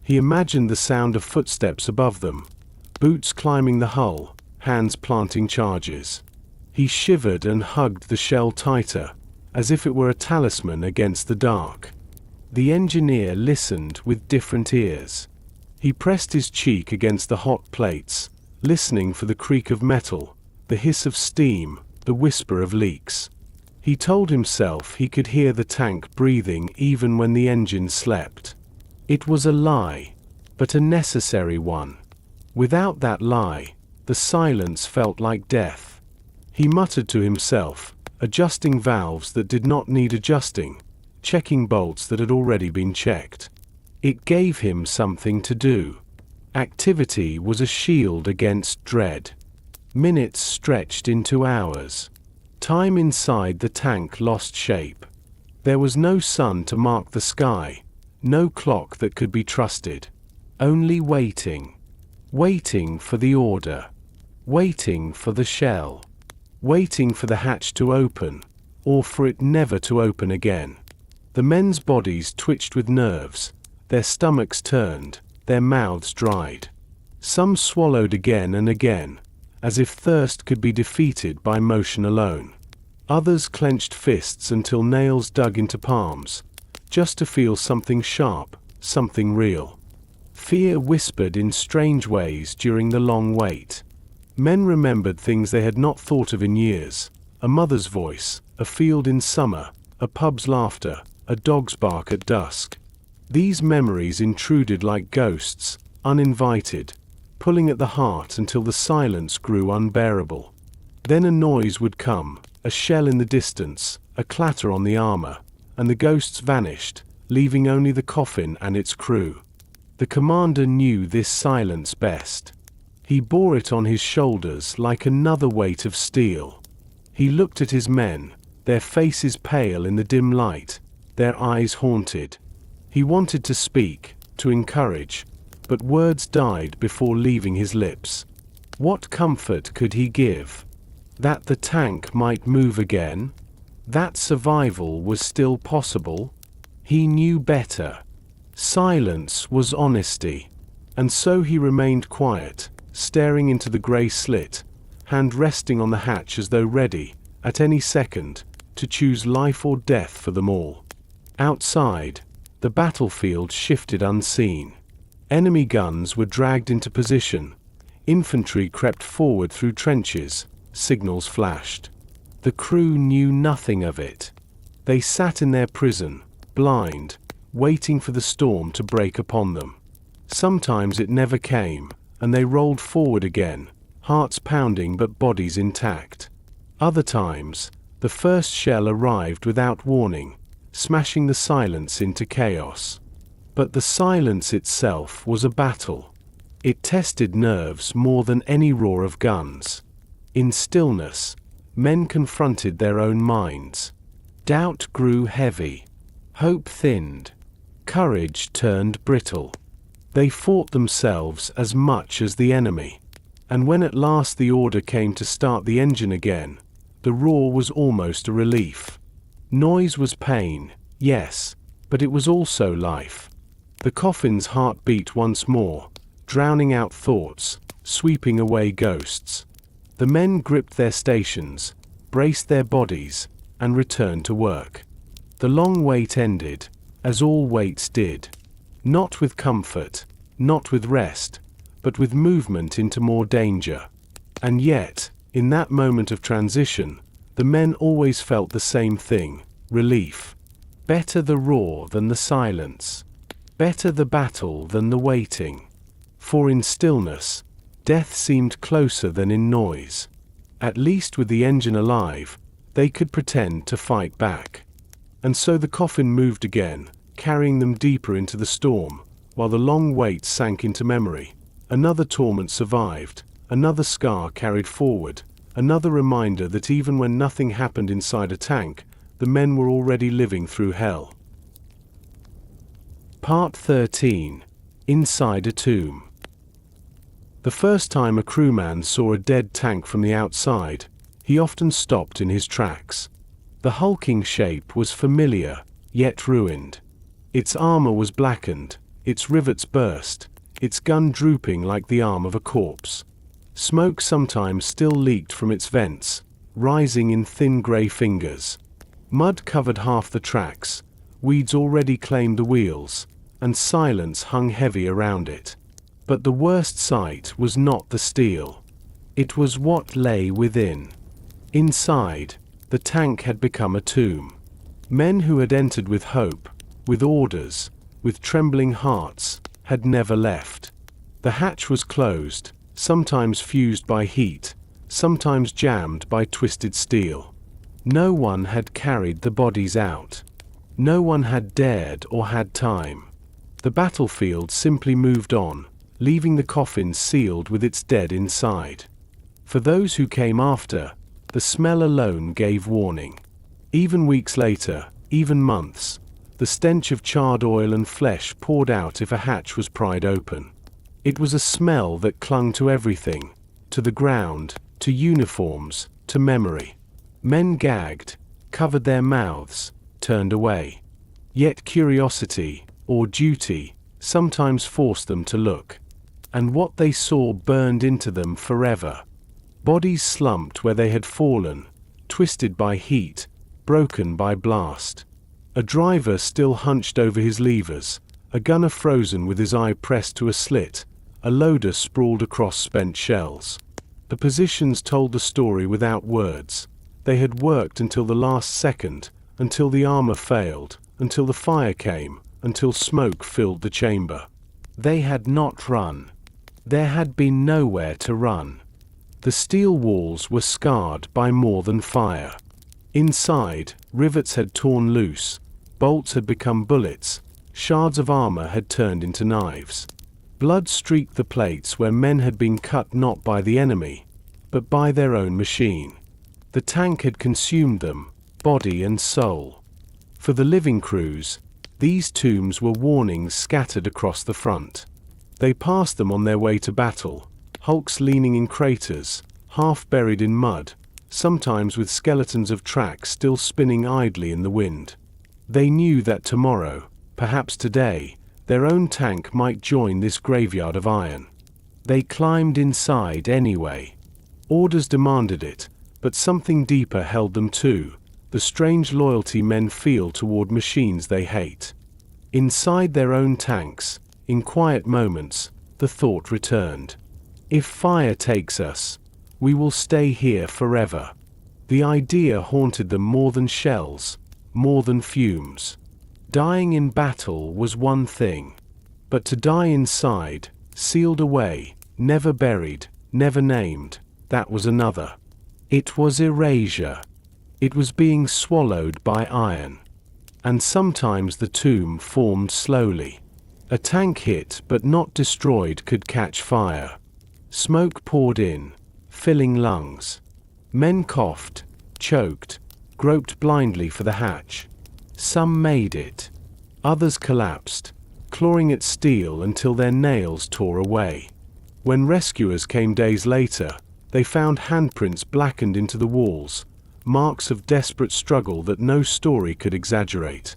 He imagined the sound of footsteps above them, boots climbing the hull, hands planting charges. He shivered and hugged the shell tighter, as if it were a talisman against the dark. The engineer listened with different ears. He pressed his cheek against the hot plates, listening for the creak of metal, the hiss of steam, the whisper of leaks. He told himself he could hear the tank breathing even when the engine slept. It was a lie, but a necessary one. Without that lie, the silence felt like death. He muttered to himself, adjusting valves that did not need adjusting, checking bolts that had already been checked. It gave him something to do. Activity was a shield against dread. Minutes stretched into hours. Time inside the tank lost shape. There was no sun to mark the sky, no clock that could be trusted. Only waiting. Waiting for the order. Waiting for the shell. Waiting for the hatch to open, or for it never to open again. The men's bodies twitched with nerves, their stomachs turned, their mouths dried. Some swallowed again and again, as if thirst could be defeated by motion alone. Others clenched fists until nails dug into palms, just to feel something sharp, something real. Fear whispered in strange ways during the long wait. Men remembered things they had not thought of in years: a mother's voice, a field in summer, a pub's laughter, a dog's bark at dusk. These memories intruded like ghosts, uninvited, pulling at the heart until the silence grew unbearable. Then a noise would come, a shell in the distance, a clatter on the armor, and the ghosts vanished, leaving only the coffin and its crew. The commander knew this silence best. He bore it on his shoulders like another weight of steel. He looked at his men, their faces pale in the dim light, their eyes haunted. He wanted to speak, to encourage, but words died before leaving his lips. What comfort could he give? That the tank might move again? That survival was still possible? He knew better. Silence was honesty. And so he remained quiet, staring into the grey slit, hand resting on the hatch as though ready, at any second, to choose life or death for them all. Outside, the battlefield shifted unseen. Enemy guns were dragged into position. Infantry crept forward through trenches. Signals flashed. The crew knew nothing of it. They sat in their prison, blind, waiting for the storm to break upon them. Sometimes it never came, and they rolled forward again, hearts pounding but bodies intact. Other times, the first shell arrived without warning, smashing the silence into chaos. But the silence itself was a battle. It tested nerves more than any roar of guns. In stillness, men confronted their own minds. Doubt grew heavy. Hope thinned. Courage turned brittle. They fought themselves as much as the enemy. And when at last the order came to start the engine again, the roar was almost a relief. Noise was pain, yes, but it was also life. The coffin's heart beat once more, drowning out thoughts, sweeping away ghosts. The men gripped their stations, braced their bodies, and returned to work. The long wait ended, as all waits did. Not with comfort, not with rest, but with movement into more danger. And yet, in that moment of transition, the men always felt the same thing: relief. Better the roar than the silence. Better the battle than the waiting. For in stillness, death seemed closer than in noise. At least with the engine alive, they could pretend to fight back. And so the coffin moved again, carrying them deeper into the storm, while the long wait sank into memory. Another torment survived, another scar carried forward, another reminder that even when nothing happened inside a tank, the men were already living through hell. Part 13. Inside a Tomb. The first time a crewman saw a dead tank from the outside, he often stopped in his tracks. The hulking shape was familiar, yet ruined. Its armor was blackened, its rivets burst, its gun drooping like the arm of a corpse. Smoke sometimes still leaked from its vents, rising in thin grey fingers. Mud covered half the tracks, weeds already claimed the wheels, and silence hung heavy around it. But the worst sight was not the steel. It was what lay within. Inside, the tank had become a tomb. Men who had entered with hope, with orders, with trembling hearts, had never left. The hatch was closed, sometimes fused by heat, sometimes jammed by twisted steel. No one had carried the bodies out. No one had dared or had time. The battlefield simply moved on, leaving the coffin sealed with its dead inside. For those who came after, the smell alone gave warning. Even weeks later, even months, the stench of charred oil and flesh poured out if a hatch was pried open. It was a smell that clung to everything, to the ground, to uniforms, to memory. Men gagged, covered their mouths, turned away. Yet curiosity, or duty, sometimes forced them to look. And what they saw burned into them forever. Bodies slumped where they had fallen, twisted by heat, broken by blast. A driver still hunched over his levers, a gunner frozen with his eye pressed to a slit, a loader sprawled across spent shells. The positions told the story without words. They had worked until the last second, until the armor failed, until the fire came, until smoke filled the chamber. They had not run. There had been nowhere to run. The steel walls were scarred by more than fire. Inside, rivets had torn loose, bolts had become bullets, shards of armor had turned into knives. Blood streaked the plates where men had been cut not by the enemy, but by their own machine. The tank had consumed them, body and soul. For the living crews, these tombs were warnings scattered across the front. They passed them on their way to battle, hulks leaning in craters, half buried in mud, sometimes with skeletons of tracks still spinning idly in the wind. They knew that tomorrow, perhaps today, their own tank might join this graveyard of iron. They climbed inside anyway. Orders demanded it, but something deeper held them too, the strange loyalty men feel toward machines they hate. Inside their own tanks, in quiet moments, the thought returned. If fire takes us, we will stay here forever. The idea haunted them more than shells, more than fumes. Dying in battle was one thing, but to die inside, sealed away, never buried, never named, that was another. It was erasure. It was being swallowed by iron. And sometimes the tomb formed slowly. A tank hit but not destroyed could catch fire. Smoke poured in, filling lungs. Men coughed, choked, groped blindly for the hatch. Some made it. Others collapsed, clawing at steel until their nails tore away. When rescuers came days later, they found handprints blackened into the walls, marks of desperate struggle that no story could exaggerate.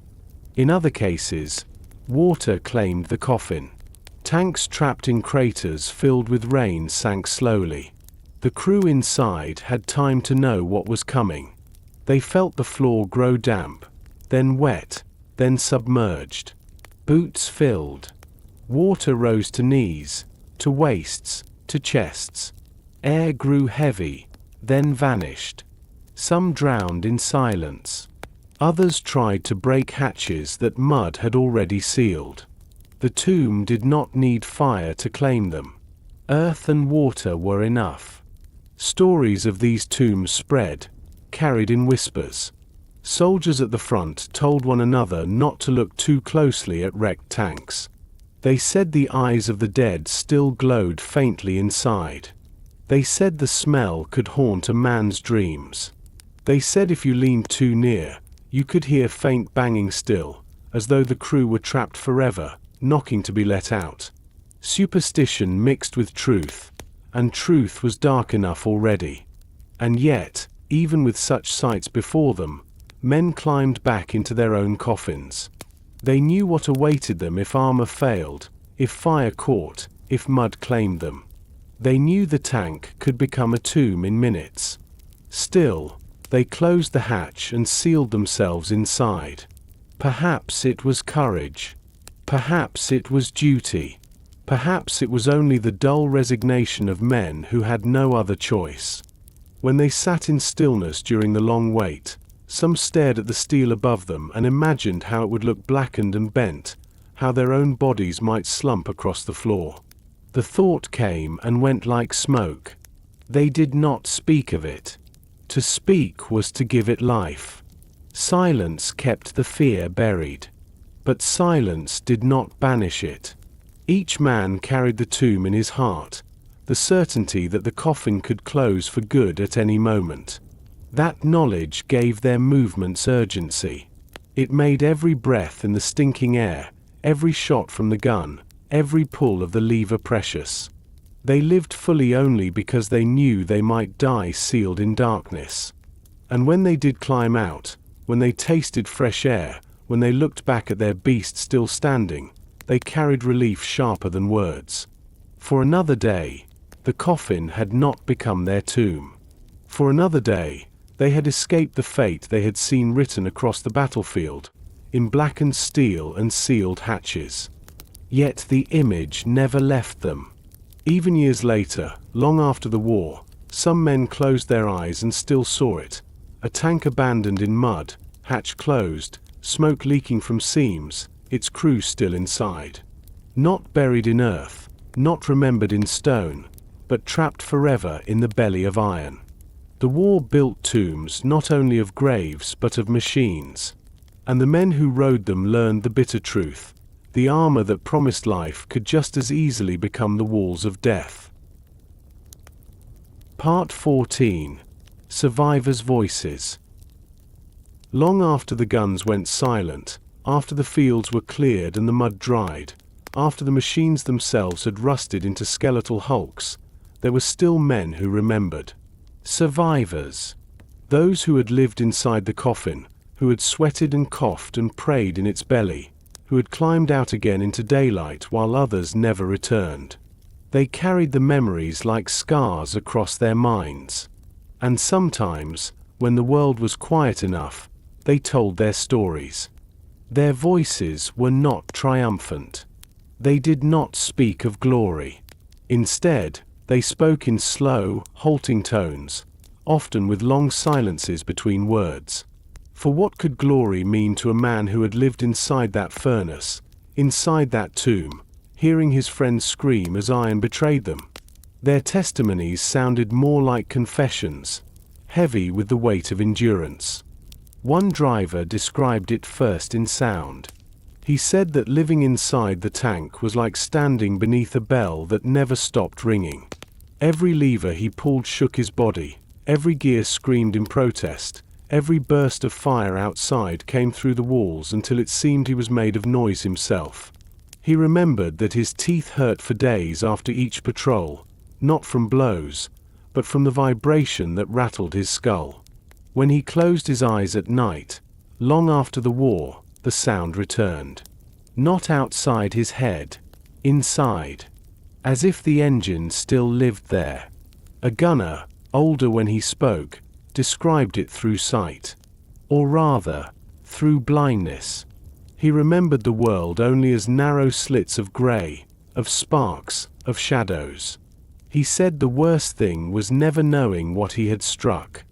In other cases, water claimed the coffin. Tanks trapped in craters filled with rain sank slowly. The crew inside had time to know what was coming. They felt the floor grow damp, then wet, then submerged. Boots filled. Water rose to knees, to waists, to chests. Air grew heavy, then vanished. Some drowned in silence. Others tried to break hatches that mud had already sealed. The tomb did not need fire to claim them. Earth and water were enough. Stories of these tombs spread, carried in whispers. Soldiers at the front told one another not to look too closely at wrecked tanks. They said the eyes of the dead still glowed faintly inside. They said the smell could haunt a man's dreams. They said if you leaned too near, you could hear faint banging still, as though the crew were trapped forever, knocking to be let out. Superstition mixed with truth, and truth was dark enough already. And yet, even with such sights before them, men climbed back into their own coffins. They knew what awaited them if armor failed, if fire caught, if mud claimed them. They knew the tank could become a tomb in minutes. Still, they closed the hatch and sealed themselves inside. Perhaps it was courage. Perhaps it was duty. Perhaps it was only the dull resignation of men who had no other choice. When they sat in stillness during the long wait, some stared at the steel above them and imagined how it would look blackened and bent, how their own bodies might slump across the floor. The thought came and went like smoke. They did not speak of it. To speak was to give it life. Silence kept the fear buried. But silence did not banish it. Each man carried the tomb in his heart, the certainty that the coffin could close for good at any moment. That knowledge gave their movements urgency. It made every breath in the stinking air, every shot from the gun, every pull of the lever precious. They lived fully only because they knew they might die sealed in darkness. And when they did climb out, when they tasted fresh air, when they looked back at their beast still standing, they carried relief sharper than words. For another day, the coffin had not become their tomb. For another day, they had escaped the fate they had seen written across the battlefield, in blackened steel and sealed hatches. Yet the image never left them. Even years later, long after the war, Some men closed their eyes and still saw it. A tank abandoned in mud, hatch closed, smoke leaking from seams, its crew still inside. Not buried in earth, not remembered in stone, but trapped forever in the belly of iron. The war built tombs not only of graves but of machines. And the men who rode them learned the bitter truth. The armor that promised life could just as easily become the walls of death. Part 14. Survivors' Voices. Long after the guns went silent, after the fields were cleared and the mud dried, after the machines themselves had rusted into skeletal hulks, there were still men who remembered. Survivors. Those who had lived inside the coffin, who had sweated and coughed and prayed in its belly, who had climbed out again into daylight while others never returned. They carried the memories like scars across their minds. And sometimes, when the world was quiet enough, they told their stories. Their voices were not triumphant. They did not speak of glory. Instead, they spoke in slow, halting tones, often with long silences between words. For what could glory mean to a man who had lived inside that furnace, inside that tomb, hearing his friends scream as iron betrayed them? Their testimonies sounded more like confessions, heavy with the weight of endurance. One driver described it first in sound. He said that living inside the tank was like standing beneath a bell that never stopped ringing. Every lever he pulled shook his body, every gear screamed in protest, every burst of fire outside came through the walls until it seemed he was made of noise himself. He remembered that his teeth hurt for days after each patrol, not from blows, but from the vibration that rattled his skull. When he closed his eyes at night, long after the war, the sound returned. Not outside his head, inside. As if the engine still lived there. A gunner, older when he spoke, described it through sight. Or rather, through blindness. He remembered the world only as narrow slits of grey, of sparks, of shadows. He said the worst thing was never knowing what he had struck.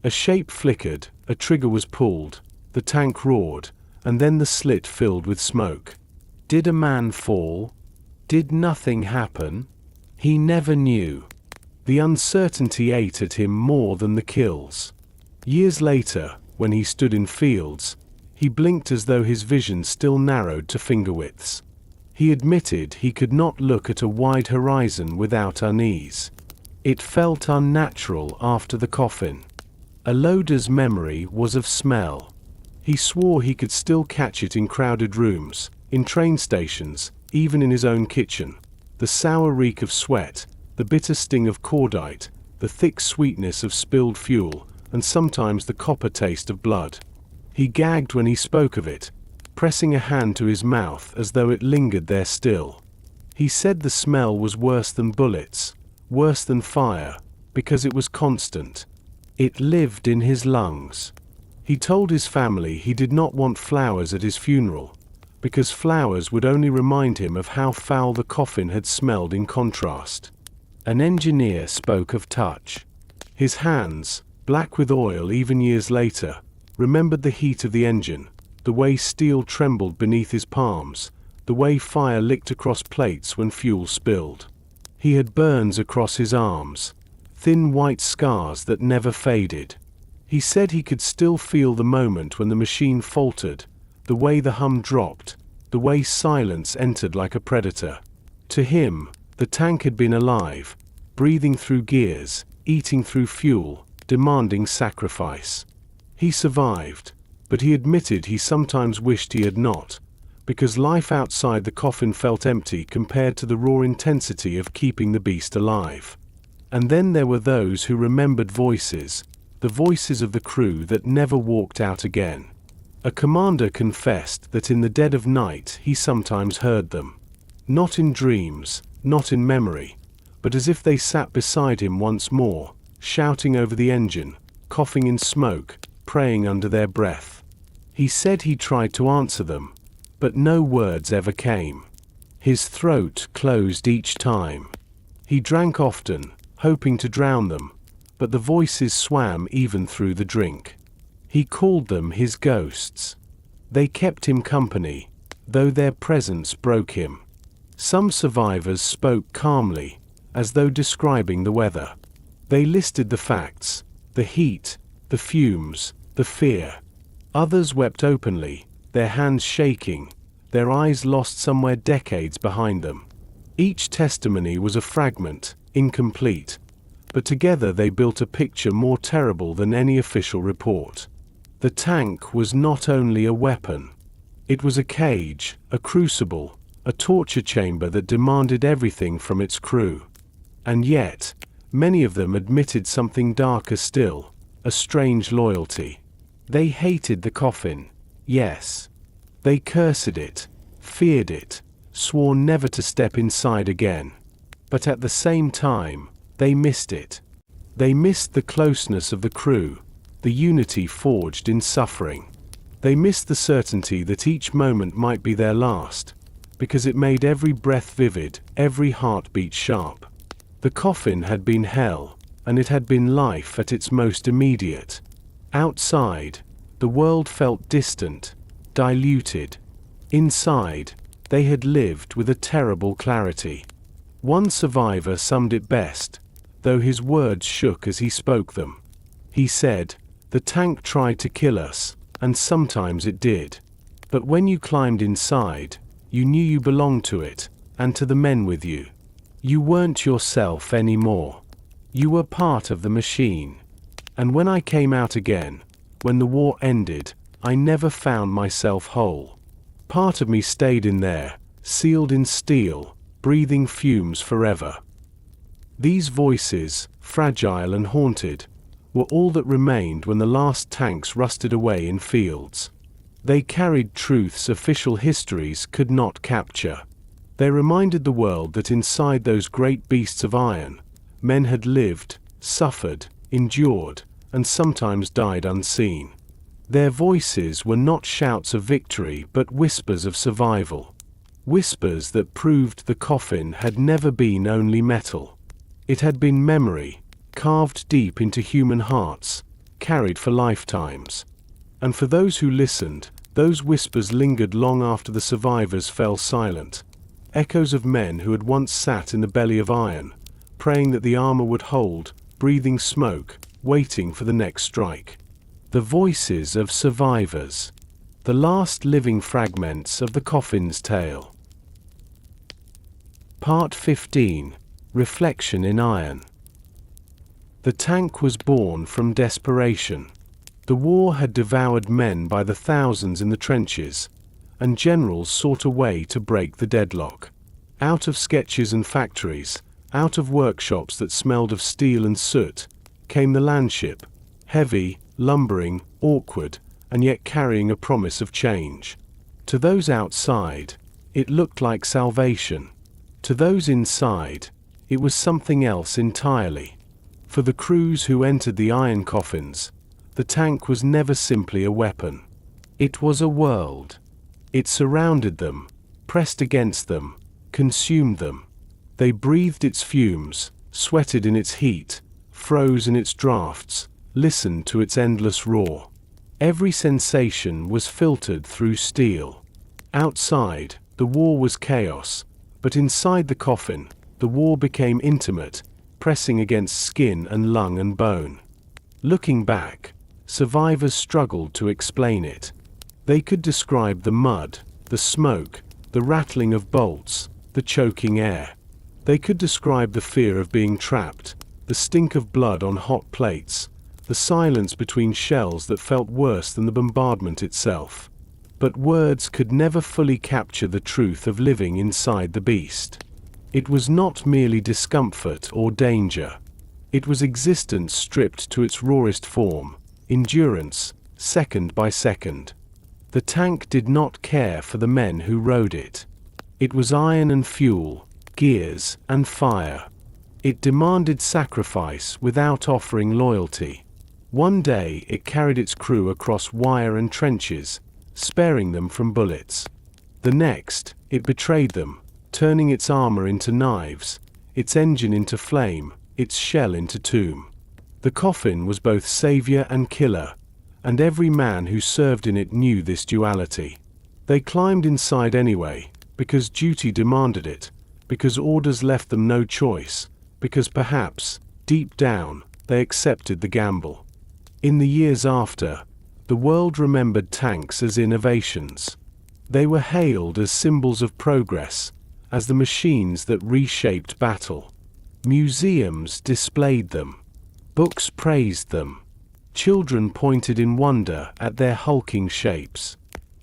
A shape flickered, a trigger was pulled, the tank roared, and then the slit filled with smoke. Did a man fall? Did nothing happen? He never knew. The uncertainty ate at him more than the kills. Years later, when he stood in fields, he blinked as though his vision still narrowed to finger widths. He admitted he could not look at a wide horizon without unease. It felt unnatural after the coffin. A loader's memory was of smell. He swore he could still catch it in crowded rooms, in train stations, even in his own kitchen. The sour reek of sweat, the bitter sting of cordite, the thick sweetness of spilled fuel, and sometimes the copper taste of blood. He gagged when he spoke of it, pressing a hand to his mouth as though it lingered there still. He said the smell was worse than bullets, worse than fire, because it was constant. It lived in his lungs. He told his family he did not want flowers at his funeral, because flowers would only remind him of how foul the coffin had smelled in contrast. An engineer spoke of touch. His hands, black with oil even years later, remembered the heat of the engine, the way steel trembled beneath his palms, the way fire licked across plates when fuel spilled. He had burns across his arms, thin white scars that never faded. He said he could still feel the moment when the machine faltered, the way the hum dropped, the way silence entered like a predator. To him, the tank had been alive, breathing through gears, eating through fuel, demanding sacrifice. He survived, but he admitted he sometimes wished he had not, because life outside the coffin felt empty compared to the raw intensity of keeping the beast alive. And then there were those who remembered voices, the voices of the crew that never walked out again. A commander confessed that in the dead of night he sometimes heard them. Not in dreams, not in memory, but as if they sat beside him once more, shouting over the engine, coughing in smoke, praying under their breath. He said he tried to answer them, but no words ever came. His throat closed each time. He drank often, hoping to drown them, but the voices swam even through the drink. He called them his ghosts. They kept him company, though their presence broke him. Some survivors spoke calmly, as though describing the weather. They listed the facts: the heat, the fumes, the fear. Others wept openly, their hands shaking, their eyes lost somewhere decades behind them. Each testimony was a fragment, incomplete, but together they built a picture more terrible than any official report. The tank was not only a weapon. It was a cage, a crucible, a torture chamber that demanded everything from its crew. And yet, many of them admitted something darker still, a strange loyalty. They hated the coffin, yes. They cursed it, feared it, swore never to step inside again. But at the same time, they missed it. They missed the closeness of the crew, the unity forged in suffering. They missed the certainty that each moment might be their last, because it made every breath vivid, every heartbeat sharp. The coffin had been hell, and it had been life at its most immediate. Outside, the world felt distant, diluted. Inside, they had lived with a terrible clarity. One survivor summed it best, though his words shook as he spoke them. He said, "The tank tried to kill us, and sometimes it did. But when you climbed inside, you knew you belonged to it, and to the men with you. You weren't yourself anymore. You were part of the machine. And when I came out again, when the war ended, I never found myself whole. Part of me stayed in there, sealed in steel, breathing fumes forever." These voices, fragile and haunted, were all that remained when the last tanks rusted away in fields. They carried truths official histories could not capture. They reminded the world that inside those great beasts of iron, men had lived, suffered, endured, and sometimes died unseen. Their voices were not shouts of victory but whispers of survival. Whispers that proved the coffin had never been only metal. It had been memory, carved deep into human hearts, carried for lifetimes. And for those who listened, those whispers lingered long after the survivors fell silent. Echoes of men who had once sat in the belly of iron, praying that the armor would hold, breathing smoke, waiting for the next strike. The voices of survivors. The last living fragments of the coffin's tale. Part 15. Reflection in Iron. The tank was born from desperation. The war had devoured men by the thousands in the trenches, and generals sought a way to break the deadlock. Out of sketches and factories, out of workshops that smelled of steel and soot, came the landship, heavy, lumbering, awkward, and yet carrying a promise of change. To those outside, it looked like salvation. To those inside, it was something else entirely. For the crews who entered the iron coffins, the tank was never simply a weapon. It was a world. It surrounded them, pressed against them, consumed them. They breathed its fumes, sweated in its heat, froze in its drafts, listened to its endless roar. Every sensation was filtered through steel. Outside, the war was chaos, but inside the coffin, the war became intimate, pressing against skin and lung and bone. Looking back, survivors struggled to explain it. They could describe the mud, the smoke, the rattling of bolts, the choking air. They could describe the fear of being trapped, the stink of blood on hot plates, the silence between shells that felt worse than the bombardment itself. But words could never fully capture the truth of living inside the beast. It was not merely discomfort or danger. It was existence stripped to its rawest form, endurance, second by second. The tank did not care for the men who rode it. It was iron and fuel, gears and fire. It demanded sacrifice without offering loyalty. One day it carried its crew across wire and trenches, sparing them from bullets. The next, it betrayed them, turning its armor into knives, its engine into flame, its shell into tomb. The coffin was both savior and killer, and every man who served in it knew this duality. They climbed inside anyway, because duty demanded it, because orders left them no choice, because perhaps, deep down, they accepted the gamble. In the years after, the world remembered tanks as innovations. They were hailed as symbols of progress, as the machines that reshaped battle. Museums displayed them. Books praised them. Children pointed in wonder at their hulking shapes.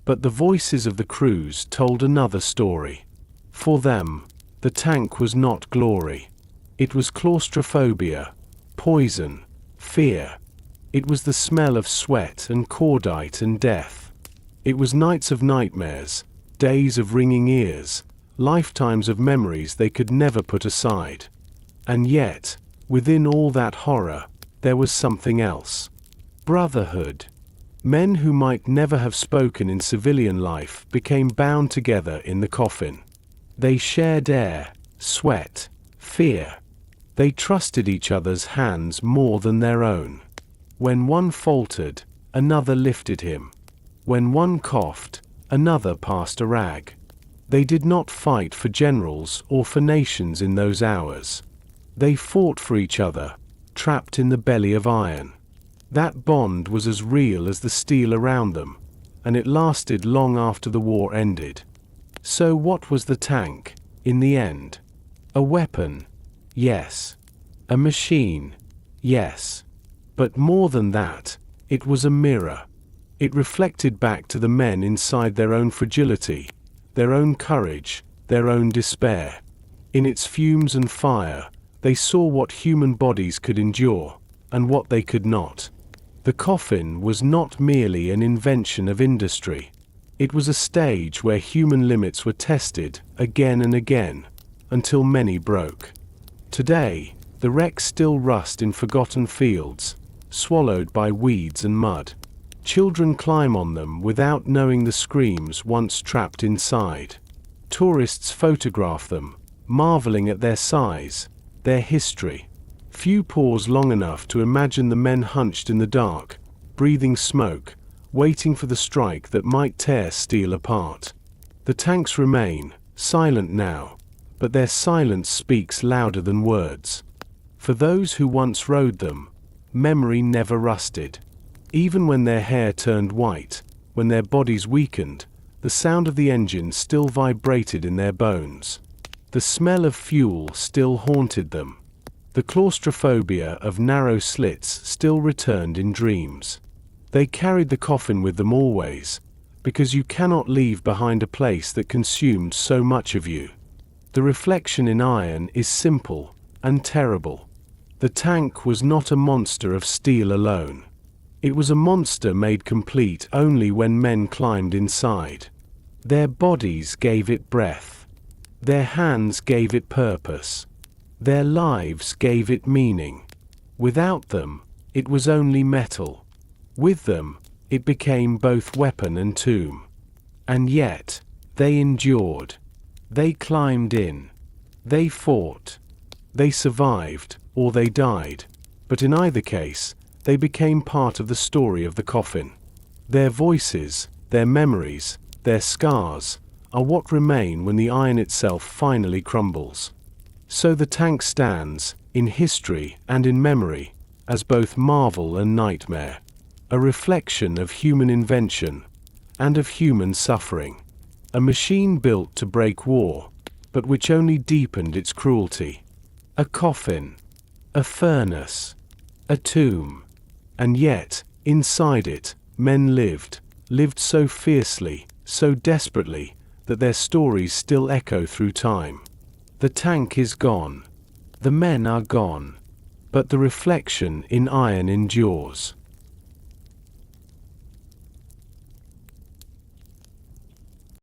But the voices of the crews told another story. For them, the tank was not glory. It was claustrophobia, poison, fear. It was the smell of sweat and cordite and death. It was nights of nightmares, days of ringing ears, lifetimes of memories they could never put aside. And yet, within all that horror, there was something else. Brotherhood. Men who might never have spoken in civilian life became bound together in the coffin. They shared air, sweat, fear. They trusted each other's hands more than their own. When one faltered, another lifted him. When one coughed, another passed a rag. They did not fight for generals or for nations in those hours. They fought for each other, trapped in the belly of iron. That bond was as real as the steel around them, and it lasted long after the war ended. So what was the tank, in the end? A weapon? Yes. A machine? Yes. But more than that, it was a mirror. It reflected back to the men inside their own fragility, their own courage, their own despair. In its fumes and fire, they saw what human bodies could endure, and what they could not. The coffin was not merely an invention of industry. It was a stage where human limits were tested, again and again, until many broke. Today, the wrecks still rust in forgotten fields, swallowed by weeds and mud. Children climb on them without knowing the screams once trapped inside. Tourists photograph them, marveling at their size, their history. Few pause long enough to imagine the men hunched in the dark, breathing smoke, waiting for the strike that might tear steel apart. The tanks remain, silent now, but their silence speaks louder than words. For those who once rode them, memory never rusted. Even when their hair turned white, when their bodies weakened, the sound of the engine still vibrated in their bones. The smell of fuel still haunted them. The claustrophobia of narrow slits still returned in dreams. They carried the coffin with them always, because you cannot leave behind a place that consumed so much of you. The reflection in iron is simple and terrible. The tank was not a monster of steel alone. It was a monster made complete only when men climbed inside. Their bodies gave it breath. Their hands gave it purpose. Their lives gave it meaning. Without them, it was only metal. With them, it became both weapon and tomb. And yet, they endured. They climbed in. They fought. They survived, or they died. But in either case, they became part of the story of the coffin. Their voices, their memories, their scars, are what remain when the iron itself finally crumbles. So the tank stands, in history and in memory, as both marvel and nightmare, a reflection of human invention, and of human suffering. A machine built to break war, but which only deepened its cruelty. A coffin, a furnace, a tomb. And yet, inside it, men lived so fiercely, so desperately, that their stories still echo through time. The tank is gone. The men are gone. But the reflection in iron endures.